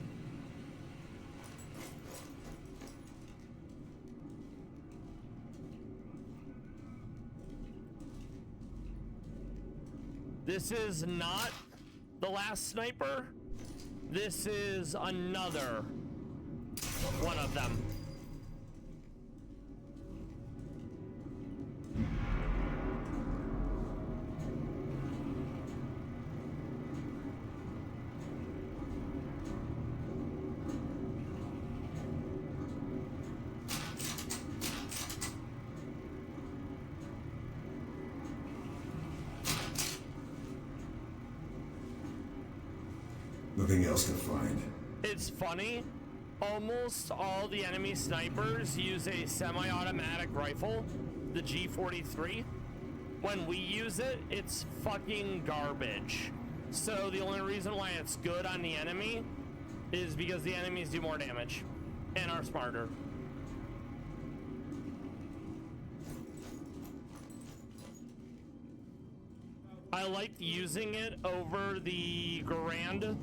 This is not the last sniper. This is another one of them. Nothing else to find. It's funny. Almost all the enemy snipers use a semi-automatic rifle, the G43. When we use it, it's fucking garbage. So the only reason why it's good on the enemy is because the enemies do more damage and are smarter. I liked using it over the Grand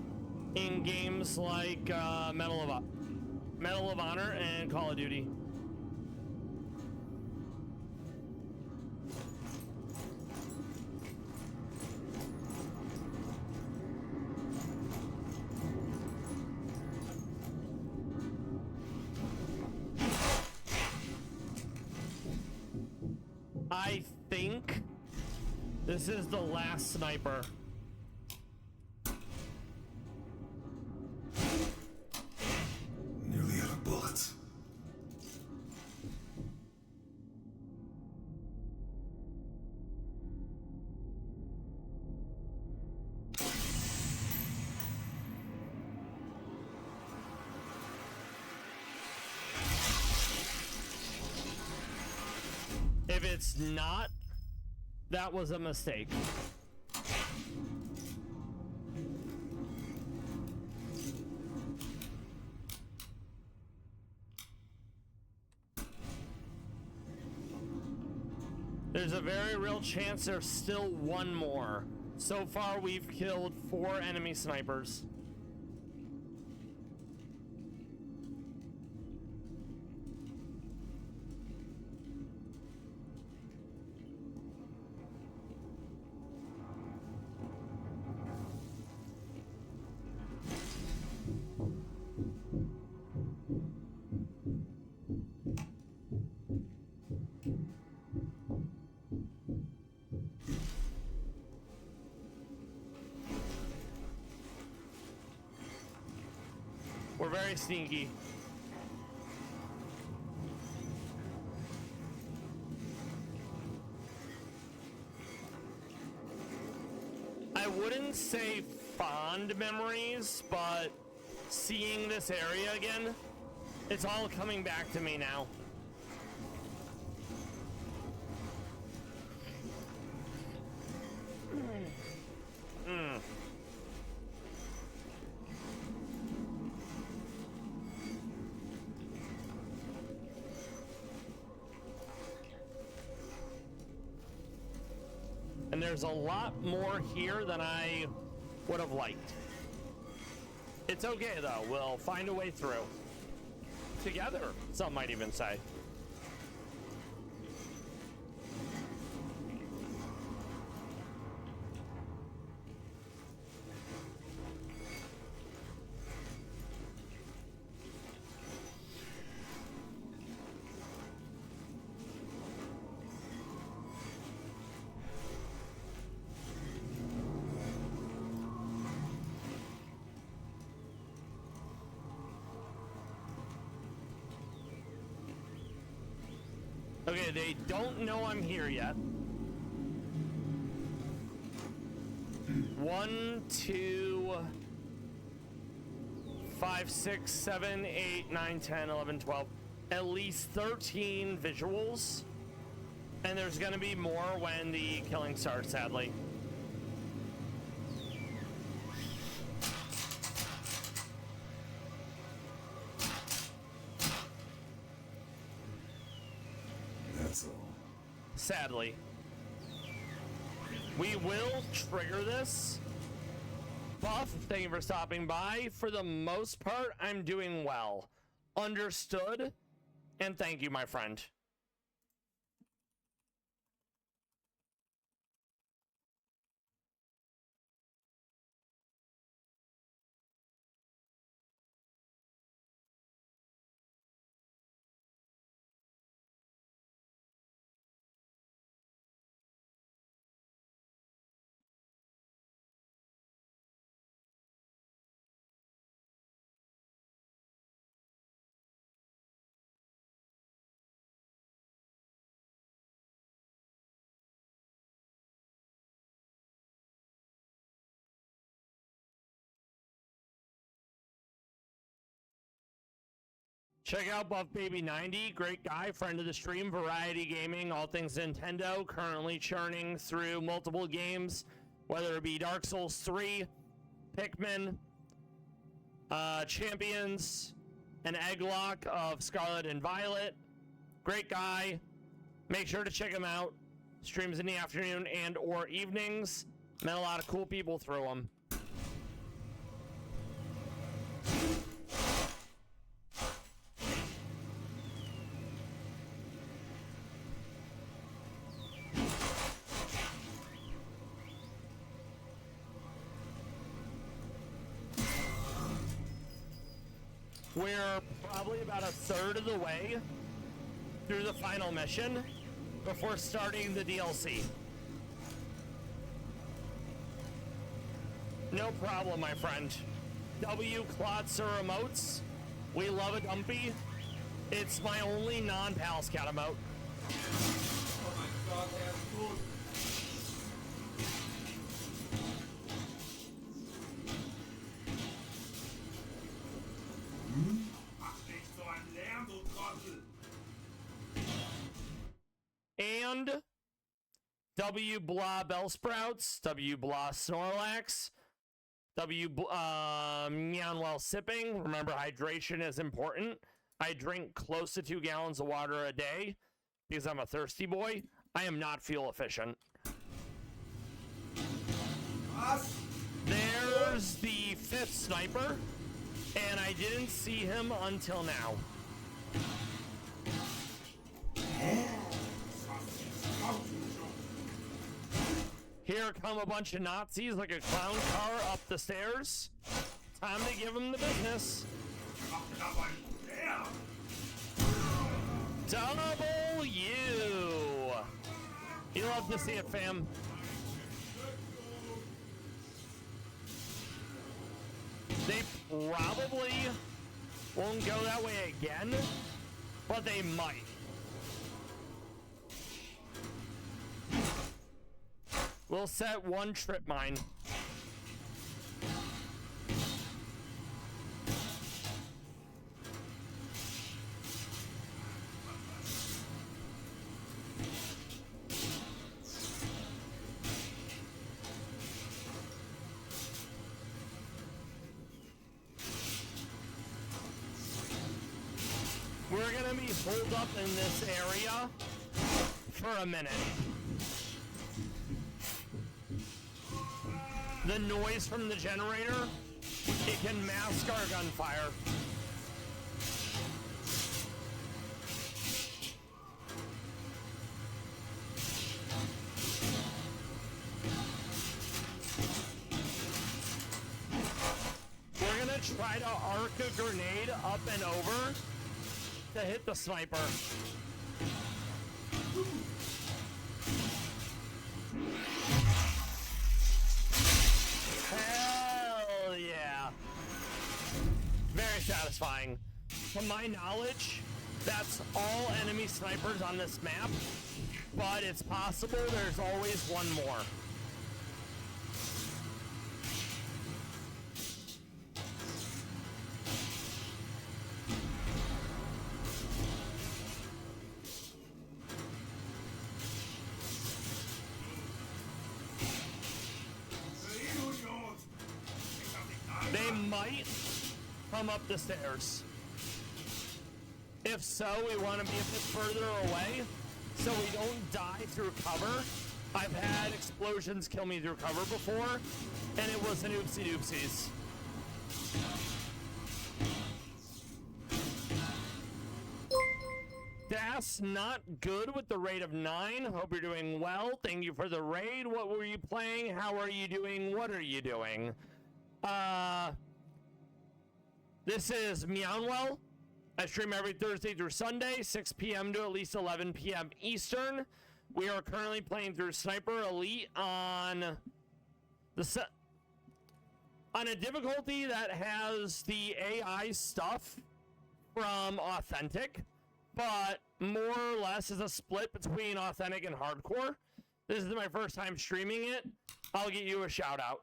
in games like Medal of Honor and Call of Duty. I think this is the last sniper. Nearly out of bullets. If it's not, that was a mistake. There's a very real chance there's still one more. So far, we've killed 4 enemy snipers. We're very sneaky. I wouldn't say fond memories, but seeing this area again, it's all coming back to me now. And there's a lot more here than I would have liked. It's okay though, we'll find a way through. Together, some might even say. Okay, they don't know I'm here yet. 1, 2, 5, 6, 7, 8, 9, 10, 11, 12. At least 13 visuals. And there's gonna be more when the killing starts, sadly. That's all. Sadly. We will trigger this. Buff, thank you for stopping by. For the most part, I'm doing well. Understood. And thank you, my friend. Check out Buff Baby 90, great guy, friend of the stream, Variety Gaming, all things Nintendo, currently churning through multiple games, whether it be Dark Souls 3, Pikmin, Champions, an Egglock of Scarlet and Violet. Great guy. Make sure to check him out. Streams in the afternoon and or evenings. Met a lot of cool people through him. We're probably about a third of the way through the final mission before starting the DLC. No problem, my friend. W Klotzer emotes. We love a dumpy. It's my only non-Pal Scout emote. Oh my god, that's good. Mach nicht so ein Lärm, du Trottel. And W blah Bellsprouts, W blah Snorlax, W Meownwell sipping. Remember, hydration is important. I drink close to 2 gallons of water a day because I'm a thirsty boy. I am not fuel efficient. Was? There's the 5th sniper, and I didn't see him until now. Here come a bunch of Nazis like a clown car up the stairs. Time to give them the business. Double you. You love to see it, fam. They probably won't go that way again, but they might. We'll set 1 trip mine. We're gonna be holed up in this area for a minute. The noise from the generator, it can mask our gunfire. We're gonna try to arc a grenade up and over to hit the sniper. Hell yeah. Very satisfying. To my knowledge, that's all enemy snipers on this map, but it's possible there's always one more. They might come up the stairs. If so, we want to be a bit further away so we don't die through cover. I've had explosions kill me through cover before, and it was an oopsie doopsies. Das, not good with the rate of 9. Hope you're doing well. Thank you for the raid. What were you playing? How are you doing? What are you doing? This is Meownwell. I stream every Thursday through Sunday, 6 p.m. to at least 11 p.m. Eastern. We are currently playing through Sniper Elite on a difficulty that has the AI stuff from Authentic, but more or less is a split between Authentic and Hardcore. This is my first time streaming it. I'll get you a shout out.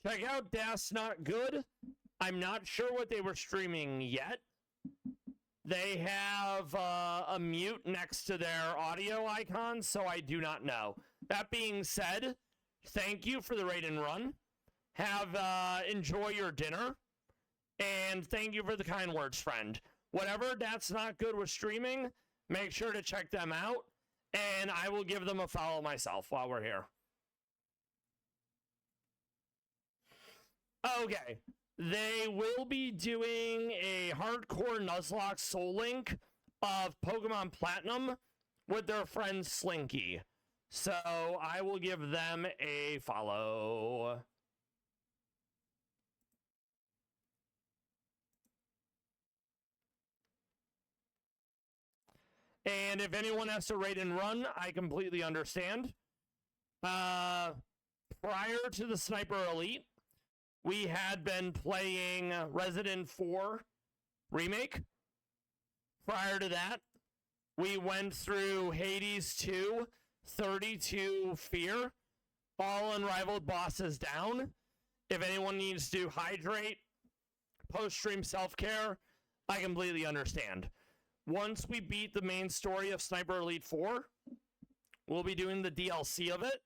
Check out Das Not Good. I'm not sure what they were streaming yet. They have a mute next to their audio icon, so I do not know. That being said, thank you for the raid and run. enjoy your dinner. And thank you for the kind words, friend. Whatever that's not good with streaming, make sure to check them out. And I will give them a follow myself while we're here. Okay. They will be doing a hardcore Nuzlocke Soul Link of Pokemon Platinum with their friend Slinky. So I will give them a follow. And if anyone has to raid and run, I completely understand. Prior to the Sniper Elite, we had been playing Resident 4 Remake. Prior to that, we went through Hades 2, 32 Fear, all unrivaled bosses down. If anyone needs to hydrate, post-stream self-care, I completely understand. Once we beat the main story of Sniper Elite 4, we'll be doing the DLC of it.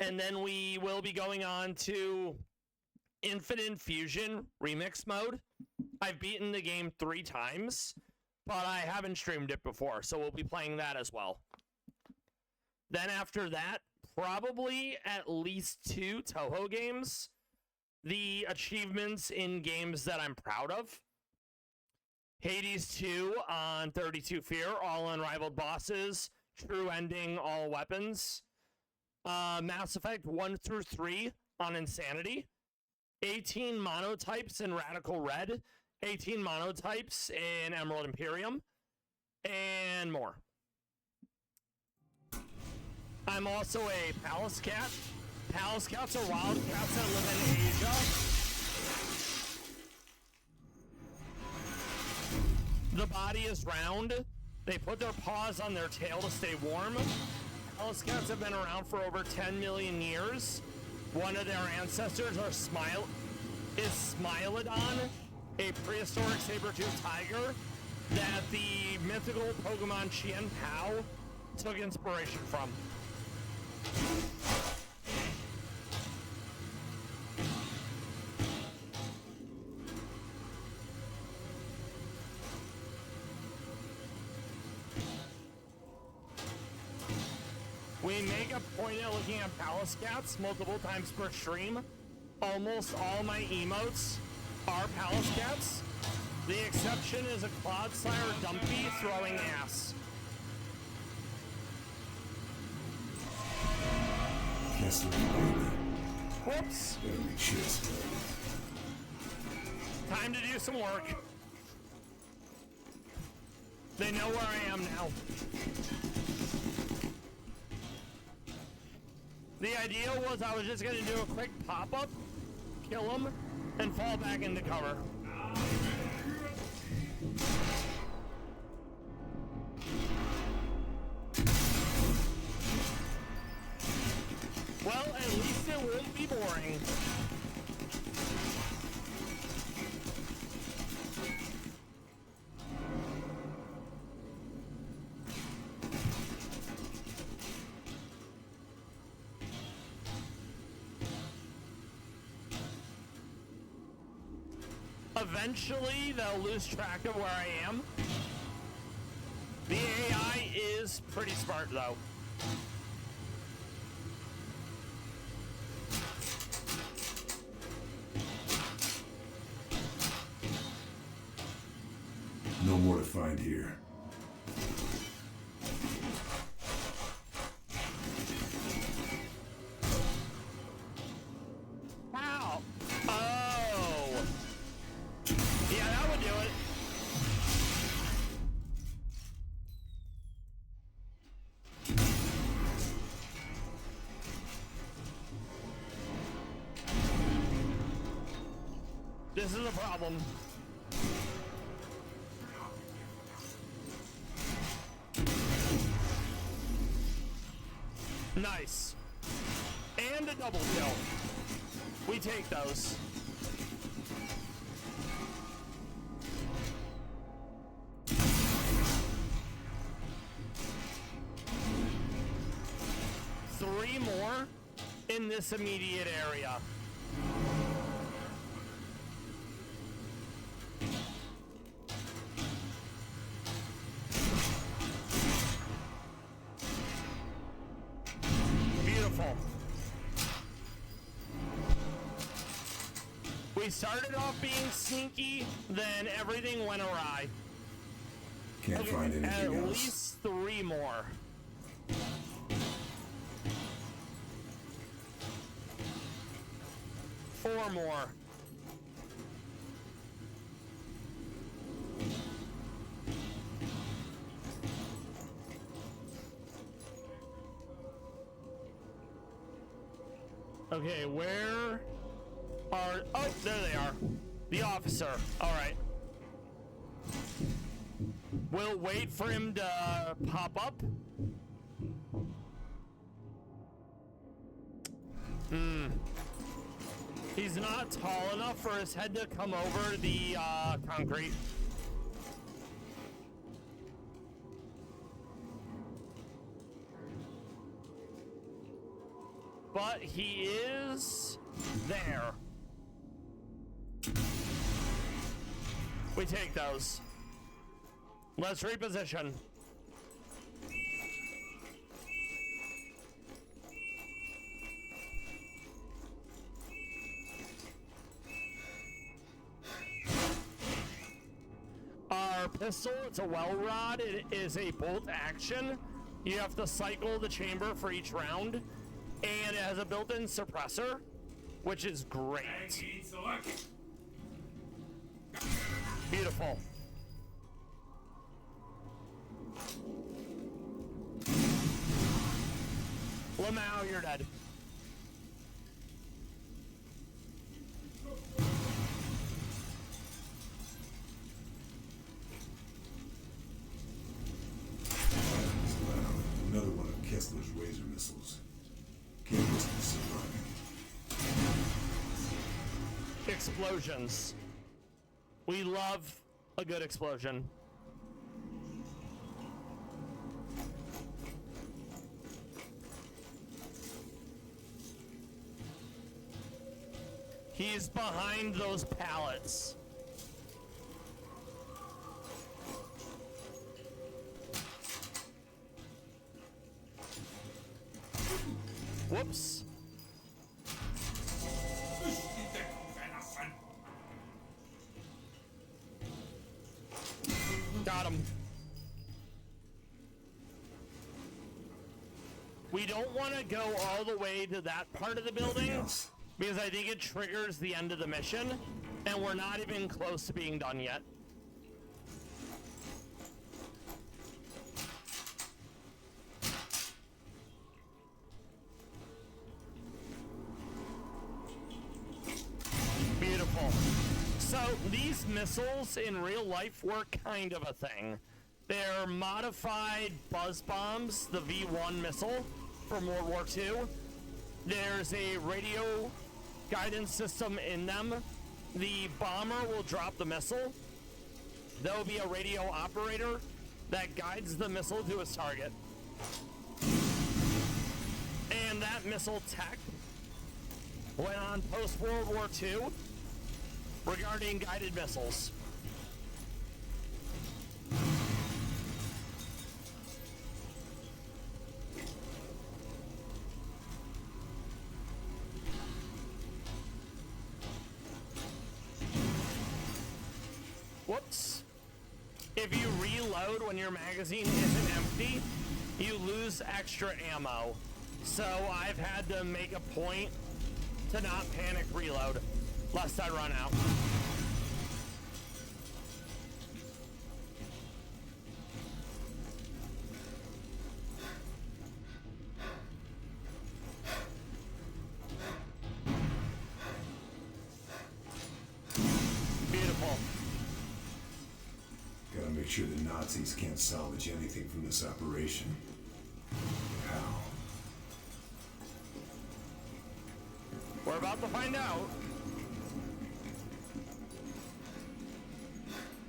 And then we will be going on to Infinite Fusion Remix Mode. I've beaten the game 3 times, but I haven't streamed it before, so we'll be playing that as well. Then after that, probably at least 2 Toho games. The achievements in games that I'm proud of. Hades 2 on 32 Fear, all unrivaled bosses, true ending, all weapons. Mass Effect 1 through 3 on Insanity. 18 monotypes in Radical Red. 18 monotypes in Emerald Imperium. And more. I'm also a Palace Cat. Palace Cats are wild cats that live in Asia. The body is round. They put their paws on their tail to stay warm. Palace Cats have been around for over 10 million years. One of their ancestors is Smilodon, a prehistoric saber-toothed tiger that the mythical Pokemon Chien Pao took inspiration from. We make a point of looking at Palace Cats multiple times per stream. Almost all my emotes are Palace Cats. The exception is a Clodsire Dumpy throwing ass. Kessler, Whoops. better make sure it's good. Time to do some work. They know where I am now. The idea was I was just going to do a quick pop-up, kill him, and fall back into cover. Well, at least it won't be boring. Eventually, they'll lose track of where I am. The AI is pretty smart, though. No more to find here. Wow. Oh. Yeah, that would do it. This is a problem. Nice. And a double kill. We take those. this immediate area. Beautiful. We started off being sneaky, then everything went awry. Can't find anything At else. least 3 more. Four more. Okay, where are... Oh, there they are. The officer. All right. We'll wait for him to pop up. He's not tall enough for his head to come over the concrete. But he is there. We take those. Let's reposition. Our pistol, it's a well rod. It is a bolt action. You have to cycle the chamber for each round. And it has a built-in suppressor, which is great. Beautiful. Lamau, you're dead. Another one of Kessler's razor missiles. Can't risk it surviving. Explosions. We love a good explosion. He's behind those pallets. Whoops. Got him. We don't want to go all the way to that part of the building because I think it triggers the end of the mission, and we're not even close to being done yet. Beautiful. So these missiles in real life were kind of a thing. They're modified buzz bombs, the V1 missile from World War II. There's a radio guidance system in them. The bomber will drop the missile. There will be a radio operator that guides the missile to its target. And that missile tech went on post-World War II regarding guided missiles. Whoops. If you reload when your magazine isn't empty, you lose extra ammo. So I've had to make a point to not panic reload, lest I run out. Beautiful. Gotta make sure the Nazis can't salvage anything from this operation. How? We're about to find out.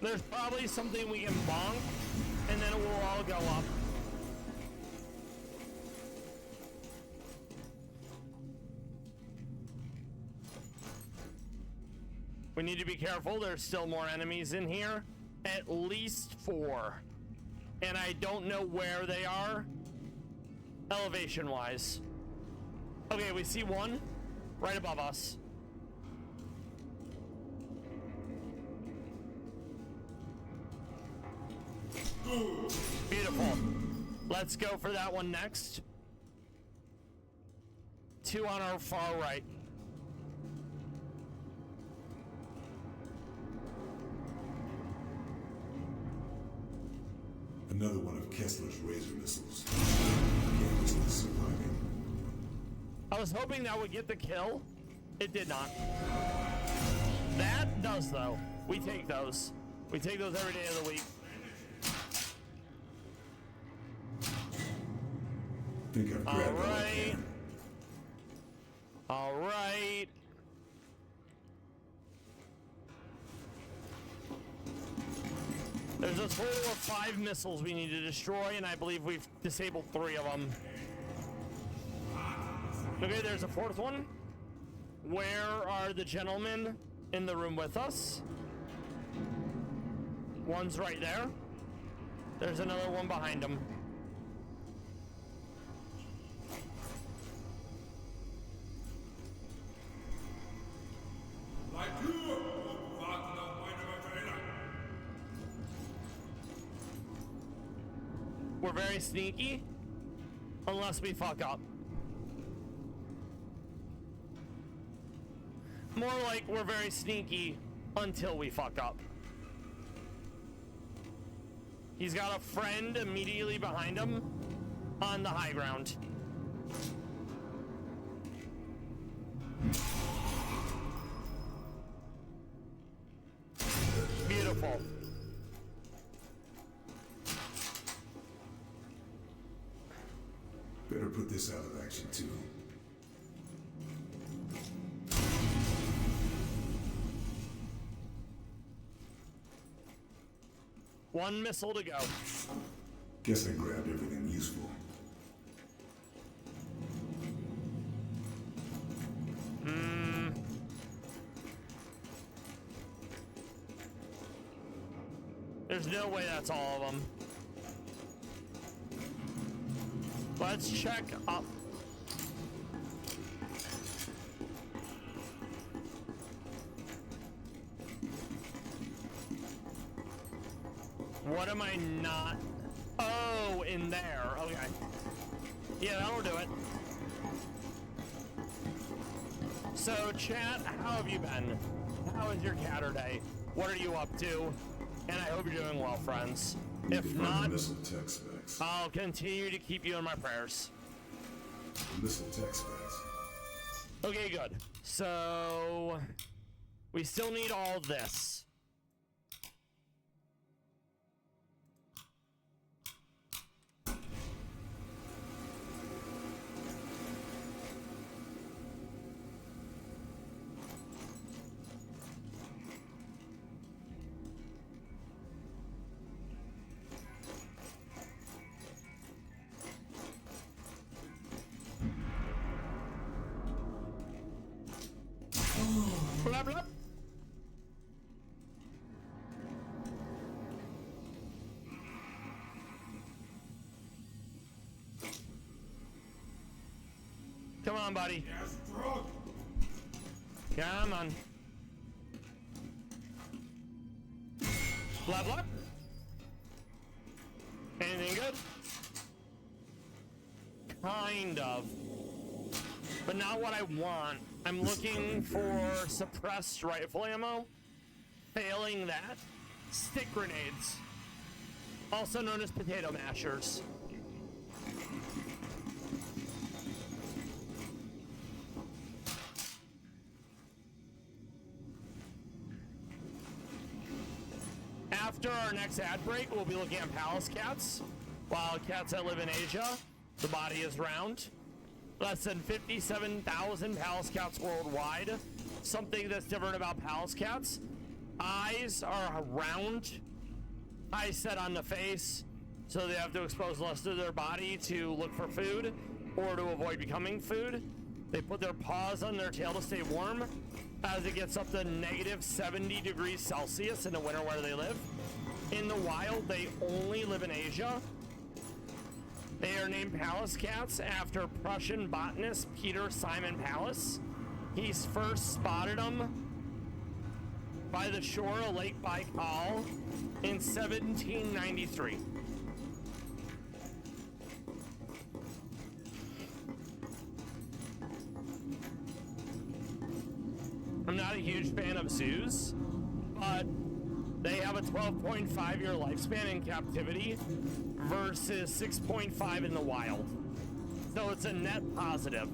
There's probably something we can bonk, and then it will all go up. We need to be careful. There's still more enemies in here. At least 4. And I don't know where they are elevation-wise. Okay, we see one right above us. Beautiful. Let's go for that one next. 2 on our far right. Another one of Kessler's laser missiles. Can't still surviving. I was hoping that would get the kill. It did not. That does, though. We take those. We take those every day of the week. Think I've grabbed all I can. All right. There's a total of 5 missiles we need to destroy, and I believe we've disabled 3 of them. Okay, there's a 4th one. Where are the gentlemen in the room with us? One's right there. There's another one behind him. We're very sneaky, unless we fuck up. More like we're very sneaky until we fuck up. He's got a friend immediately behind him on the high ground. Beautiful. Better put this out of action too. One missile to go. Guess I grabbed everything useful. There's no way that's all of them. Let's check up. What am I not? Oh, in there. Okay. Yeah, that'll do it. So, chat, how have you been? How is your Catterday? What are you up to? And I hope you're doing well, friends. If not, missile tech specs. I'll continue to keep you in my prayers. Missile tech specs. Okay, good. So, we still need all this. Blah, blah. Come on, buddy. Come on. Blah, blah. Anything good? Kind of. But not what I want. I'm looking for suppressed rifle ammo. Failing that, stick grenades. Also known as potato mashers. After our next ad break, we'll be looking at palace cats. Wild cats that live in Asia. The body is round. Less than 57,000 palace cats worldwide. Something that's different about palace cats. Eyes are round. Eyes set on the face. So they have to expose less of their body to look for food or to avoid becoming food. They put their paws on their tail to stay warm. as it gets up to negative 70 degrees Celsius in the winter where they live. In the wild, they only live in Asia. They are named Pallas cats after Prussian botanist Peter Simon Pallas. He's first spotted them by the shore of Lake Baikal in 1793. I'm not a huge fan of zoos, but they have a 12.5 year lifespan in captivity versus 6.5 in the wild. So it's a net positive.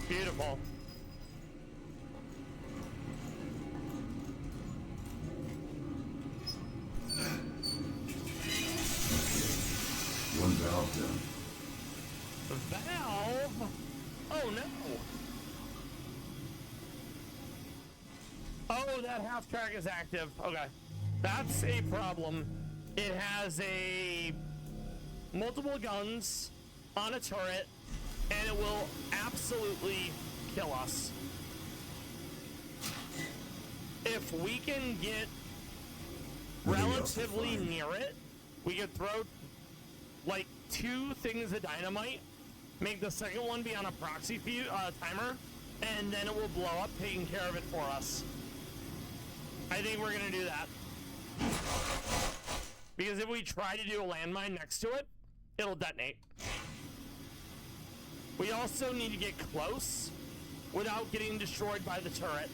Beautiful. One valve down. Valve? Oh no. Oh, that half track is active. Okay. That's a problem. It has a multiple guns on a turret, and it will absolutely kill us. If we can get relatively near it, we could throw like 2 things of dynamite, make the second one be on a proxy timer, and then it will blow up, taking care of it for us. I think we're gonna do that. Because if we try to do a landmine next to it, it'll detonate. We also need to get close without getting destroyed by the turret.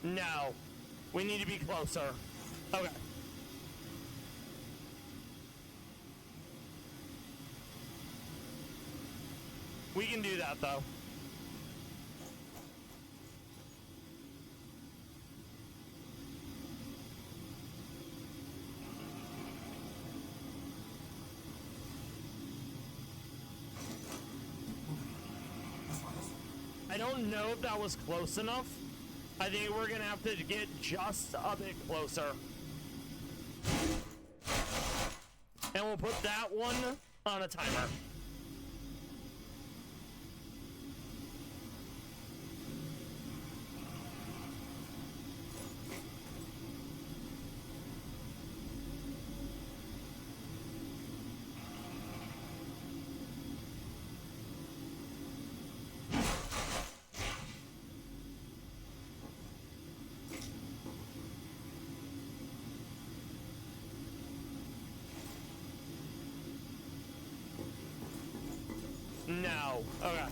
No, we need to be closer. Okay. We can do that though. I don't know if that was close enough. I think we're gonna have to get just a bit closer. And we'll put that one on a timer. No. Okay.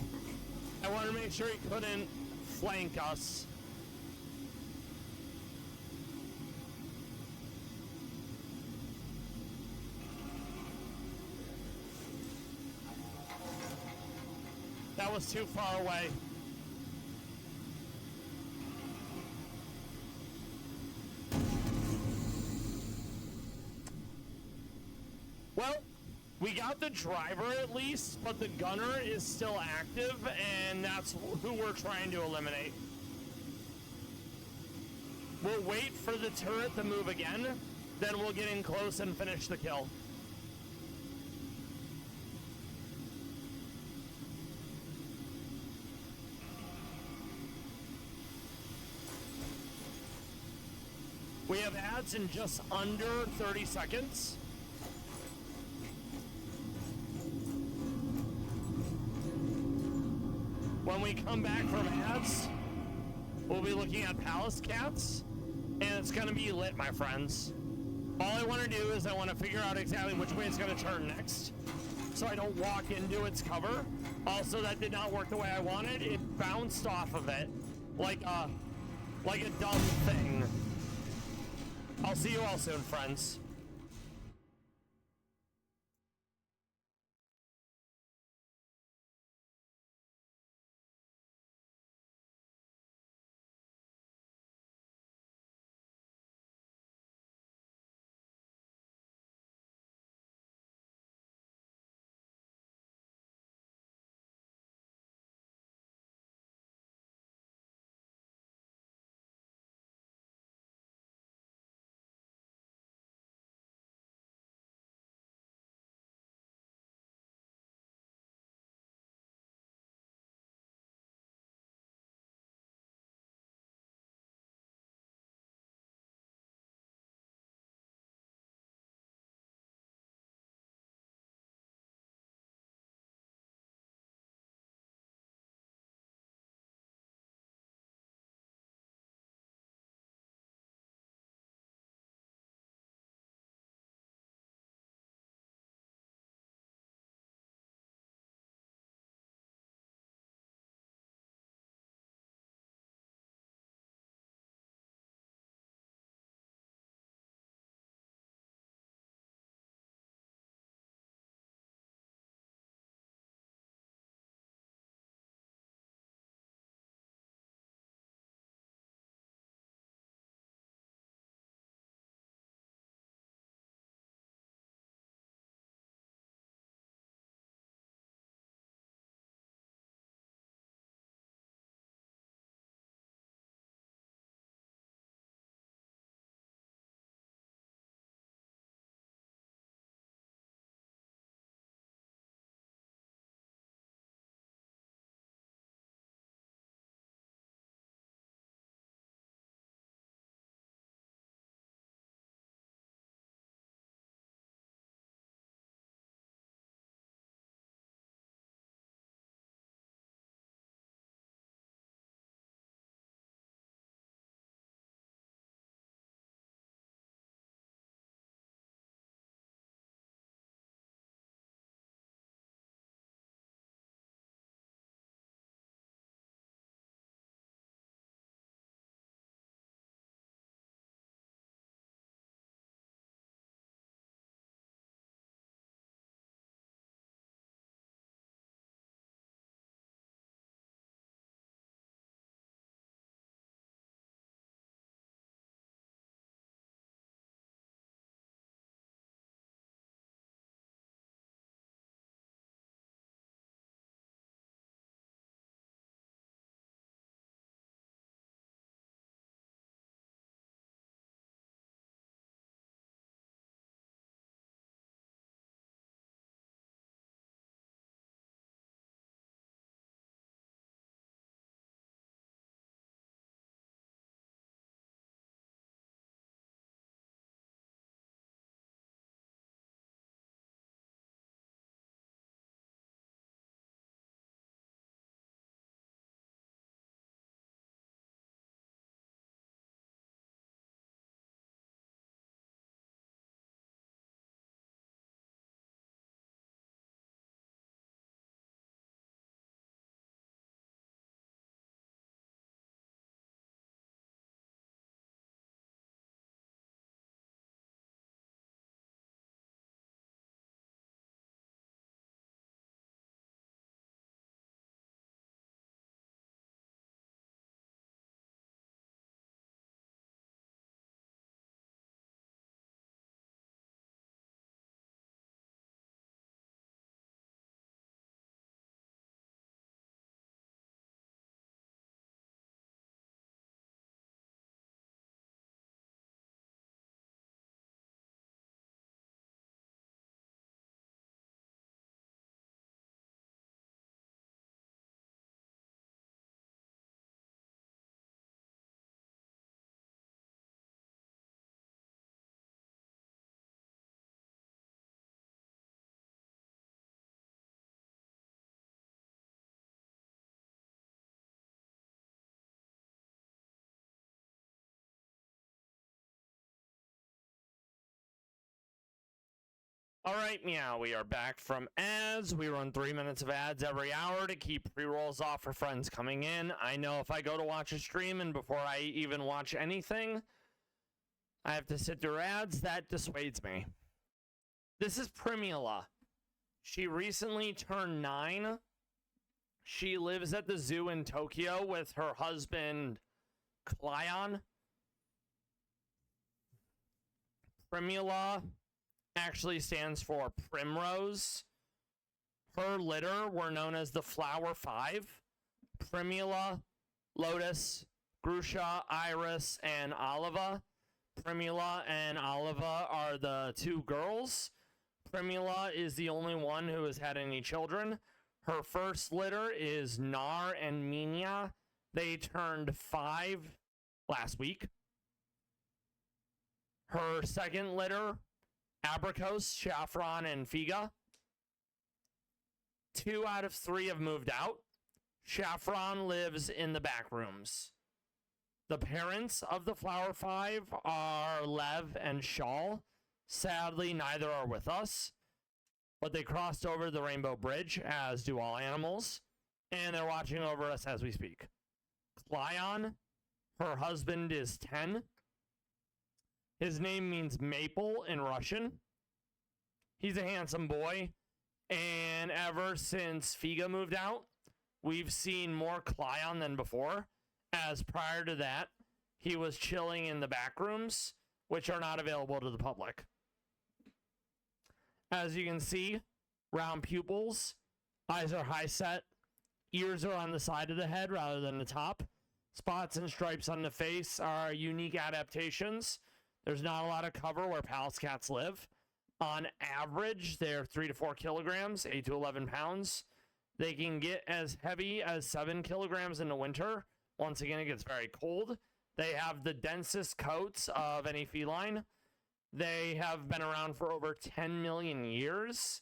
I wanted to make sure he couldn't flank us. That was too far away. Well, we got the driver at least, but the gunner is still active, and that's who we're trying to eliminate. We'll wait for the turret to move again, then we'll get in close and finish the kill. We have ads in just under 30 seconds. When we come back from ads, we'll be looking at Pallas cats, and it's gonna be lit, my friends. All I want to do is I want to figure out exactly which way it's gonna turn next, so I don't walk into its cover. Also, that did not work the way I wanted. It bounced off of it like a dumb thing. I'll see you all soon, friends. All right, meow. We are back from ads. We run 3 minutes of ads every hour to keep pre-rolls off for friends coming in. I know if I go to watch a stream and before I even watch anything, I have to sit through ads, that dissuades me. This is Primula. She recently turned 9. She lives at the zoo in Tokyo with her husband, Klyon. Primula actually stands for Primrose. Her litter were known as the Flower Five. Primula, Lotus, Grusha, Iris, and Oliva. Primula and Oliva are the 2 girls. Primula is the only one who has had any children. Her first litter is Nar and Minya. They turned 5 last week. Her second litter, Abricos, Saffron, and Figa. 2 out of 3 have moved out. Saffron lives in the back rooms. The parents of the Flower Five are Lev and Shawl. Sadly, neither are with us, but they crossed over the Rainbow Bridge, as do all animals, and they're watching over us as we speak. Klyon, her husband, is 10. His name means maple in Russian. He's a handsome boy, and ever since Figa moved out, we've seen more Klyon than before, as prior to that, he was chilling in the back rooms, which are not available to the public. As you can see, round pupils, eyes are high set, ears are on the side of the head rather than the top. Spots and stripes on the face are unique adaptations. There's not a lot of cover where Pallas cats live. On average, they're 3 to 4 kilograms, 8 to 11 pounds. They can get as heavy as 7 kilograms in the winter. Once again, it gets very cold. They have the densest coats of any feline. They have been around for over 10 million years.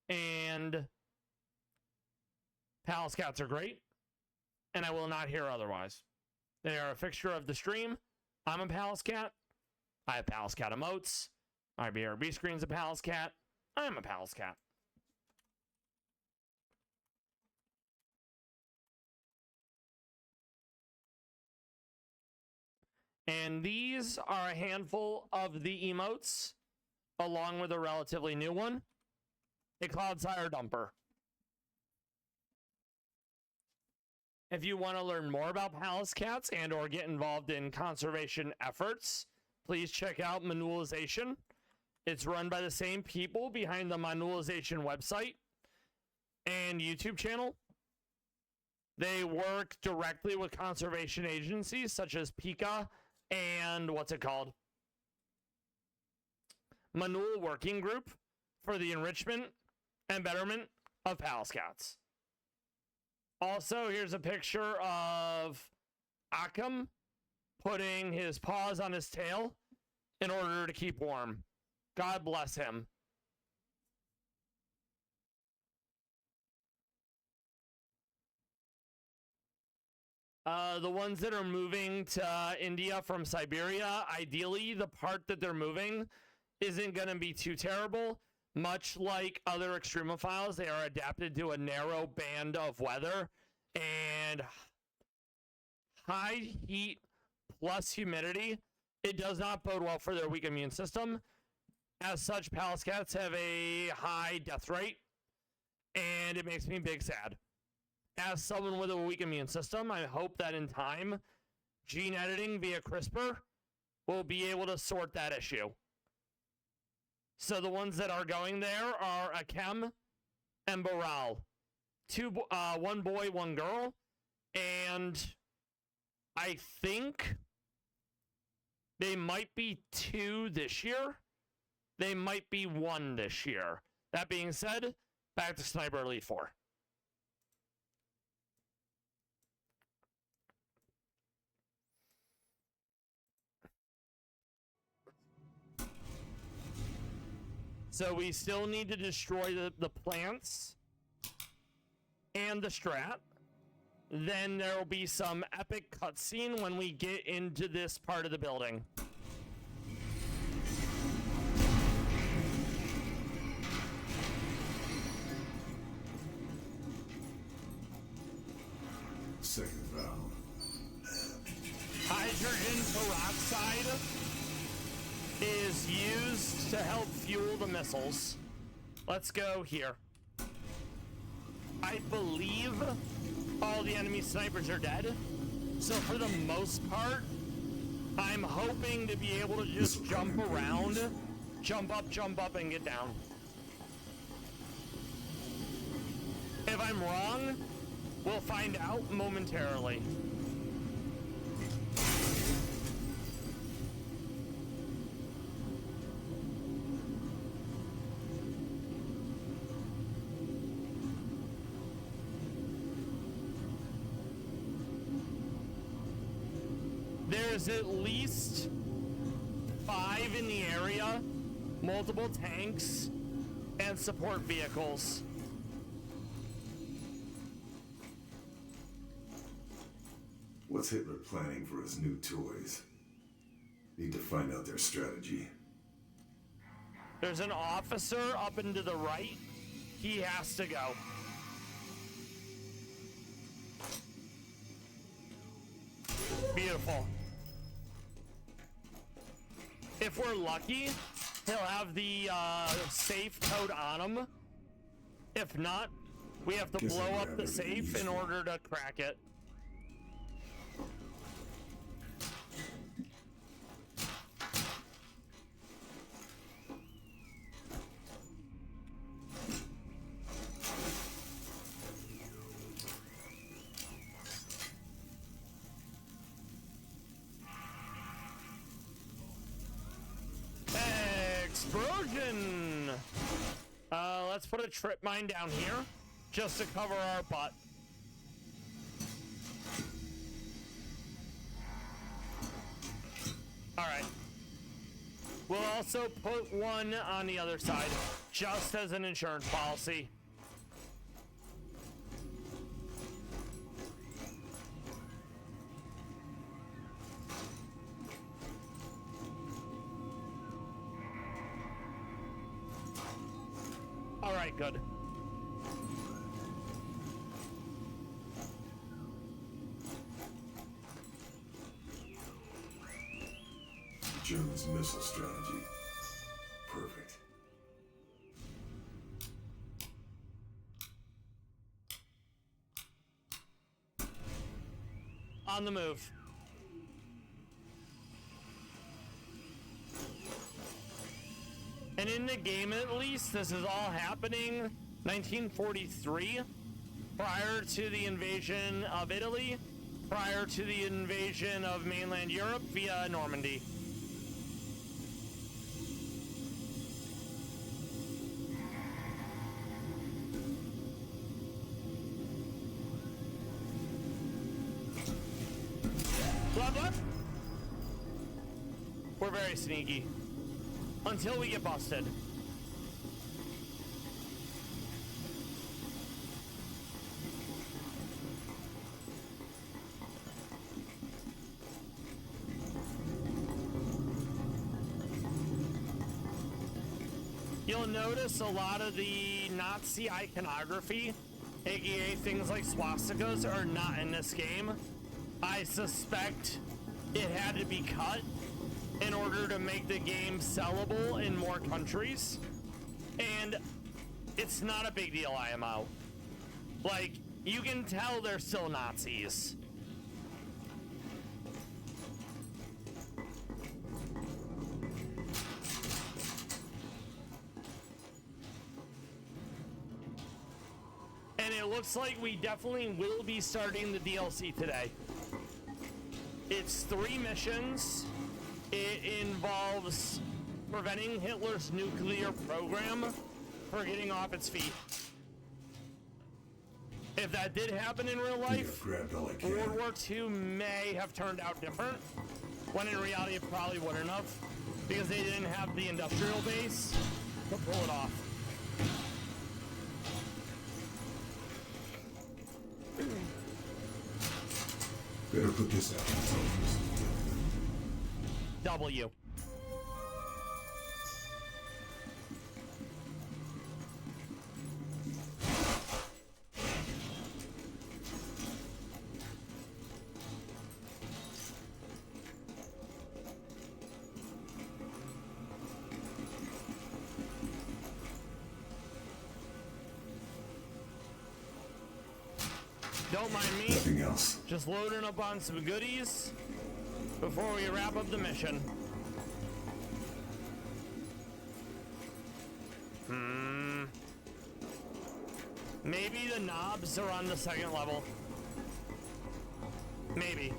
And Pallas cats are great. And I will not hear otherwise. They are a fixture of the stream. I'm a Pallas cat. I have Pallas cat emotes. My BRB screen's a Pallas cat. I'm a Pallas cat. And these are a handful of the emotes, along with a relatively new one, a Cloudsire Dumper. If you want to learn more about Pallas cats and or get involved in conservation efforts, please check out Meownwell. It's run by the same people behind the Meownwell website and YouTube channel. They work directly with conservation agencies such as Pika and what's it called? Meownwell Working Group for the enrichment and betterment of Pallas cats. Also, here's a picture of Akam putting his paws on his tail in order to keep warm. God bless him. The ones that are moving to India from Siberia, ideally, the part that they're moving isn't going to be too terrible. Much like other extremophiles, they are adapted to a narrow band of weather, and high heat plus humidity, it does not bode well for their weak immune system. As such, Pallas cats have a high death rate, and it makes me big sad. As someone with a weak immune system, I hope that in time, gene editing via CRISPR will be able to sort that issue. So the ones that are going there are Akem and Baral. One boy, one girl. And I think they might be 2 this year. They might be 1 this year. That being said, back to Sniper Elite 4. So we still need to destroy the plants and the strat. Then there will be some epic cutscene when we get into this part of the building. second valve. Hydrogen peroxide is used to help fuel the missiles. Let's go here. I believe all the enemy snipers are dead. So for the most part, I'm hoping to be able to just jump around, jump up, and get down. If I'm wrong, we'll find out momentarily. There's at least 5 in the area, multiple tanks, and support vehicles. What's Hitler planning for his new toys? Need to find out their strategy. There's an officer up and to the right. He has to go. Beautiful. If we're lucky, he'll have the safe code on him. If not, we have to blow up the safe in order to crack it. Explosion! Let's put a trip mine down here just to cover our butt. Alright. We'll also put one on the other side, just as an insurance policy. Alright, good. German's missile strategy. Perfect. On the move. And in the game, at least, this is all happening 1943, prior to the invasion of Italy, prior to the invasion of mainland Europe via Normandy. Blah, blah. We're very sneaky. Until we get busted. You'll notice a lot of the Nazi iconography, aka things like swastikas, are not in this game. I suspect it had to be cut in order to make the game sellable in more countries. And it's not a big deal, IMO. Like, you can tell they're still Nazis. And it looks like we definitely will be starting the DLC today. It's 3 missions. It involves preventing Hitler's nuclear program from getting off its feet. If that did happen in real life, World War II may have turned out different, when in reality it probably wouldn't have, because they didn't have the industrial base to pull it off. Better put this out. W. Don't mind me. Nothing else. Just loading up on some goodies before we wrap up the mission. Maybe the knobs are on the second level. Maybe.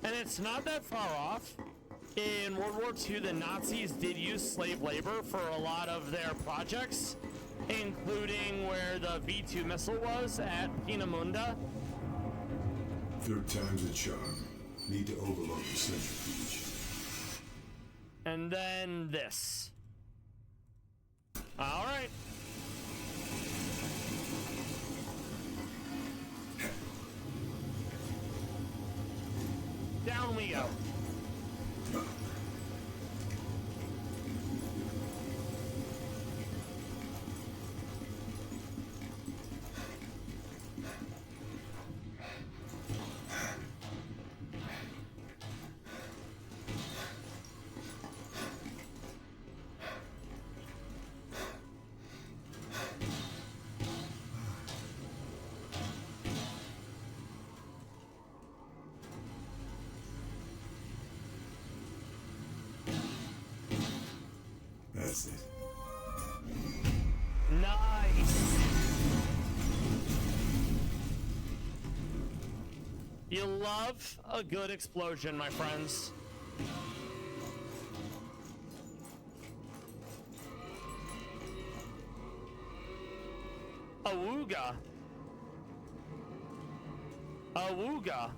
And it's not that far off. In World War II, the Nazis did use slave labor for a lot of their projects, including where the V2 missile was at Peenemünde. Third time's a charm. Need to overload the centrifuge. And then this. All right. Down we go. That's it. Nice. You love a good explosion, my friends. Awooga. Awooga.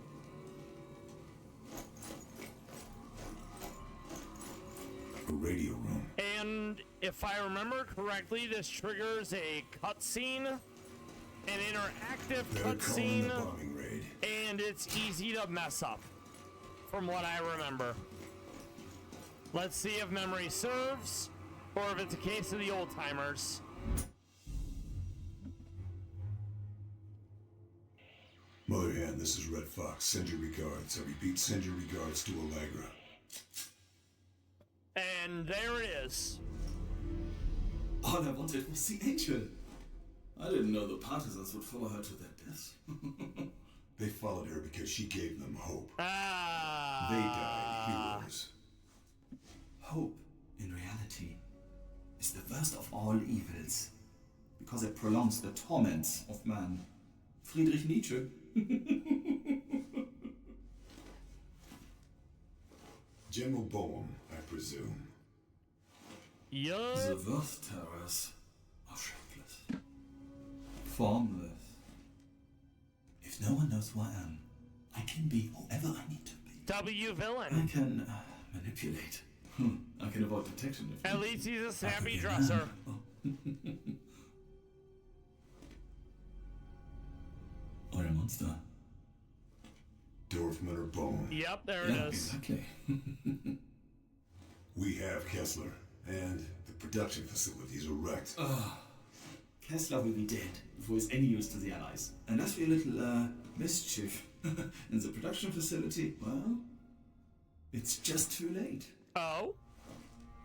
A radio room. And if I remember correctly, this triggers a cutscene, an interactive They're calling cutscene, the bombing raid. and it's easy to mess up, from what I remember. Let's see if memory serves, or if it's a case of the old timers. Motherhand, this is Red Fox. Send your regards. I repeat, send your regards to Allegra. And there it is. All I wanted was the angel. I didn't know the partisans would follow her to their deaths. They followed her because she gave them hope. Ah. They died heroes. Hope, in reality, is the worst of all evils, because it prolongs the torments of man. Friedrich Nietzsche. General Boehm, I presume. Yup. The worst terrors are shapeless, formless. If no one knows who I am, I can be whoever I need to be. W I villain. can manipulate. I can avoid detection if At least he's a snappy dresser. Or a monster. Dorfman or Boehm. Yep, there it Yeah, is. exactly. We have Kessler, and the production facilities are wrecked. Kessler will be dead before he's any use to the Allies. Unless we a little mischief in the production facility, well, it's just too late. Oh?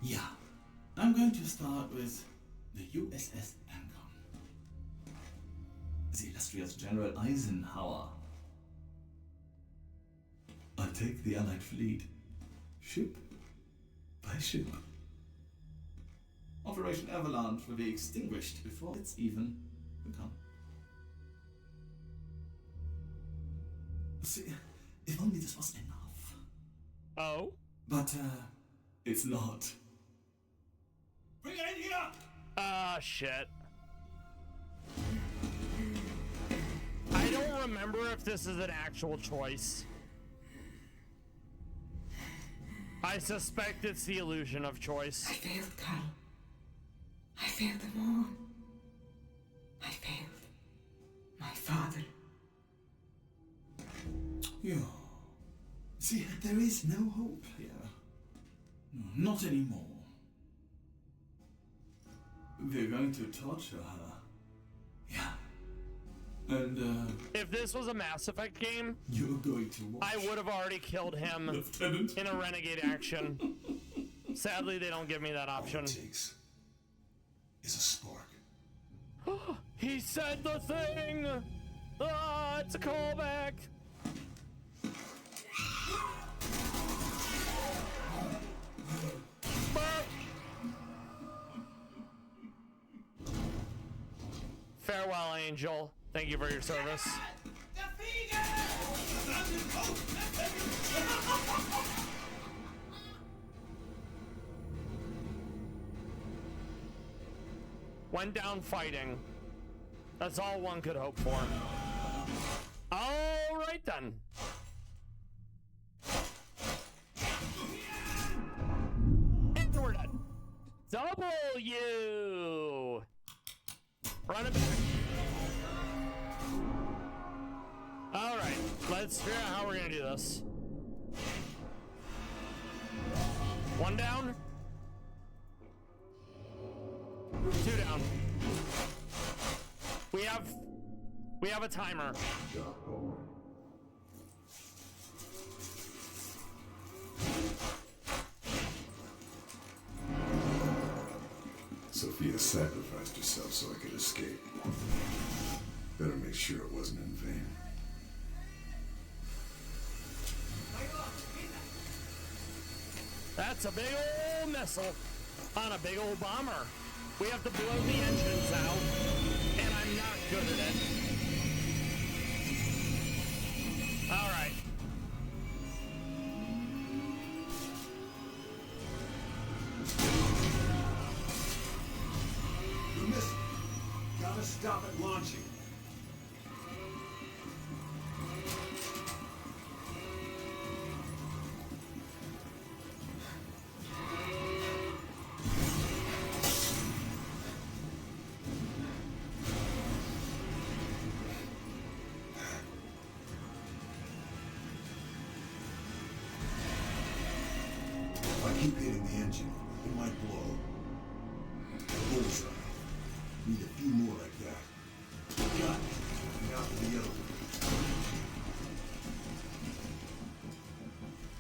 Yeah. I'm going to start with the USS Ancon. The illustrious General Eisenhower. I'll take the Allied fleet, ship by ship. Operation Avalanche will be extinguished before it's even begun. See, if only this was enough. Oh? But, it's not. Bring it in here! Ah, shit. I don't remember if this is an actual choice. I suspect it's the illusion of choice. I failed, Carl. I failed them all. I failed my father. Yeah. See, there is no hope here. No, not anymore. We're going to torture her. Yeah. And, If this was a Mass Effect game, you're going to watch. I would have already killed him Lieutenant. in a renegade action. Sadly, they don't give me that option. All it takes is a spark. He said the thing! Ah, it's a callback! Farewell, Angel. Thank you for your service. Went down fighting. That's all one could hope for. All right then. And we're done. W. Run it back. All right, let's figure out how we're gonna do this. One down. Two down. We have a timer. Sophia sacrificed herself so I could escape. Better make sure it wasn't in vain. That's a big old missile on a big old bomber. We have to blow the engines out, and I'm not good at it. All right. You missed it. Gotta stop it launching. If I keep hitting the engine, it might blow. Bullseye. Need a few more like that. Got it. Now for the other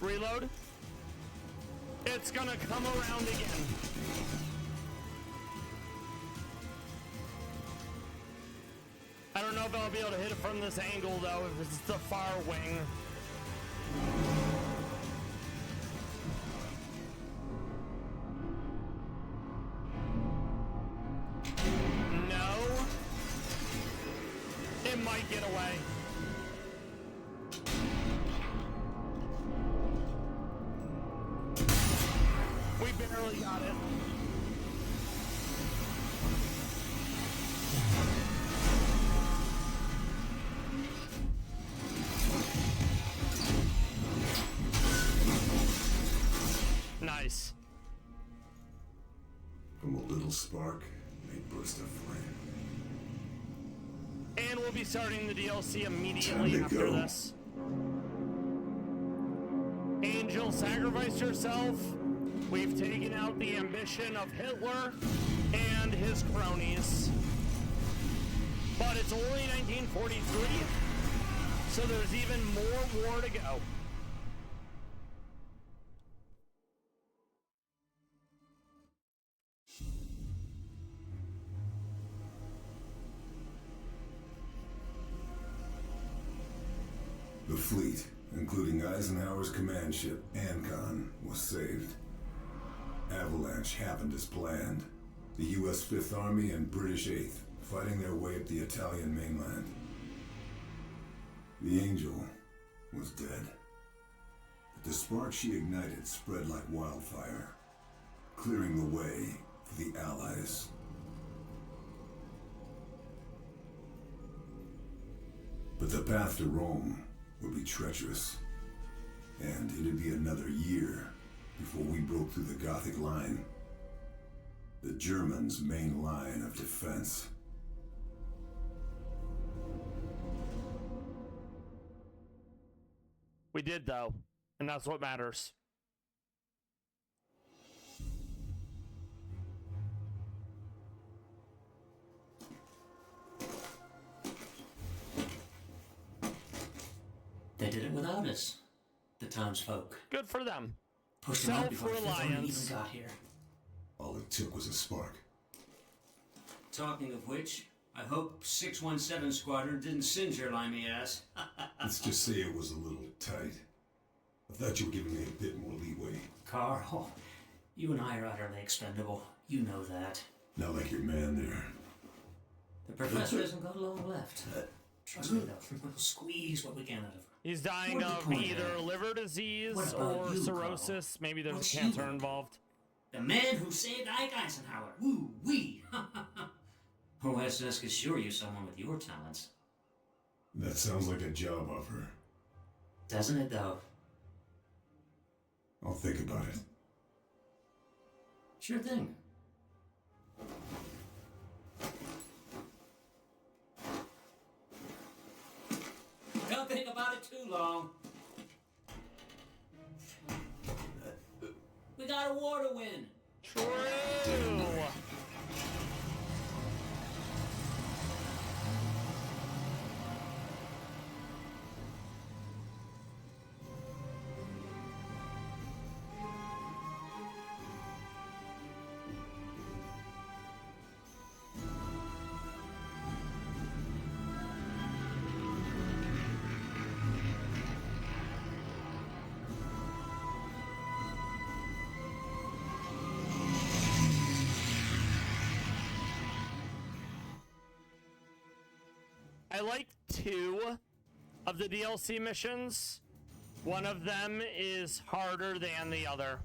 one. Reload. It's gonna come around again. I don't know if I'll be able to hit it from this angle though, if it's the far wing. No. It might get away. We barely got it. Nice. From a little spark, may burst a flame. And we'll be starting the DLC immediately Time to after go. this. Angel sacrificed herself. We've taken out the ambition of Hitler and his cronies. But it's only 1943, so there's even more war to go. The fleet, including Eisenhower's command ship, Ancon, was saved. Avalanche happened as planned. The U.S. Fifth Army and British Eighth fighting their way up the Italian mainland. The Angel was dead. But the spark she ignited spread like wildfire, clearing the way for the Allies. But the path to Rome would be treacherous, and it'd be another year before we broke through the Gothic line, the Germans' main line of defense. We did, though. And that's what matters. They did it without us, the townsfolk. Good for them. Pushed them out before the Fifth Army even Self-reliance. got here. All it took was a spark. Talking of which, I hope 617 Squadron didn't singe your limey ass. Let's just say it was a little tight. I thought you were giving me a bit more leeway. Carl, you and I are utterly expendable. You know that. Not like your man there. The professor hasn't got long left. Trust me, though, we'll squeeze what we can out of her. He's dying What's the of point either there? liver disease What about or you, cirrhosis. Carl? Maybe there's What's a cancer you? involved. The man who saved Ike Eisenhower. Woo-wee. OSS could assure you someone with your talents. That sounds like a job offer. Doesn't it, though? I'll think about it. Sure thing. Don't think about it too long. We got a war to win. True. I like 2 of the DLC missions. One of them is harder than the other.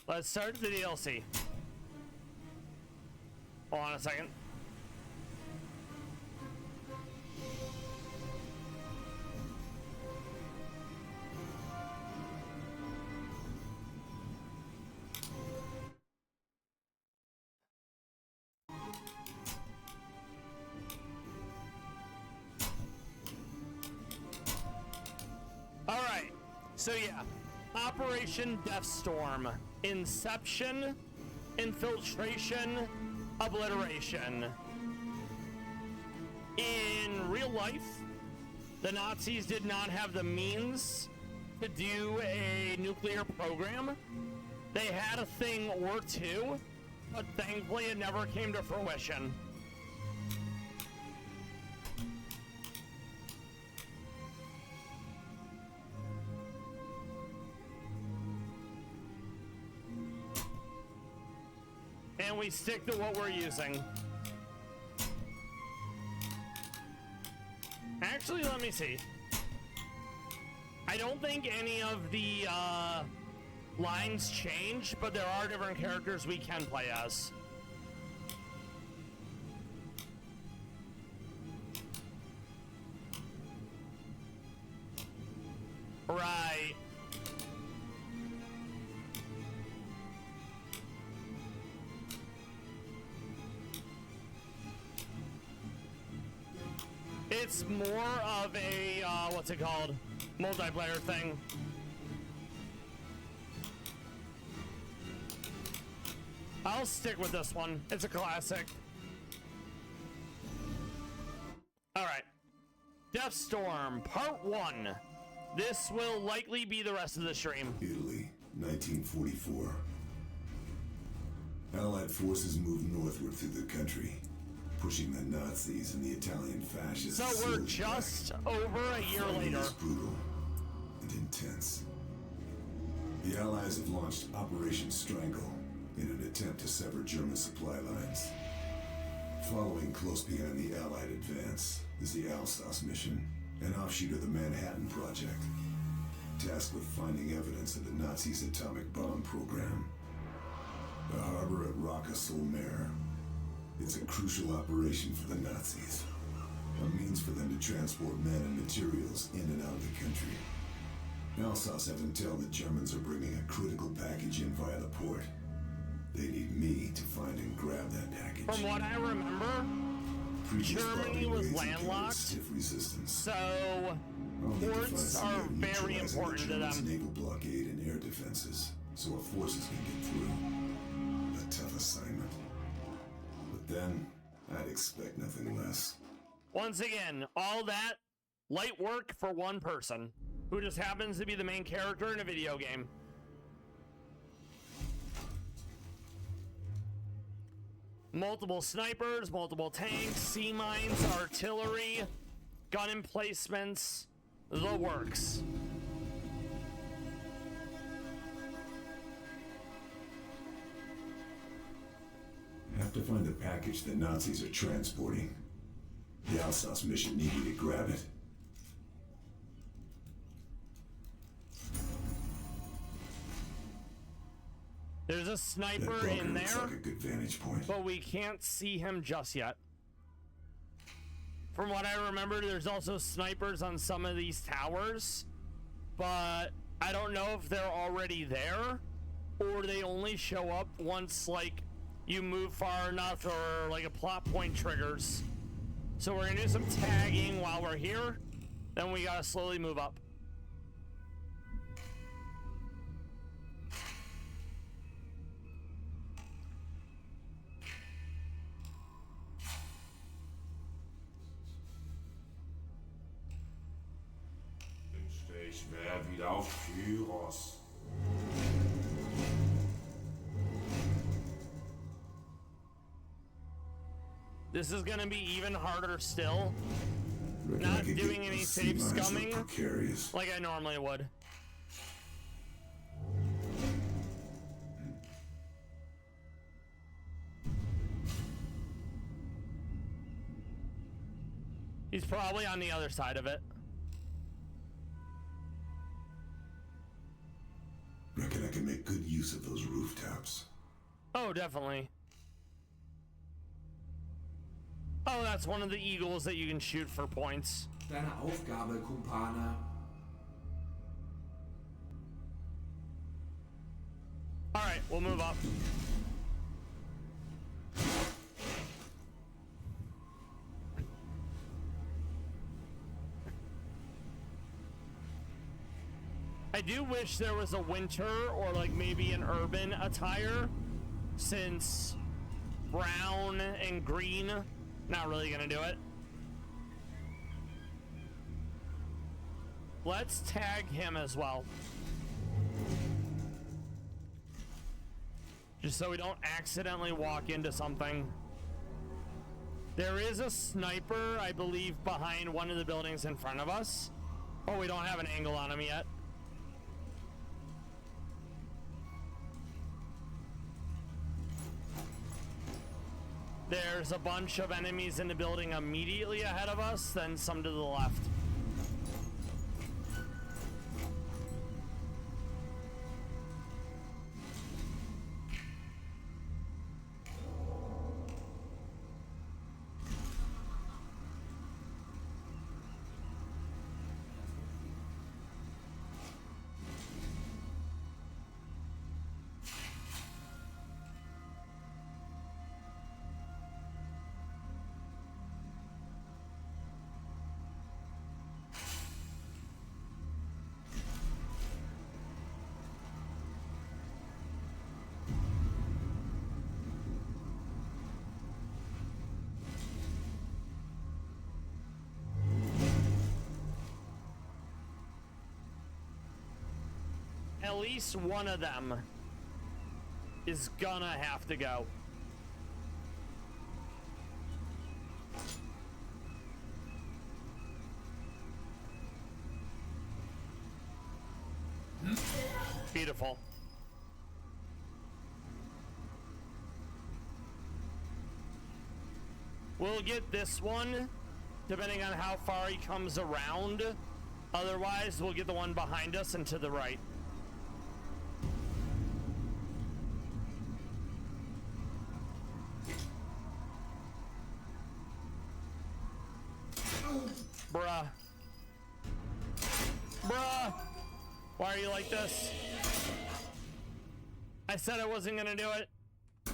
Let's start the DLC. Hold on a second. All right, so yeah, Operation Deathstorm, Inception, Infiltration, Obliteration. In real life, the Nazis did not have the means to do a nuclear program. They had a thing or two, but thankfully it never came to fruition. And we stick to what we're using. Actually, let me see. I don't think any of the lines change, but there are different characters we can play as. Right. It's more of a, what's it called? Multiplayer thing. I'll stick with this one. It's a classic. Alright. Deathstorm, Part 1. This will likely be the rest of the stream. Italy, 1944. Allied forces moved northward through the country, pushing the Nazis and the Italian fascists. So we're slowly just back. over a year Fighting later. is brutal and intense. The Allies have launched Operation Strangle in an attempt to sever German supply lines. Following close behind the Allied advance is the Alsace mission, an offshoot of the Manhattan Project, tasked with finding evidence of the Nazis' atomic bomb program. The harbor at Rocca sur Mer. It's a crucial operation for the Nazis, a means for them to transport men and materials in and out of the country. Alsace have intel the Germans are bringing a critical package in via the port. They need me to find and grab that package. From what I remember, Previous Germany property was raids encountered landlocked. stiff resistance. So I'll need to find ports some are way of very neutralizing important the to Germans' them. naval blockade and air defenses, so our forces can get through. A tough assignment. But then, I'd expect nothing less. Once again, all that light work for one person who just happens to be the main character in a video game. Multiple snipers, multiple tanks, sea mines, artillery, gun emplacements, the works. Have to find the package the Nazis are transporting. The Alsace mission need me to grab it. There's a That sniper bunker in looks there, like a good vantage point. but we can't see him just yet. From what I remember, there's also snipers on some of these towers, but I don't know if they're already there or they only show up once, like, you move far enough or like a plot point triggers. So we're gonna do some tagging while we're here, then we gotta slowly move up. Ich wär wieder auf Kyros. This is gonna be even harder still. Reckon I Not could doing get any the safe sea mines scumming. look precarious. Like I normally would. He's probably on the other side of it. Reckon I can make good use of those rooftops. Oh, definitely. Oh, that's one of the eagles that you can shoot for points. Deine Aufgabe, Kumpane. Alright, we'll move up. I do wish there was a winter or like maybe an urban attire, since brown and green, not really gonna do it. Let's tag him as well. Just so we don't accidentally walk into something. There is a sniper, I believe, behind one of the buildings in front of us. Oh, we don't have an angle on him yet. There's a bunch of enemies in the building immediately ahead of us, then some to the left. At least one of them is gonna have to go. Beautiful. We'll get this one, depending on how far he comes around. Otherwise, we'll get the one behind us and to the right. Bruh. Bruh! Why are you like this? I said I wasn't gonna do it.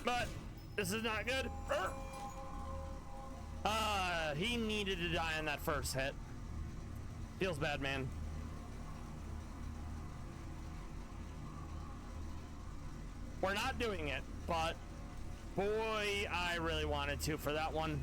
But this is not good. He needed to die on that first hit. Feels bad, man. We're not doing it, but boy, I really wanted to for that one.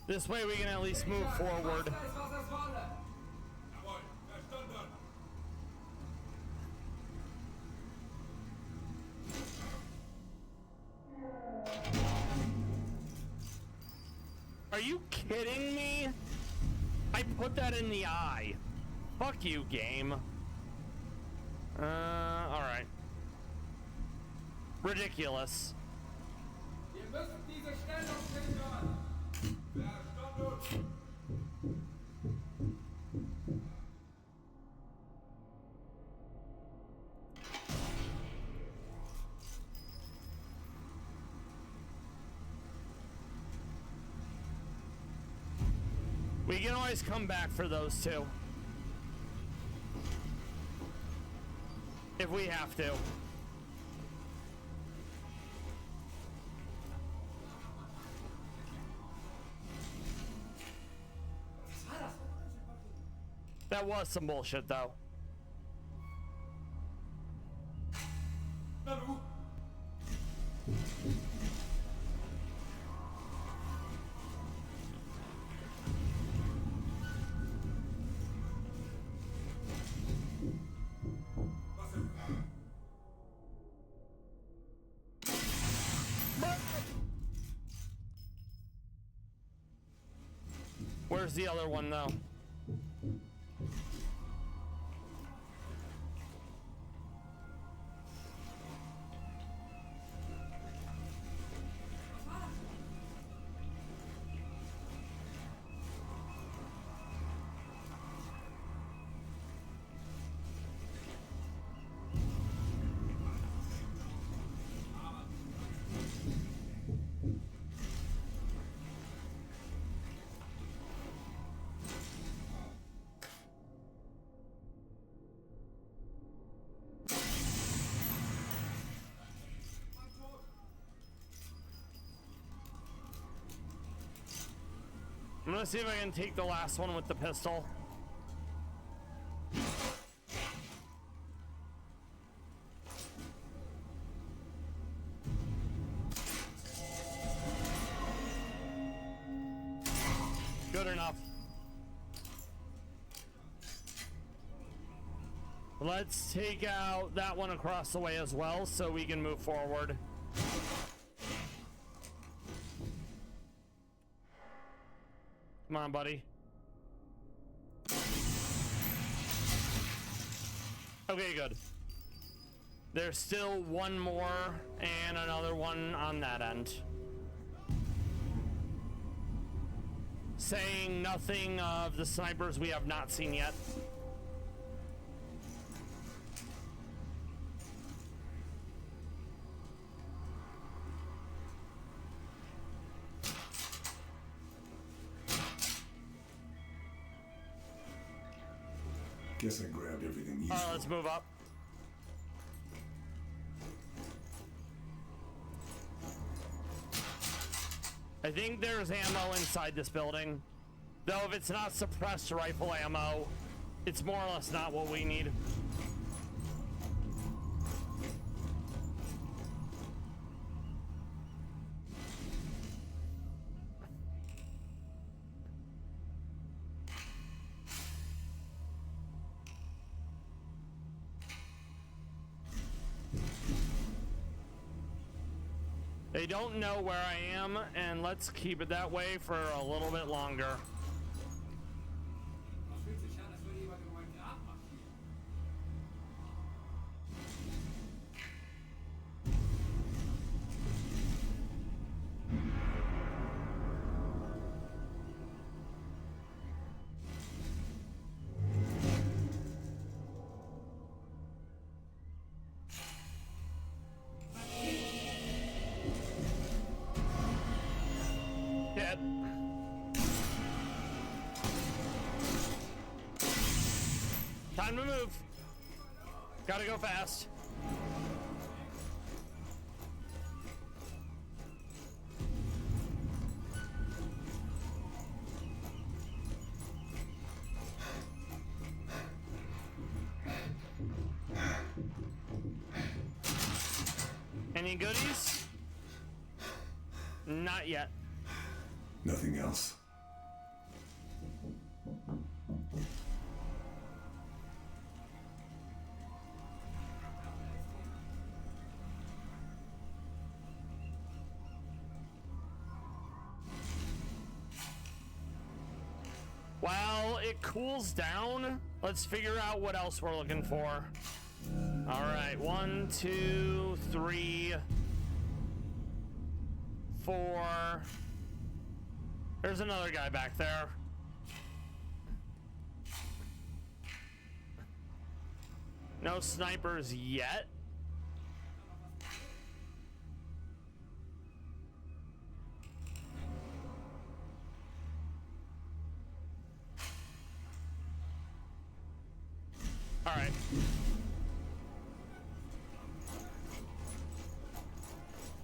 This way we can at least move forward. Are you kidding me? I put that in the eye. Fuck you, game. Alright. Ridiculous. We can always come back for those two. If we have to. That was some bullshit, though. Where's the other one, though? I'm gonna see if I can take the last one with the pistol. Good enough. Let's take out that one across the way as well so we can move forward. Come on, buddy. Okay, good. There's still one more and another one on that end. Saying nothing of the snipers we have not seen yet. Guess I grabbed everything useful. Alright, let's move up. I think there's ammo inside this building. Though if it's not suppressed rifle ammo, it's more or less not what we need. They don't know where I am, and let's keep it that way for a little bit longer. Time to move. Gotta go fast. Any goodies? Not yet. Nothing else. While it cools down, let's figure out what else we're looking for. All right, 1, 2, 3, 4. There's another guy back there. No snipers yet. All right.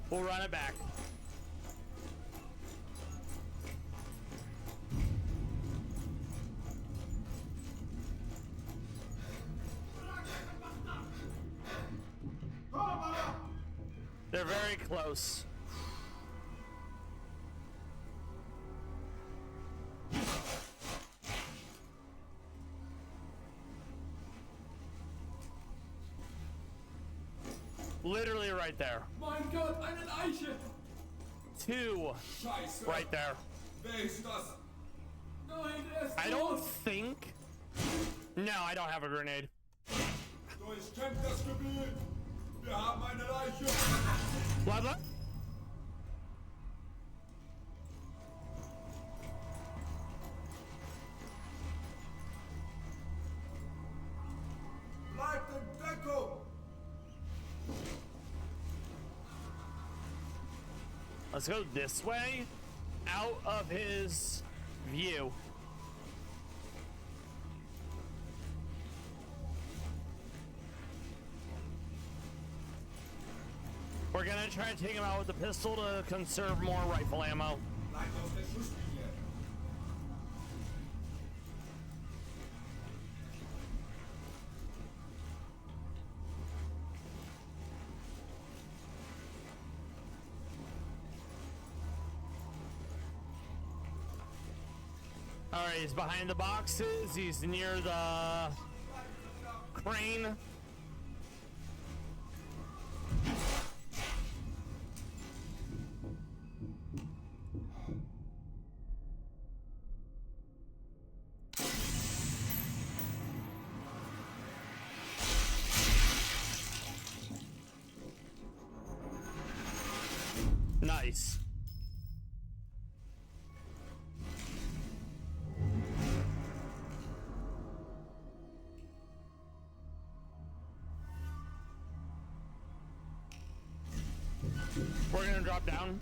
We'll run it back. They're very close. Literally right there. Mein Gott, eine Leiche! 2 Scheiße! right there. Wer ist das? Nein, er ist I don't tot! think. No, I don't have a grenade. Durchkämmt das Gebiet! Wir haben eine Leiche! What? Bleibt in Deckung! Let's go this way, out of his view. We're gonna try and take him out with the pistol to conserve more rifle ammo. Bleibt auf der Schusslinie! All right, he's behind the boxes. He's near the crane. Nice. We're gonna drop down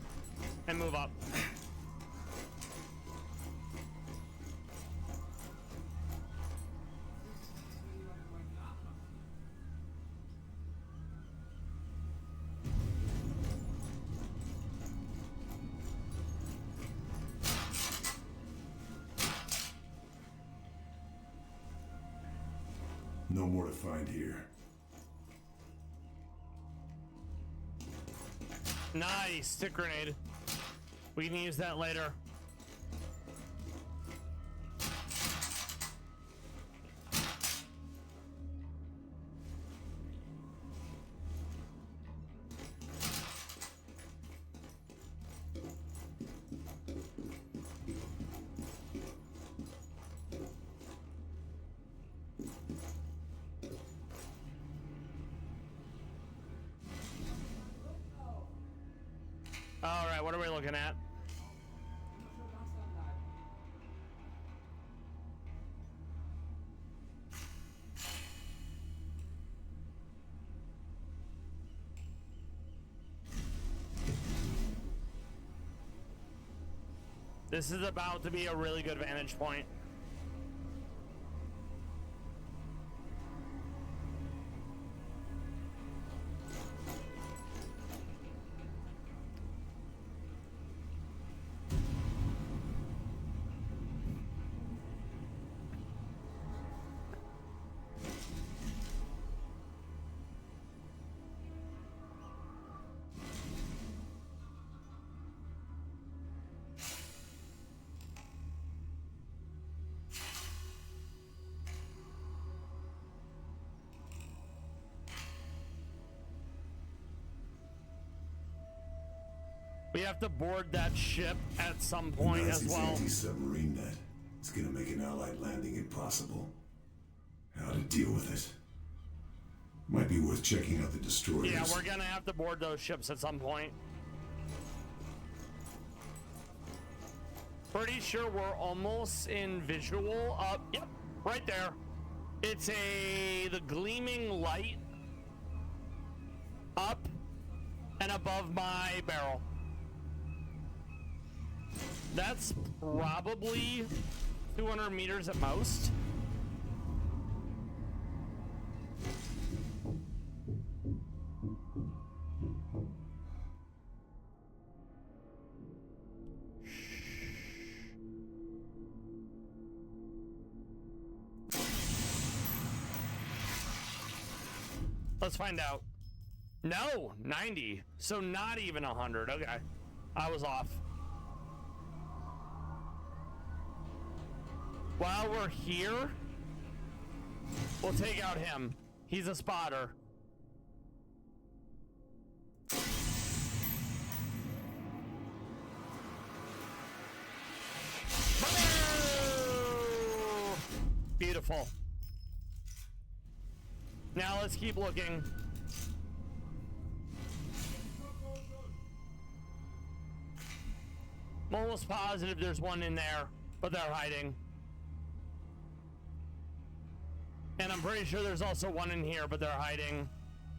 and move up. No more to find here. Nice, stick grenade. We can use that later. All right, what are we looking at? This is about to be a really good vantage point. We have to board that ship at some point as Nazi's well. anti-submarine net. It's gonna make an Allied landing impossible. How to deal with it? Might be worth checking out the destroyers. Yeah, we're gonna have to board those ships at some point. Pretty sure we're almost in visual. Yep, right there. It's the gleaming light up and above my barrel. That's probably 200 meters at most. Let's find out. No, 90. So not even 100. Okay. I was off. While we're here, we'll take out him. He's a spotter. Beautiful. Now let's keep looking. I'm almost positive there's one in there, but they're hiding. And I'm pretty sure there's also one in here, but they're hiding.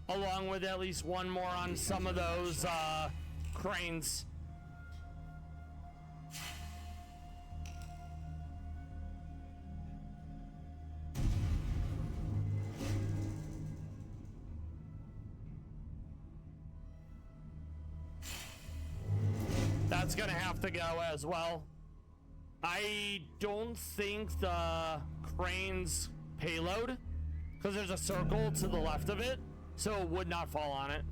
Along with at least one more on some of those cranes. That's gonna have to go as well. I don't think the crane's payload, because there's a circle to the left of it, so it would not fall on it.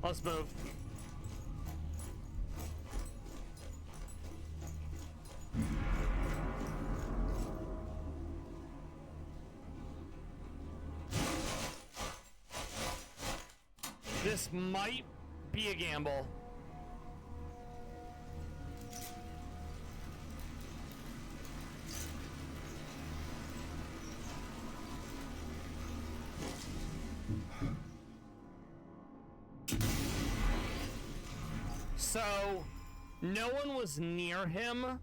Let's move. This might be a gamble. So, no one was near him,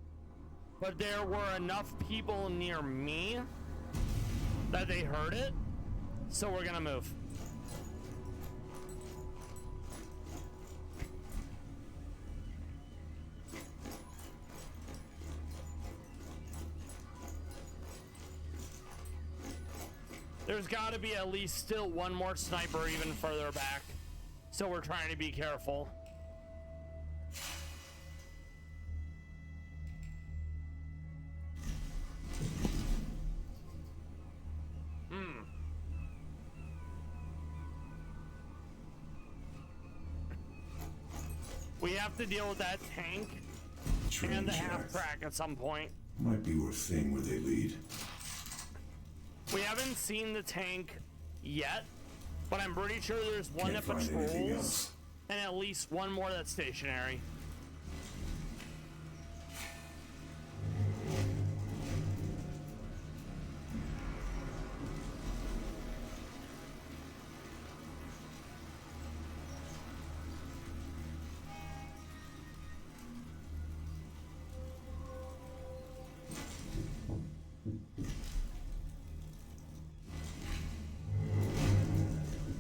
but there were enough people near me that they heard it. So we're gonna move. There's got to be at least still one more sniper even further back. So we're trying to be careful. We have to deal with that tank and the half track at some point. Might be worth seeing where they lead. We haven't seen the tank yet, but I'm pretty sure there's one that Can't find anything patrols else. and at least one more that's stationary.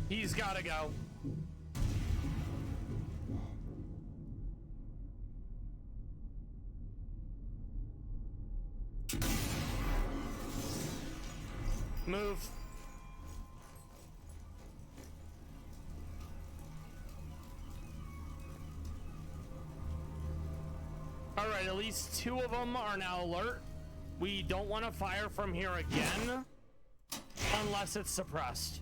He's gotta go. Move. All right, at least two of them are now alert. We don't want to fire from here again unless it's suppressed.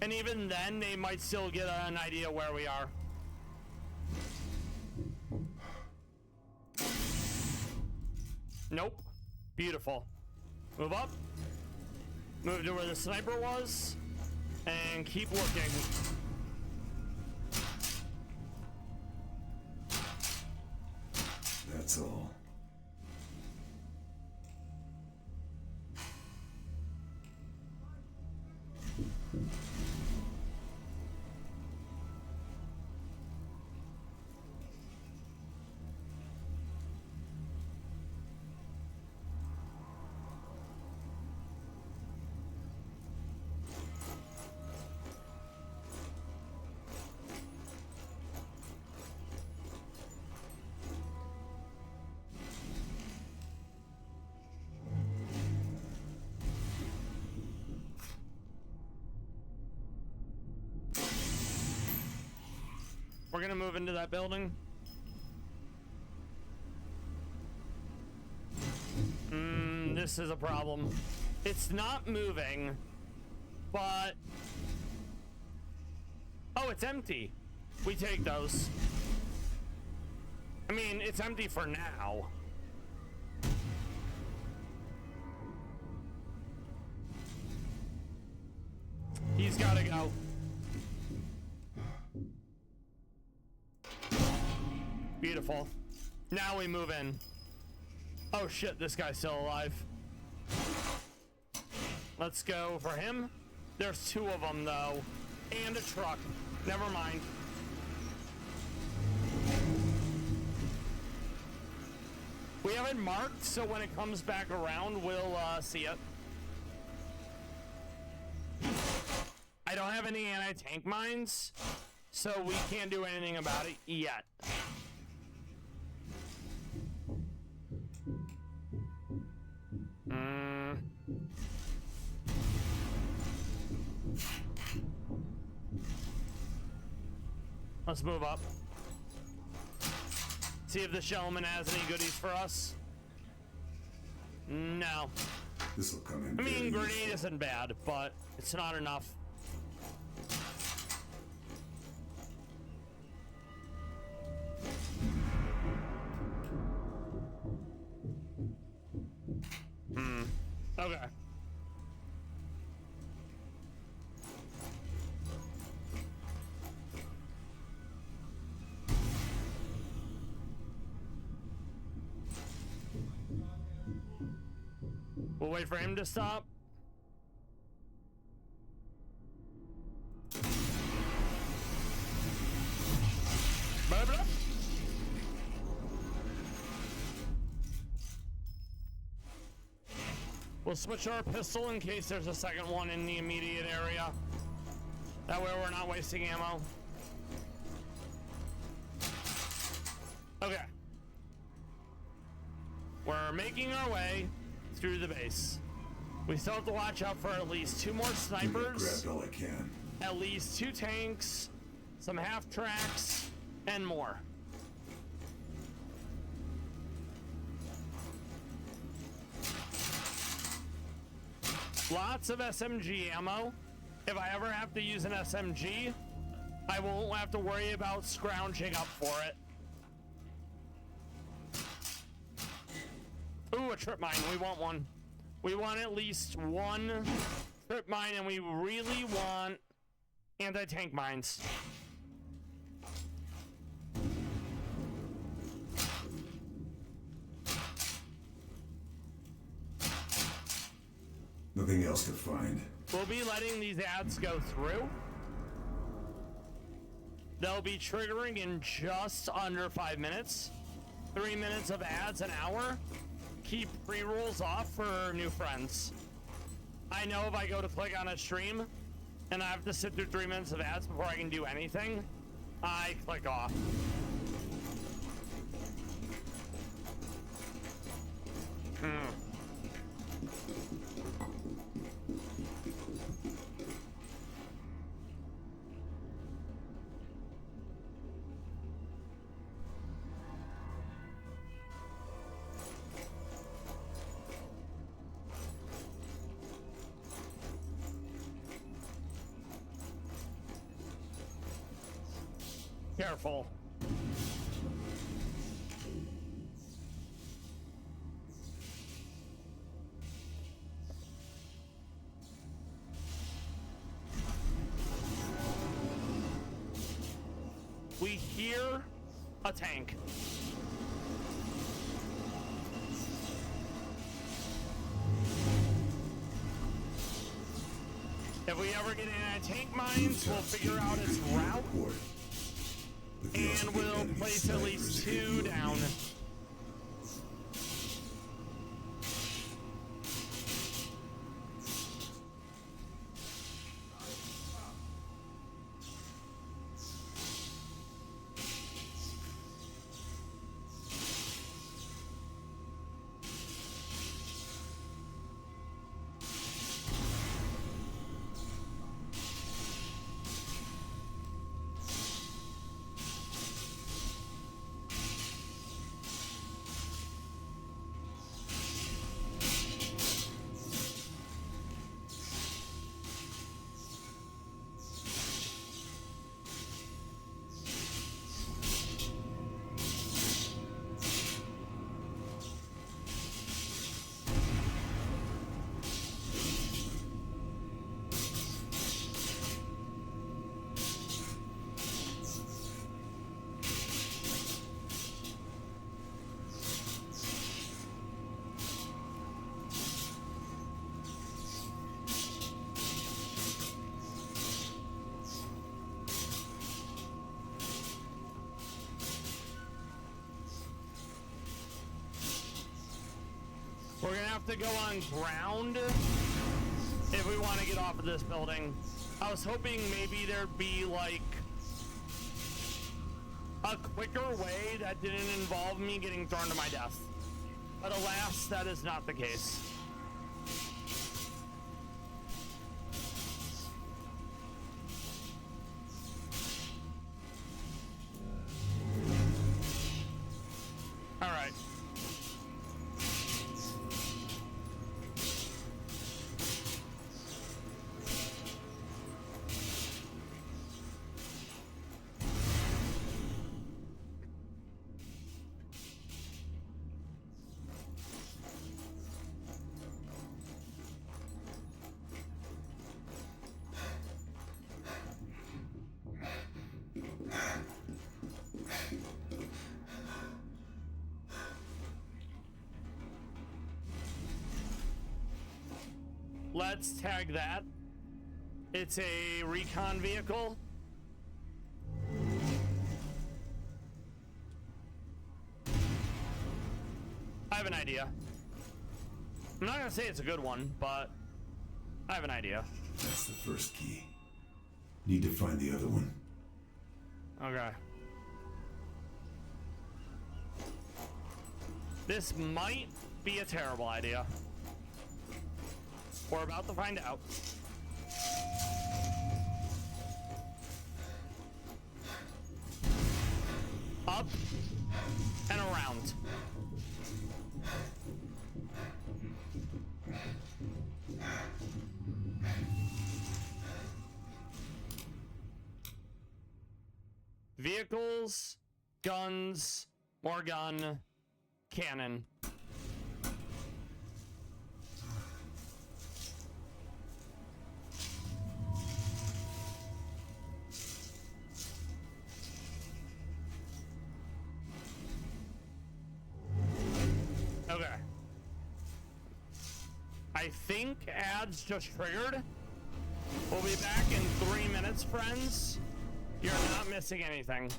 And even then, they might still get an idea where we are. Nope. Beautiful. Move up. Move to where the sniper was. And keep looking. That's all. We're gonna move into that building. This is a problem. It's not moving, but... Oh, it's empty. We take those. I mean, it's empty for now. He's gotta go. Beautiful. Now we move in. Oh shit, this guy's still alive. Let's go for him. There's two of them though. And a truck. Never mind. We have it marked, so when it comes back around, we'll see it. I don't have any anti-tank mines, so we can't do anything about it yet. Let's move up. See if the Shellman has any goodies for us. No. This'll come in. I mean, very grenade useful. isn't bad, but it's not enough. Okay. We'll wait for him to stop. Blah, blah. We'll switch our pistol in case there's a second one in the immediate area. That way we're not wasting ammo. Okay. We're making our way through the base. We still have to watch out for at least two more snipers, Grabbed all I can. at least two tanks, some half tracks, and more. Lots of SMG ammo. If I ever have to use an SMG, I won't have to worry about scrounging up for it. Ooh, a trip mine. We want one. We want at least one trip mine, and we really want anti-tank mines. Nothing else to find. We'll be letting these ads go through. They'll be triggering in just under 5 minutes. 3 minutes of ads an hour. Keep pre-rolls off for new friends. I know if I go to click on a stream and I have to sit through 3 minutes of ads before I can do anything, I click off. Careful. We hear a tank. If we ever get anti-tank mines, we'll figure out its route, and we'll place at least 2 down. We're gonna have to go on ground if we want to get off of this building. I was hoping maybe there'd be like a quicker way that didn't involve me getting thrown to my death. But alas, that is not the case. All right. Let's tag that. It's a recon vehicle. I have an idea. I'm not gonna say it's a good one, but I have an idea. That's the first key. Need to find the other one. Okay. This might be a terrible idea. We're about to find out. Up and around. Vehicles, guns, more gun, cannon. Okay. I think ads just triggered. We'll be back in 3 minutes, friends. You're not missing anything.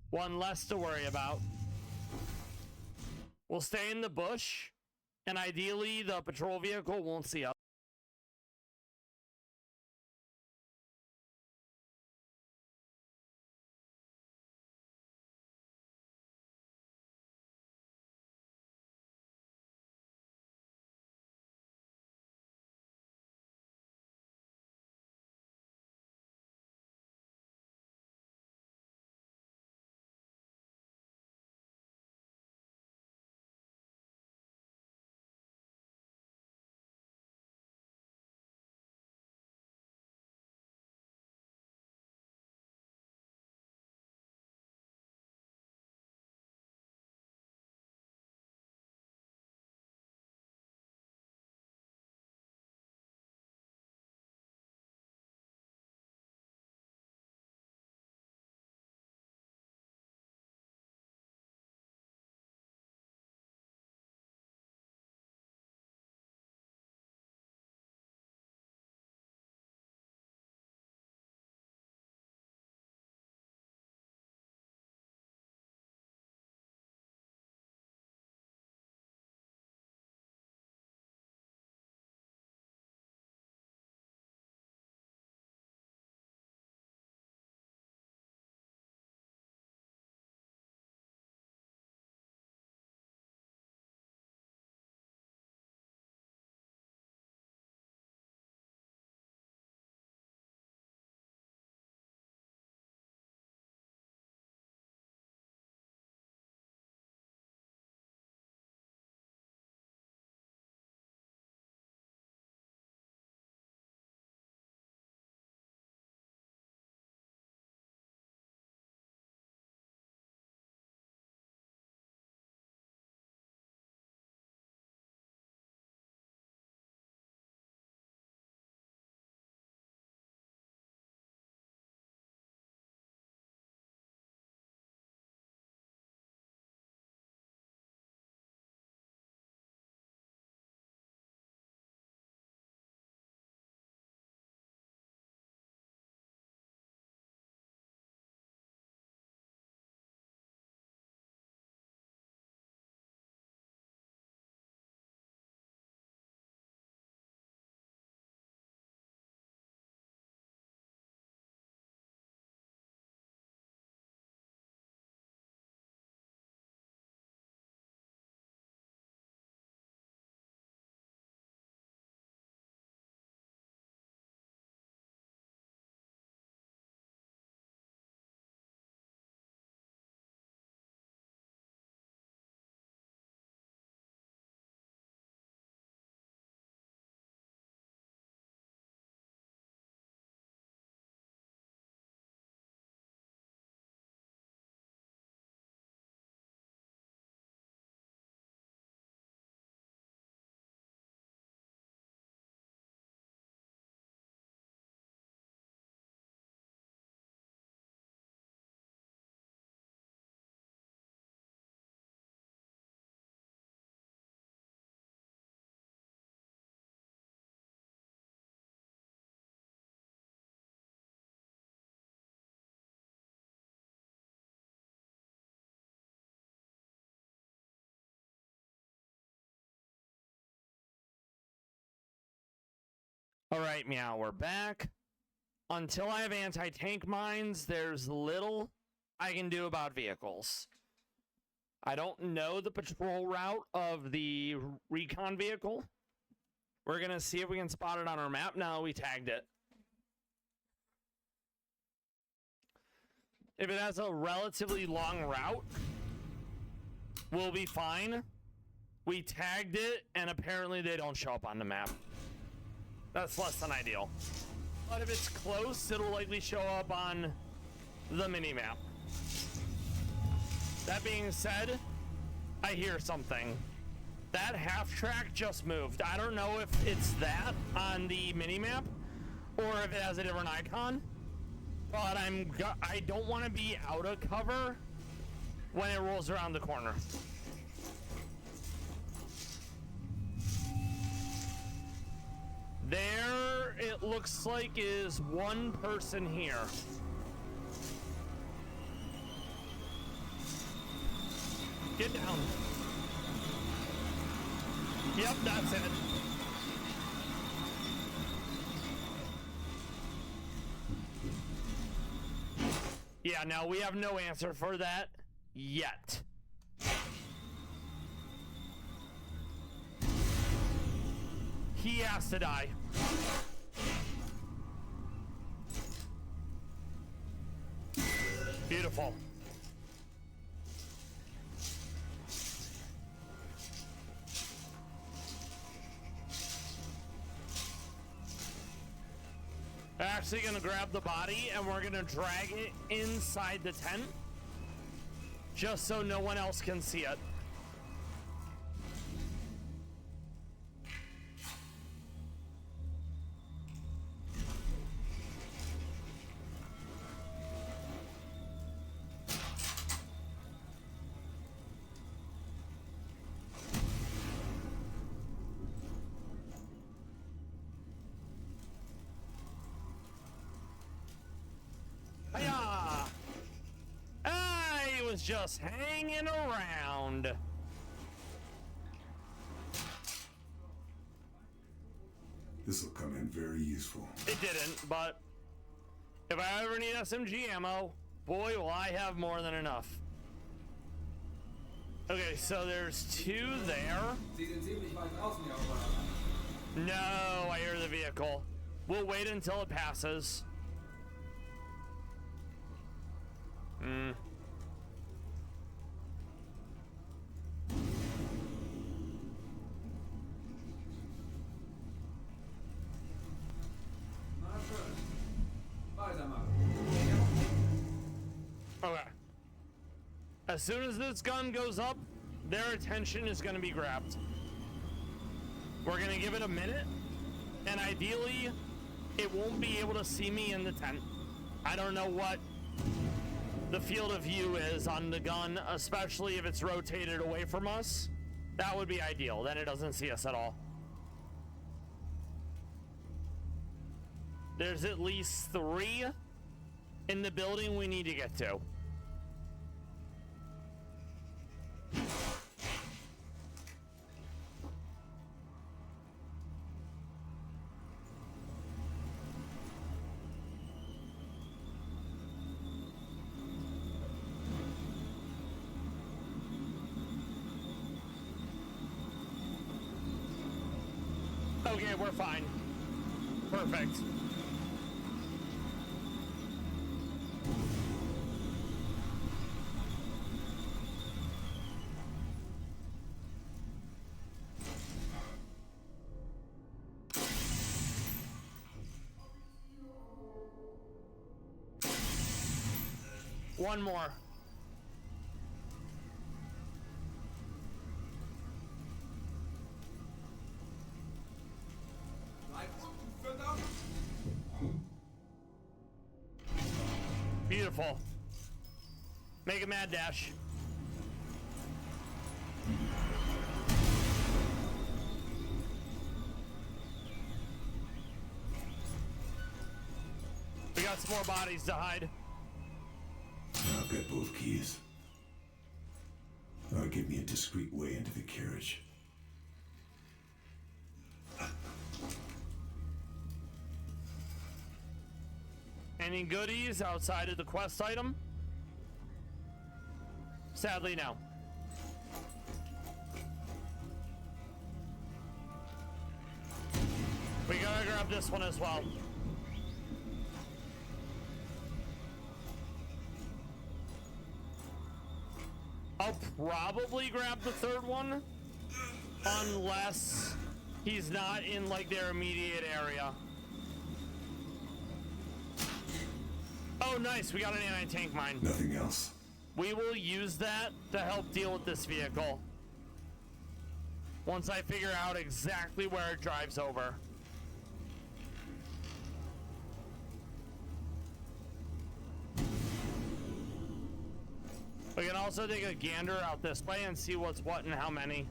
One less to worry about. We'll stay in the bush, and ideally the patrol vehicle won't see us. All right, Meow, we're back. Until I have anti-tank mines, there's little I can do about vehicles. I don't know the patrol route of the recon vehicle. We're going to see if we can spot it on our map now that we tagged it. If it has a relatively long route, we'll be fine. We tagged it, and apparently they don't show up on the map. That's less than ideal. But if it's close, it'll likely show up on the mini-map. That being said, I hear something. That half track just moved. I don't know if it's that on the mini-map or if it has a different icon. But I don't want to be out of cover when it rolls around the corner. There, it looks like, is one person here. Get down. Yep, that's it. Yeah, no, we have no answer for that yet. He has to die. Beautiful. We're actually gonna grab the body and we're gonna drag it inside the tent just so no one else can see it. Just hanging around. This will come in very useful. It didn't, but if I ever need SMG ammo, boy, will I have more than enough. Okay, so there's two there. No, I hear the vehicle. We'll wait until it passes. Okay. As soon as this gun goes up, their attention is going to be grabbed. We're going to give it a minute, and ideally, it won't be able to see me in the tent. I don't know what the field of view is on the gun, especially if it's rotated away from us. That would be ideal. Then it doesn't see us at all. There's at least 3 in the building we need to get to. Okay, we're fine. Perfect. One more. Beautiful. Make a mad dash. We got some more bodies to hide. I've got both keys. That'll give me a discreet way into the carriage. Any goodies outside of the quest item? Sadly, no. We gotta grab this one as well. I'll probably grab the third one unless he's not in like their immediate area. Oh, nice. We got an anti-tank mine. Nothing else. We will use that to help deal with this vehicle once I figure out exactly where it drives over. We can also take a gander out this way and see what's what and how many.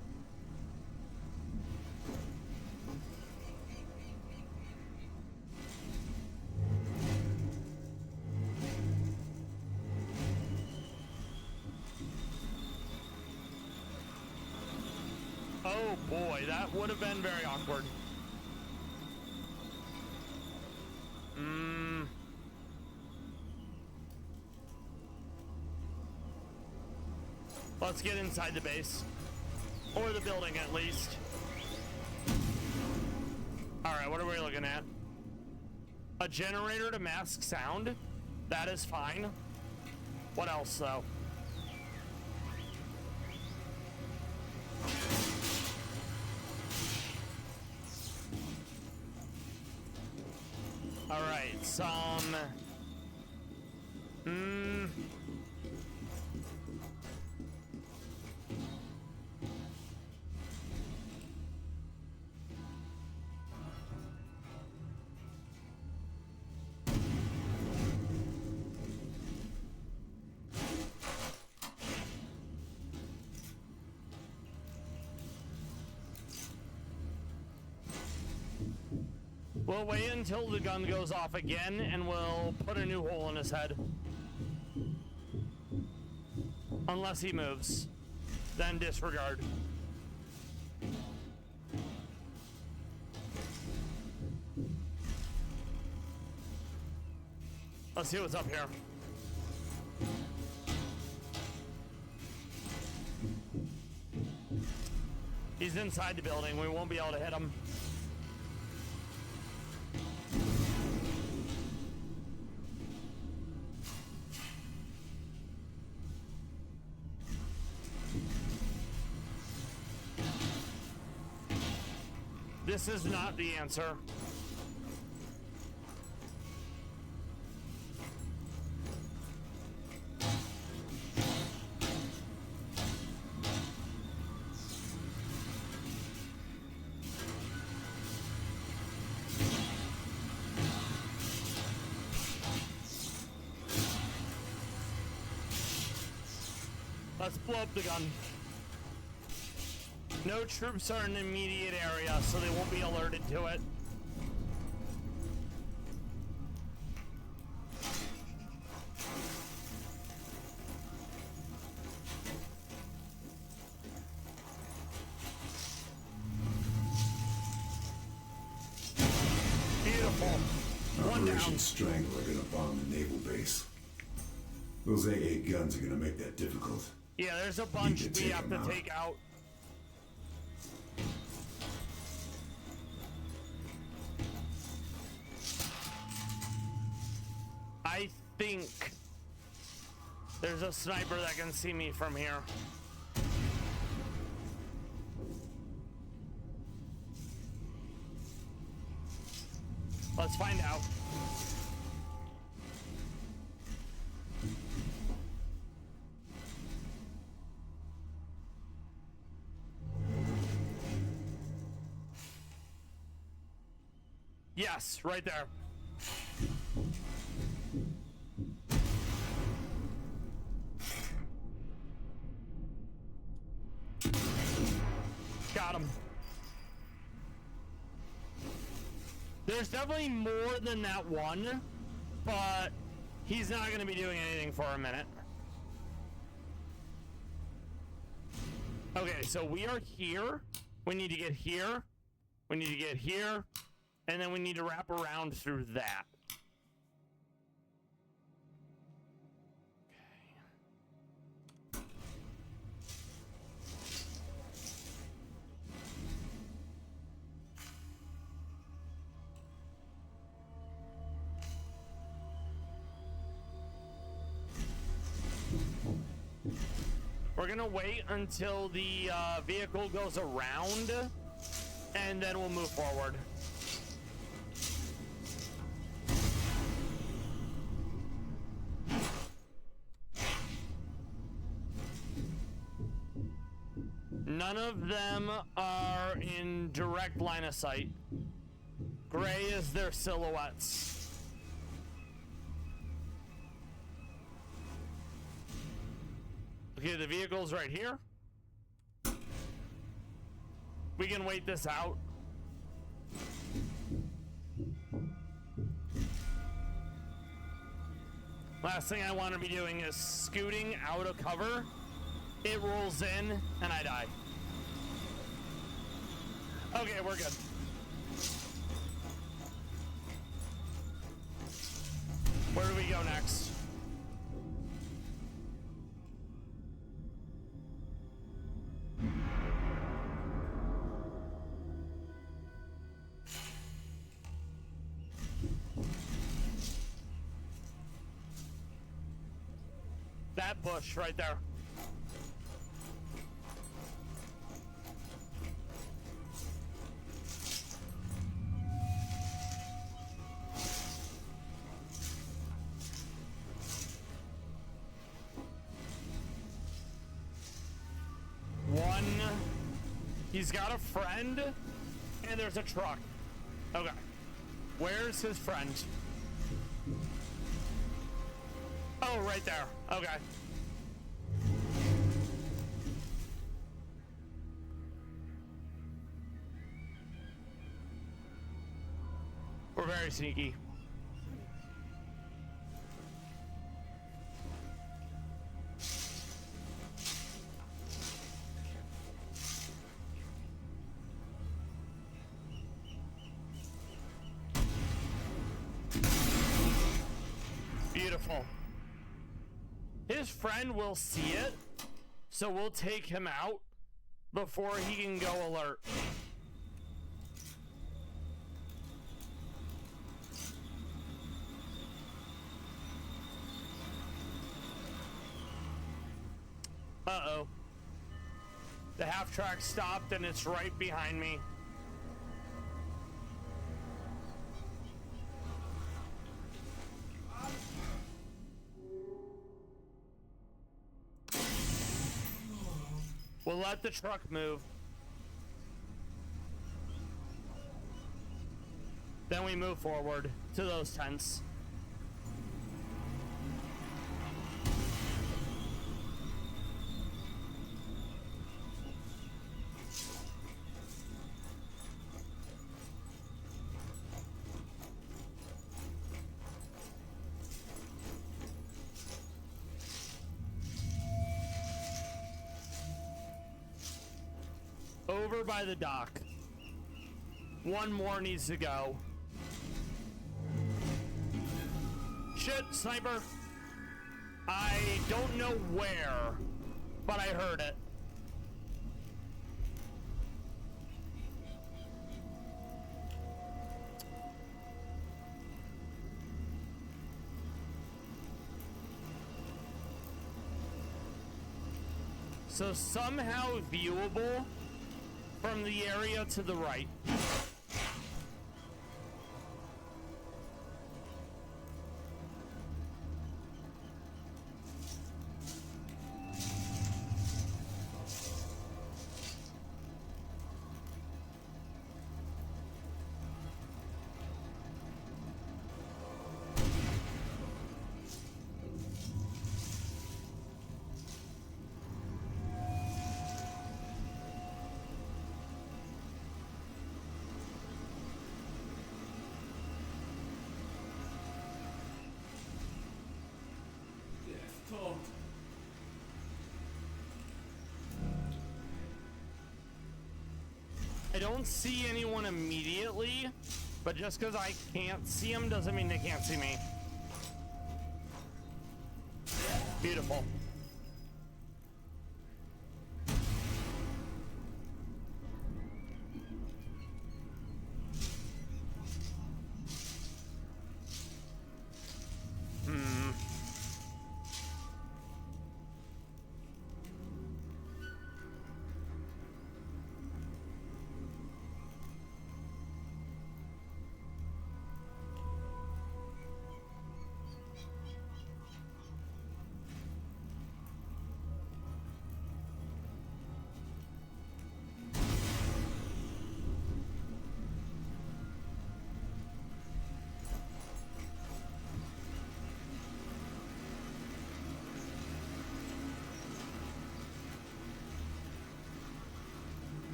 Oh boy, that would have been very awkward. Let's get inside the base. Or the building, at least. Alright, what are we looking at? A generator to mask sound? That is fine. What else, though? Alright, some... We'll wait until the gun goes off again, and we'll put a new hole in his head. Unless he moves. Then disregard. Let's see what's up here. He's inside the building. We won't be able to hit him. This is not the answer. Let's blow up the gun. No troops are in the immediate area, so they won't be alerted to it. Beautiful. One Operation down. Strangler gonna bomb the naval base. Those AA guns are gonna make that difficult. Yeah, there's a bunch Need to we take have them to out. take out. I think there's a sniper that can see me from here. Let's find out. Yes, right there. Got him. There's definitely more than that one, but he's not going to be doing anything for a minute. Okay, so we are here. We need to get here. We need to get here. And then we need to wrap around through that. gonna wait until the vehicle goes around, and then we'll move forward. None of them are in direct line of sight. Gray is their silhouettes. Okay, the vehicle's right here. We can wait this out. Last thing I want to be doing is scooting out of cover. It rolls in, and I die. Okay, we're good. Where do we go next? That bush right there. One. He's got a friend, and there's a truck. Okay. Where's his friend? Oh, right there. Okay. We're very sneaky. Beautiful. His friend will see it, so we'll take him out before he can go alert. Uh-oh. The half track stopped and it's right behind me. We'll let the truck move. Then we move forward to those tents. Over by the dock. One more needs to go. Shit, sniper. I don't know where, but I heard it. So somehow viewable from the area to the right. I don't see anyone immediately, but just because I can't see them doesn't mean they can't see me. Beautiful.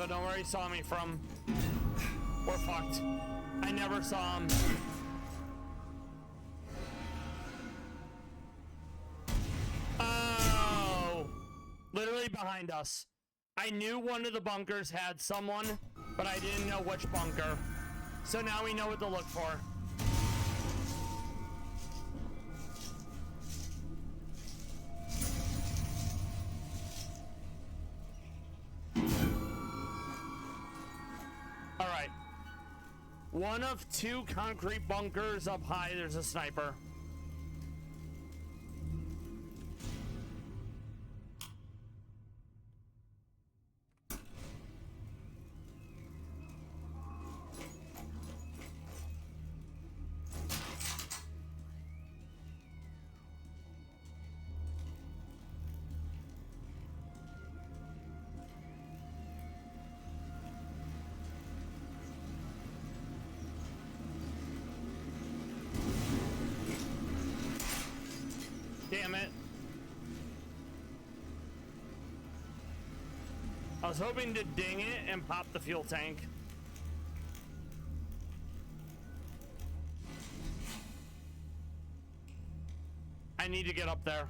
Don't know where he saw me from. We're fucked. I never saw him. Oh! Literally behind us. I knew one of the bunkers had someone, but I didn't know which bunker. So now we know what to look for. All right. One of two concrete bunkers up high, there's a sniper. Damn it. I was hoping to ding it and pop the fuel tank. I need to get up there.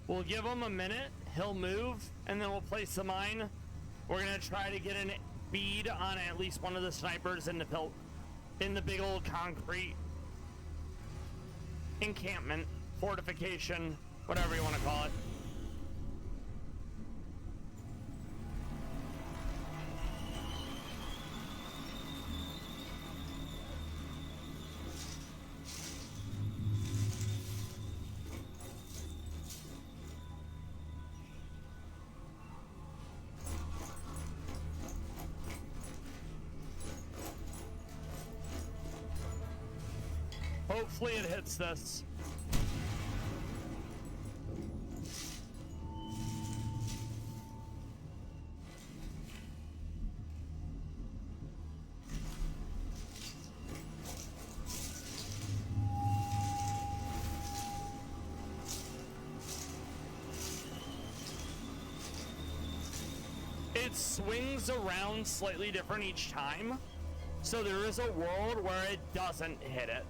We'll give him a minute, he'll move, and then we'll place the mine. We're gonna try to get a bead on at least one of the snipers in the big old concrete encampment, fortification, whatever you want to call it. Hopefully it hits this. It swings around slightly different each time, so there is a world where it doesn't hit it.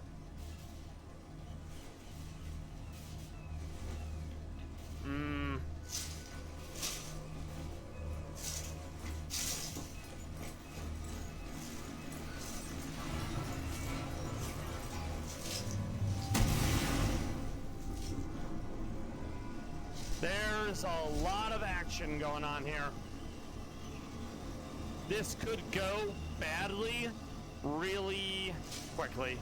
There's a lot of action going on here. This could go badly really quickly.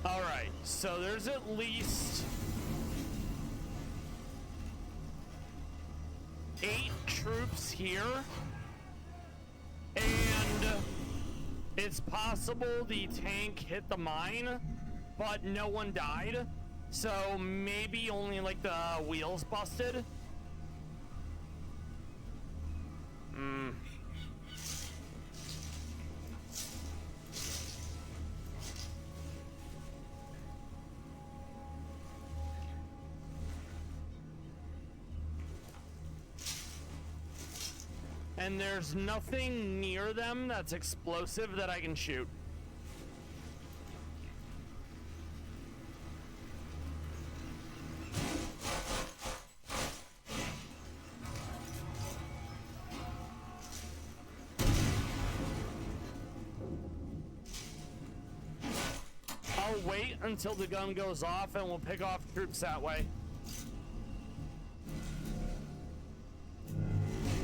All right, so there's at least 8 troops here, and it's possible the tank hit the mine, but no one died, so maybe only like the wheels busted. And there's nothing near them that's explosive that I can shoot. wait until the gun goes off and we'll pick off troops that way.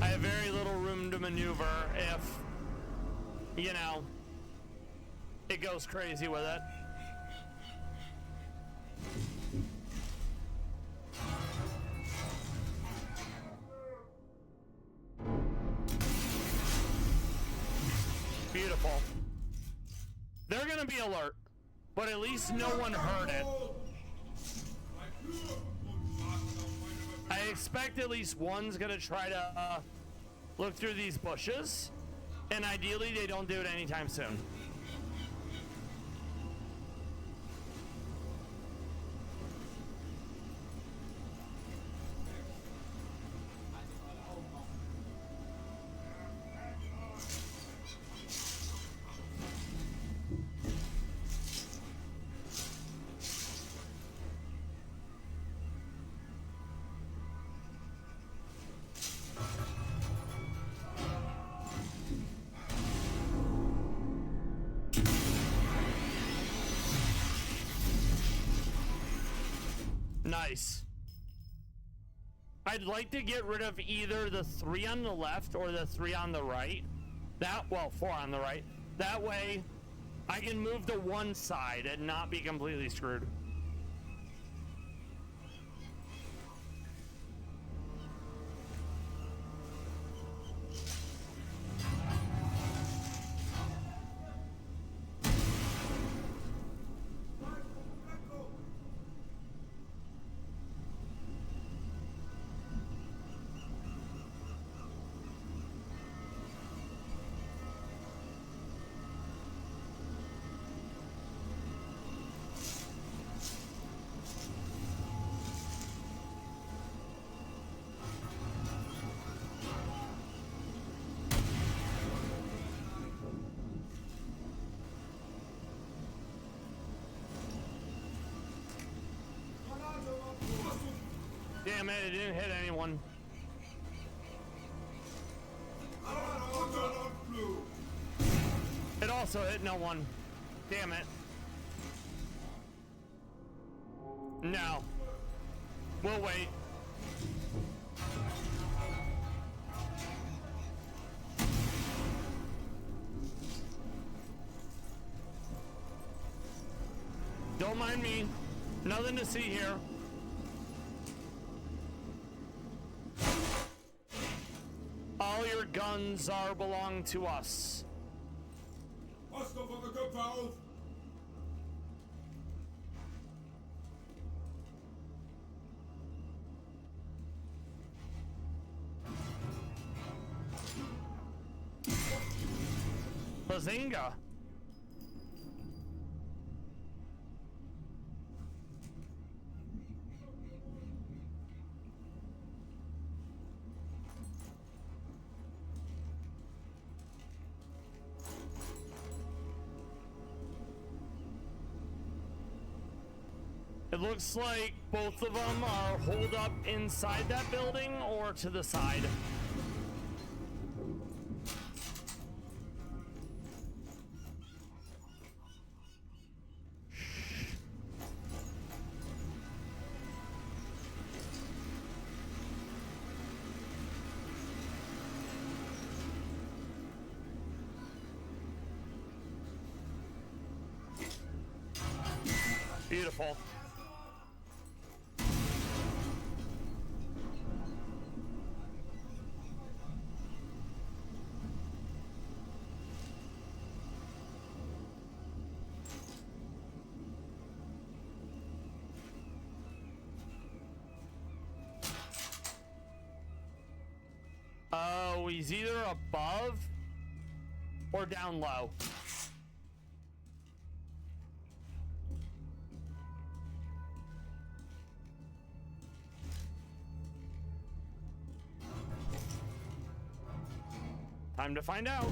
I have very little room to maneuver if, you know, it goes crazy with it. Beautiful. They're gonna be alert, but at least no one heard it. I expect at least one's gonna try to look through these bushes, and ideally they don't do it anytime soon. Nice. I'd like to get rid of either the 3 on the left or the 3 on the right. Well, 4 on the right. That way, I can move to one side and not be completely screwed. Damn it, it didn't hit anyone. It also hit no one. Damn it. No. We'll wait. Don't mind me. Nothing to see here. All your guns belong to us. Pass doch eure Köpfe auf! Bazinga. It looks like both of them are holed up inside that building or to the side. Beautiful. Oh, he's either above or down low. Time to find out.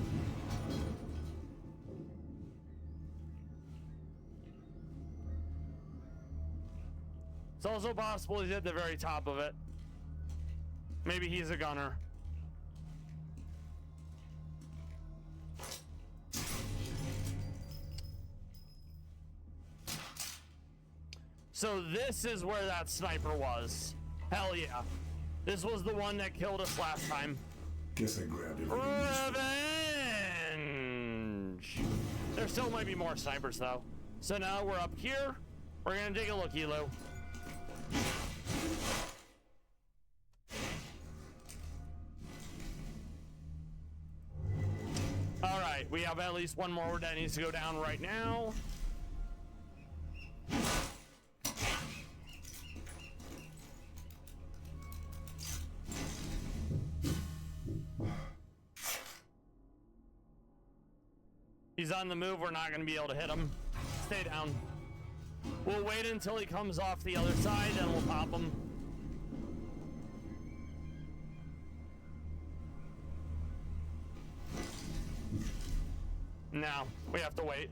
It's also possible he's at the very top of it. Maybe he's a gunner. So this is where that sniper was. Hell yeah. This was the one that killed us last time. Guess I grabbed everything useful. Revenge! There still might be more snipers though. So now we're up here. We're gonna take a looky, Lou. Alright, we have at least one more that needs to go down right now. He's on the move. We're not going to be able to hit him. Stay down. We'll wait until he comes off the other side, then we'll pop him. No, we have to wait.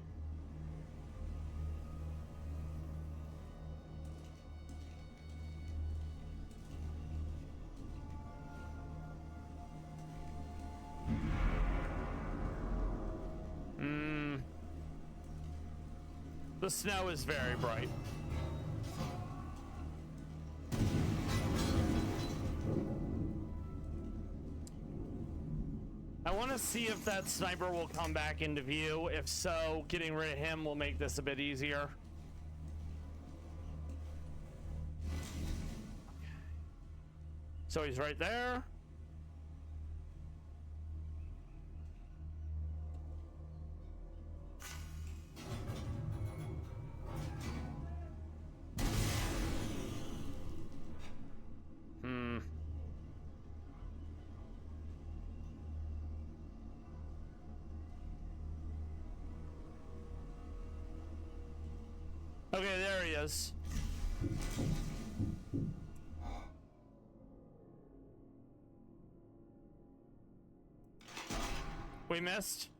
The snow is very bright. I want to see if that sniper will come back into view. If so, getting rid of him will make this a bit easier. So he's right there. Okay, there he is. We missed.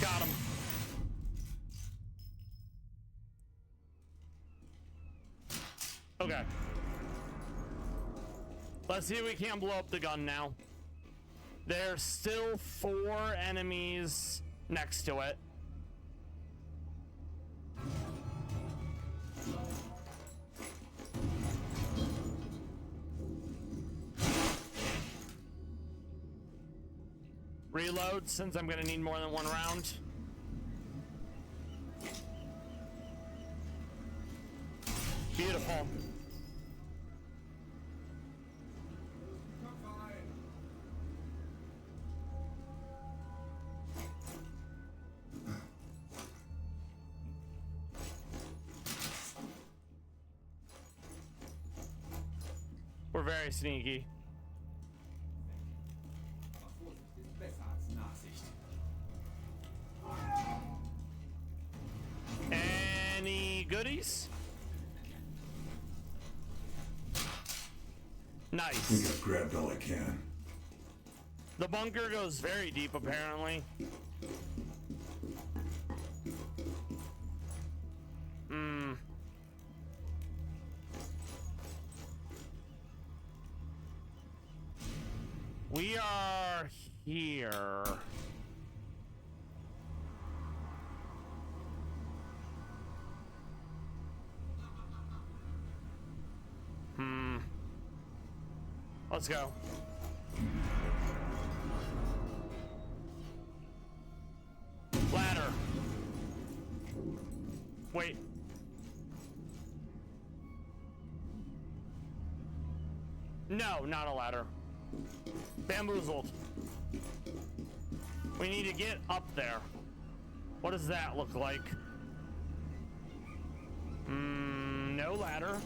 Got him. Okay. Let's see if we can't blow up the gun now. There's still 4 enemies next to it. Reload, since I'm gonna need more than 1 round. Beautiful. We're very sneaky. Any goodies? I think Nice. I've grabbed all I can. The bunker goes very deep, apparently. We are here. Let's go. Ladder. Wait. No, not a ladder. Bamboozled. We need to get up there. What does that look like? No ladder.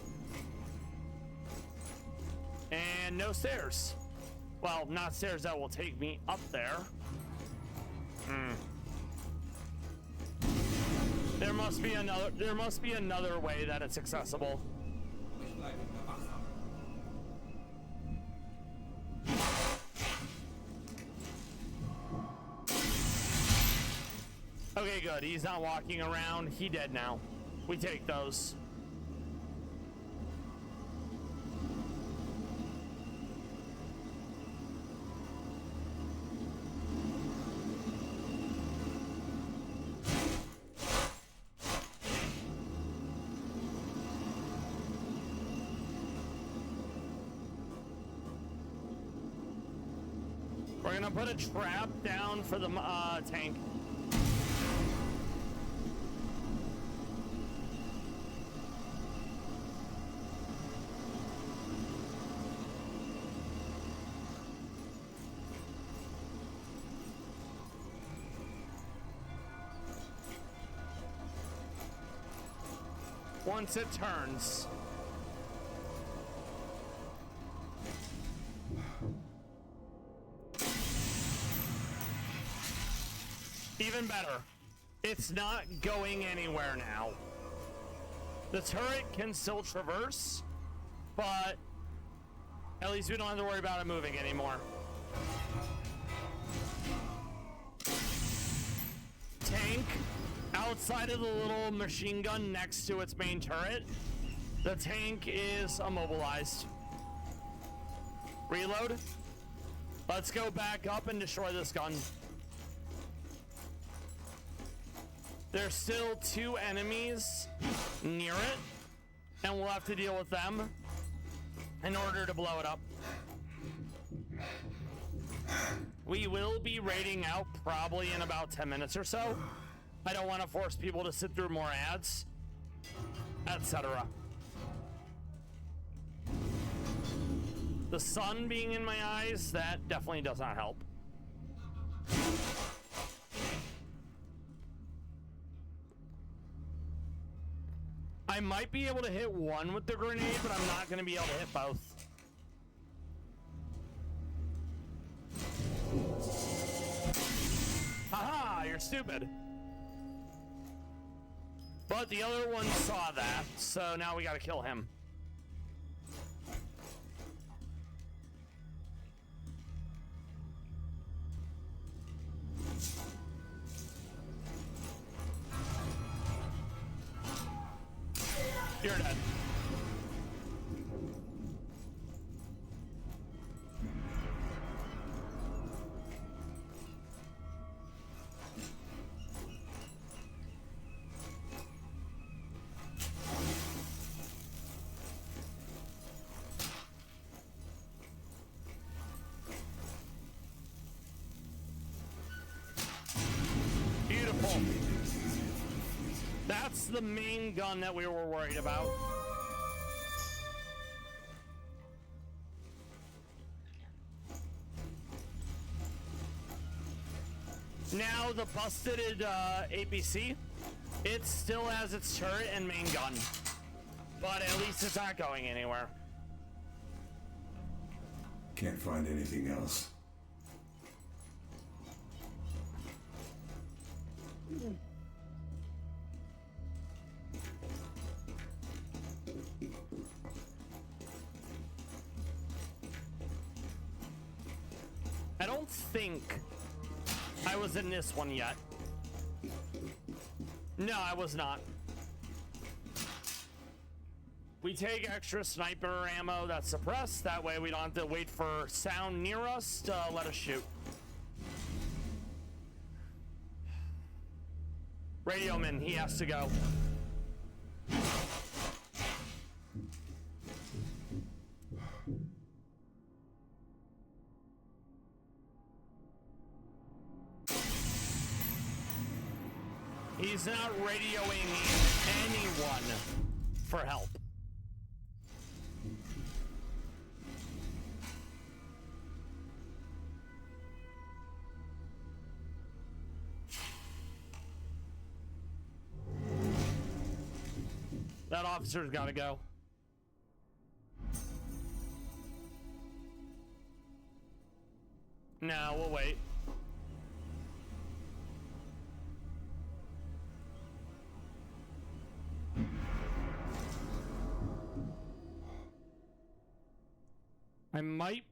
And no stairs. Well, not stairs that will take me up there. There must be another way that it's accessible. Okay, good. He's not walking around. He dead now. We take those. We're gonna put a trap down for the tank. Once it turns. Even better. It's not going anywhere now. The turret can still traverse, but at least we don't have to worry about it moving anymore. Tank outside of the little machine gun next to its main turret. The tank is immobilized. Reload. Let's go back up and destroy this gun. There's still 2 enemies near it, and we'll have to deal with them in order to blow it up. We will be raiding out probably in about 10 minutes or so. I don't want to force people to sit through more ads, etc. The sun being in my eyes, that definitely does not help. I might be able to hit one with the grenade, but I'm not going to be able to hit both. Haha, you're stupid. But the other one saw that, so now we got to kill him. You're dead. Beautiful. That's the main gun that we were worried about. Now the busted APC, it still has its turret and main gun, but at least it's not going anywhere. Can't find anything else. I don't think I was in this one yet. No, I was not. We take extra sniper ammo that's suppressed. That way we don't have to wait for sound near us to let us shoot. Radioman, he has to go. He's not radioing anyone for help. That officer's gotta go. No, we'll wait. I might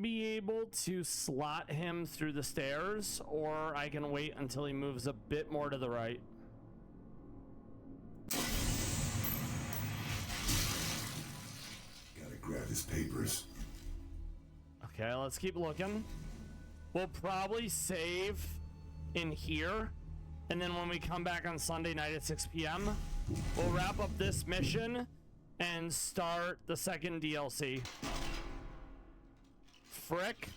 be able to slot him through the stairs, or I can wait until he moves a bit more to the right. Gotta grab his papers. Okay, let's keep looking. We'll probably save in here, and then when we come back on Sunday night at 6 p.m., we'll wrap up this mission and start the second DLC. Frick.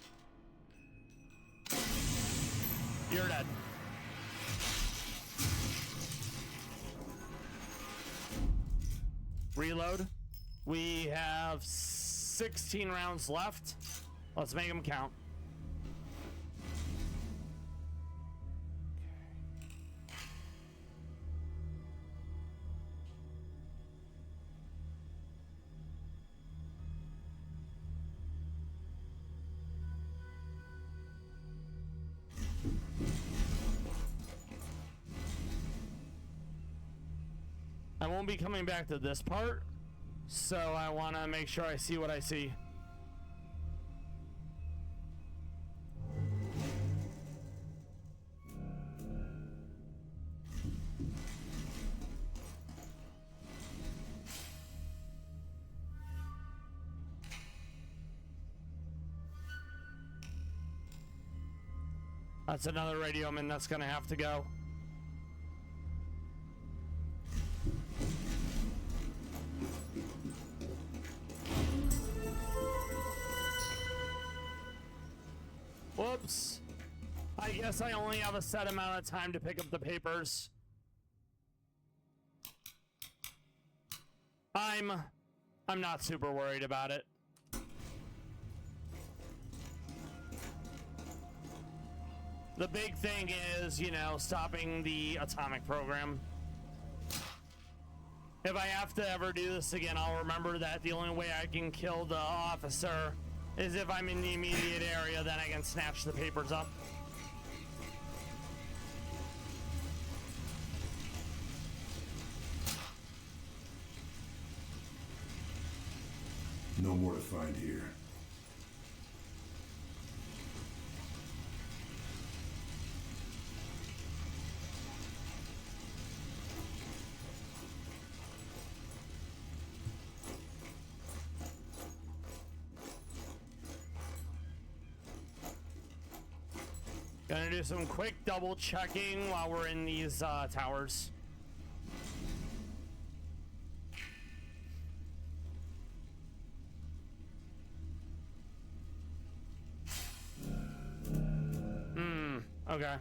You're dead. Reload. We have 16 rounds left. Let's make them count. I won't be coming back to this part, so I want to make sure I see what I see. That's another radioman that's gonna have to go. Whoops. I guess I only have a set amount of time to pick up the papers. I'm not super worried about it. The big thing is, you know, stopping the atomic program. If I have to ever do this again, I'll remember that the only way I can kill the officer is if I'm in the immediate area, then I can snatch the papers up. No more to find here. Gonna do some quick double checking while we're in these towers. Okay.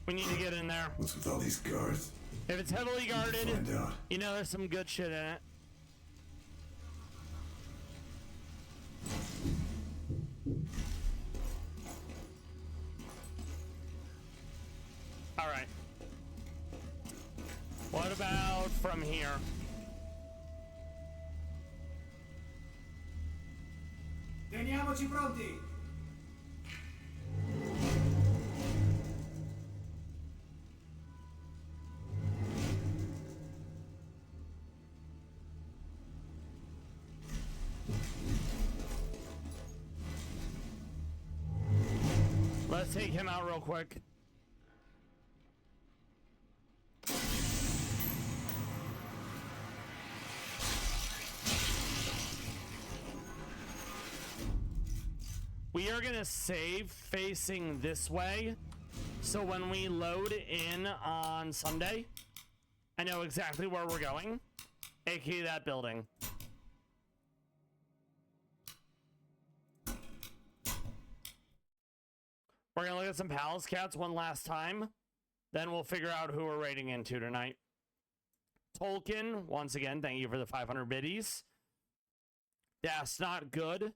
We need to get in there. What's with all these guards? If it's heavily guarded, Find out. you know there's some good shit in it. All right. What about from here? Teniamoci pronti! Let's take him out real quick. We are gonna save facing this way, so when we load in on Sunday, I know exactly where we're going, aka that building. We're gonna look at some Palace Cats one last time, then we'll figure out who we're raiding into tonight. Tolkien, once again, thank you for the 500 biddies. That's not good.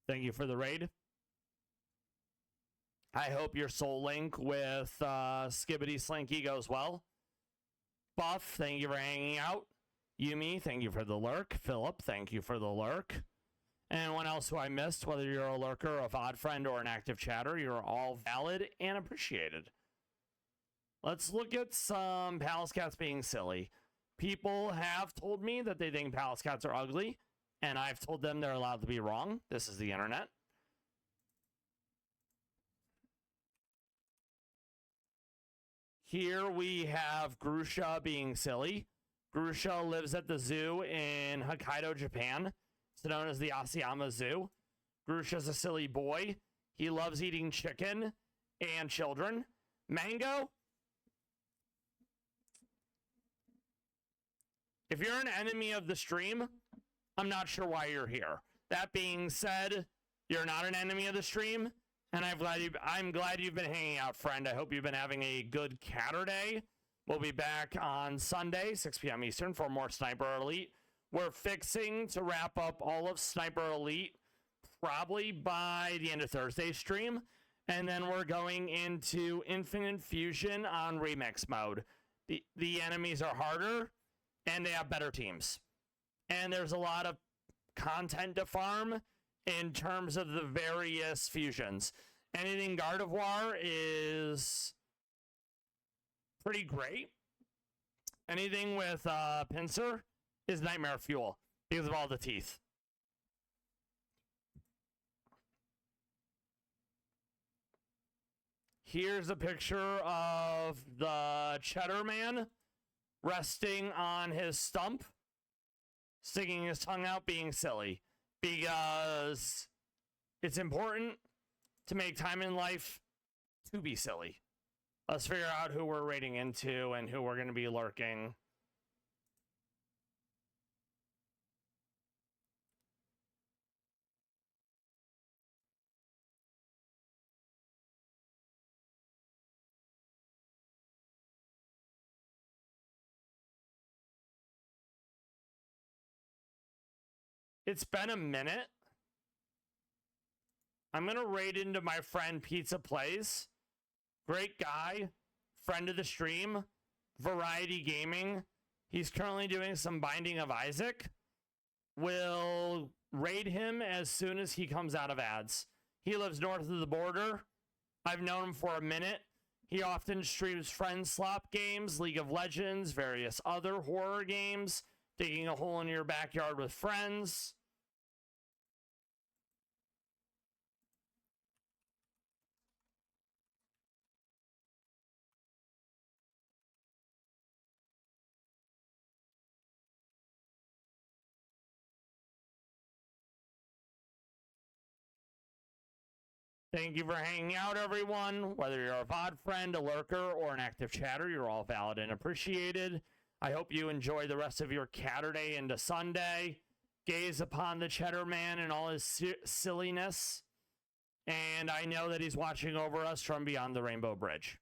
Thank you for the raid. I hope your soul link with Skibbity Slinky goes well. Buff, thank you for hanging out. Yumi, thank you for the lurk. Philip, thank you for the lurk. Anyone else who I missed, whether you're a lurker, a VOD friend, or an active chatter, you're all valid and appreciated. Let's look at some Palace Cats being silly. People have told me that they think Palace Cats are ugly, and I've told them they're allowed to be wrong. This is the internet. Here we have Grusha being silly. Grusha lives at the zoo in Hokkaido, Japan. It's known as the Asayama Zoo. Grusha's a silly boy. He loves eating chicken and children. Mango, if you're an enemy of the stream, I'm not sure why you're here. That being said, you're not an enemy of the stream, and I'm glad you've been hanging out, friend. I hope you've been having a good Catterday. We'll be back on Sunday, 6 p.m. Eastern, for more Sniper Elite. We're fixing to wrap up all of Sniper Elite probably by the end of Thursday's stream, and then we're going into Infinite Fusion on Remix mode. The enemies are harder, and they have better teams. And there's a lot of content to farm in terms of the various fusions. Anything Gardevoir is pretty great. Anything with Pinsir is nightmare fuel because of all the teeth. Here's a picture of the Cheddar Man resting on his stump, sticking his tongue out, being silly, because it's important to make time in life to be silly. Let's figure out who we're raiding into and who we're going to be lurking. It's been a minute. I'm going to raid into my friend Pizza Plays. Great guy. Friend of the stream. Variety Gaming. He's currently doing some Binding of Isaac. We'll raid him as soon as he comes out of ads. He lives north of the border. I've known him for a minute. He often streams Friend Slop games, League of Legends, various other horror games. Digging a hole in your backyard with friends. Thank you for hanging out, everyone. Whether you're a VOD friend, a lurker, or an active chatter, you're all valid and appreciated. I hope you enjoy the rest of your Catterday into Sunday. Gaze upon the Cheddar Man and all his silliness. And I know that he's watching over us from beyond the Rainbow Bridge.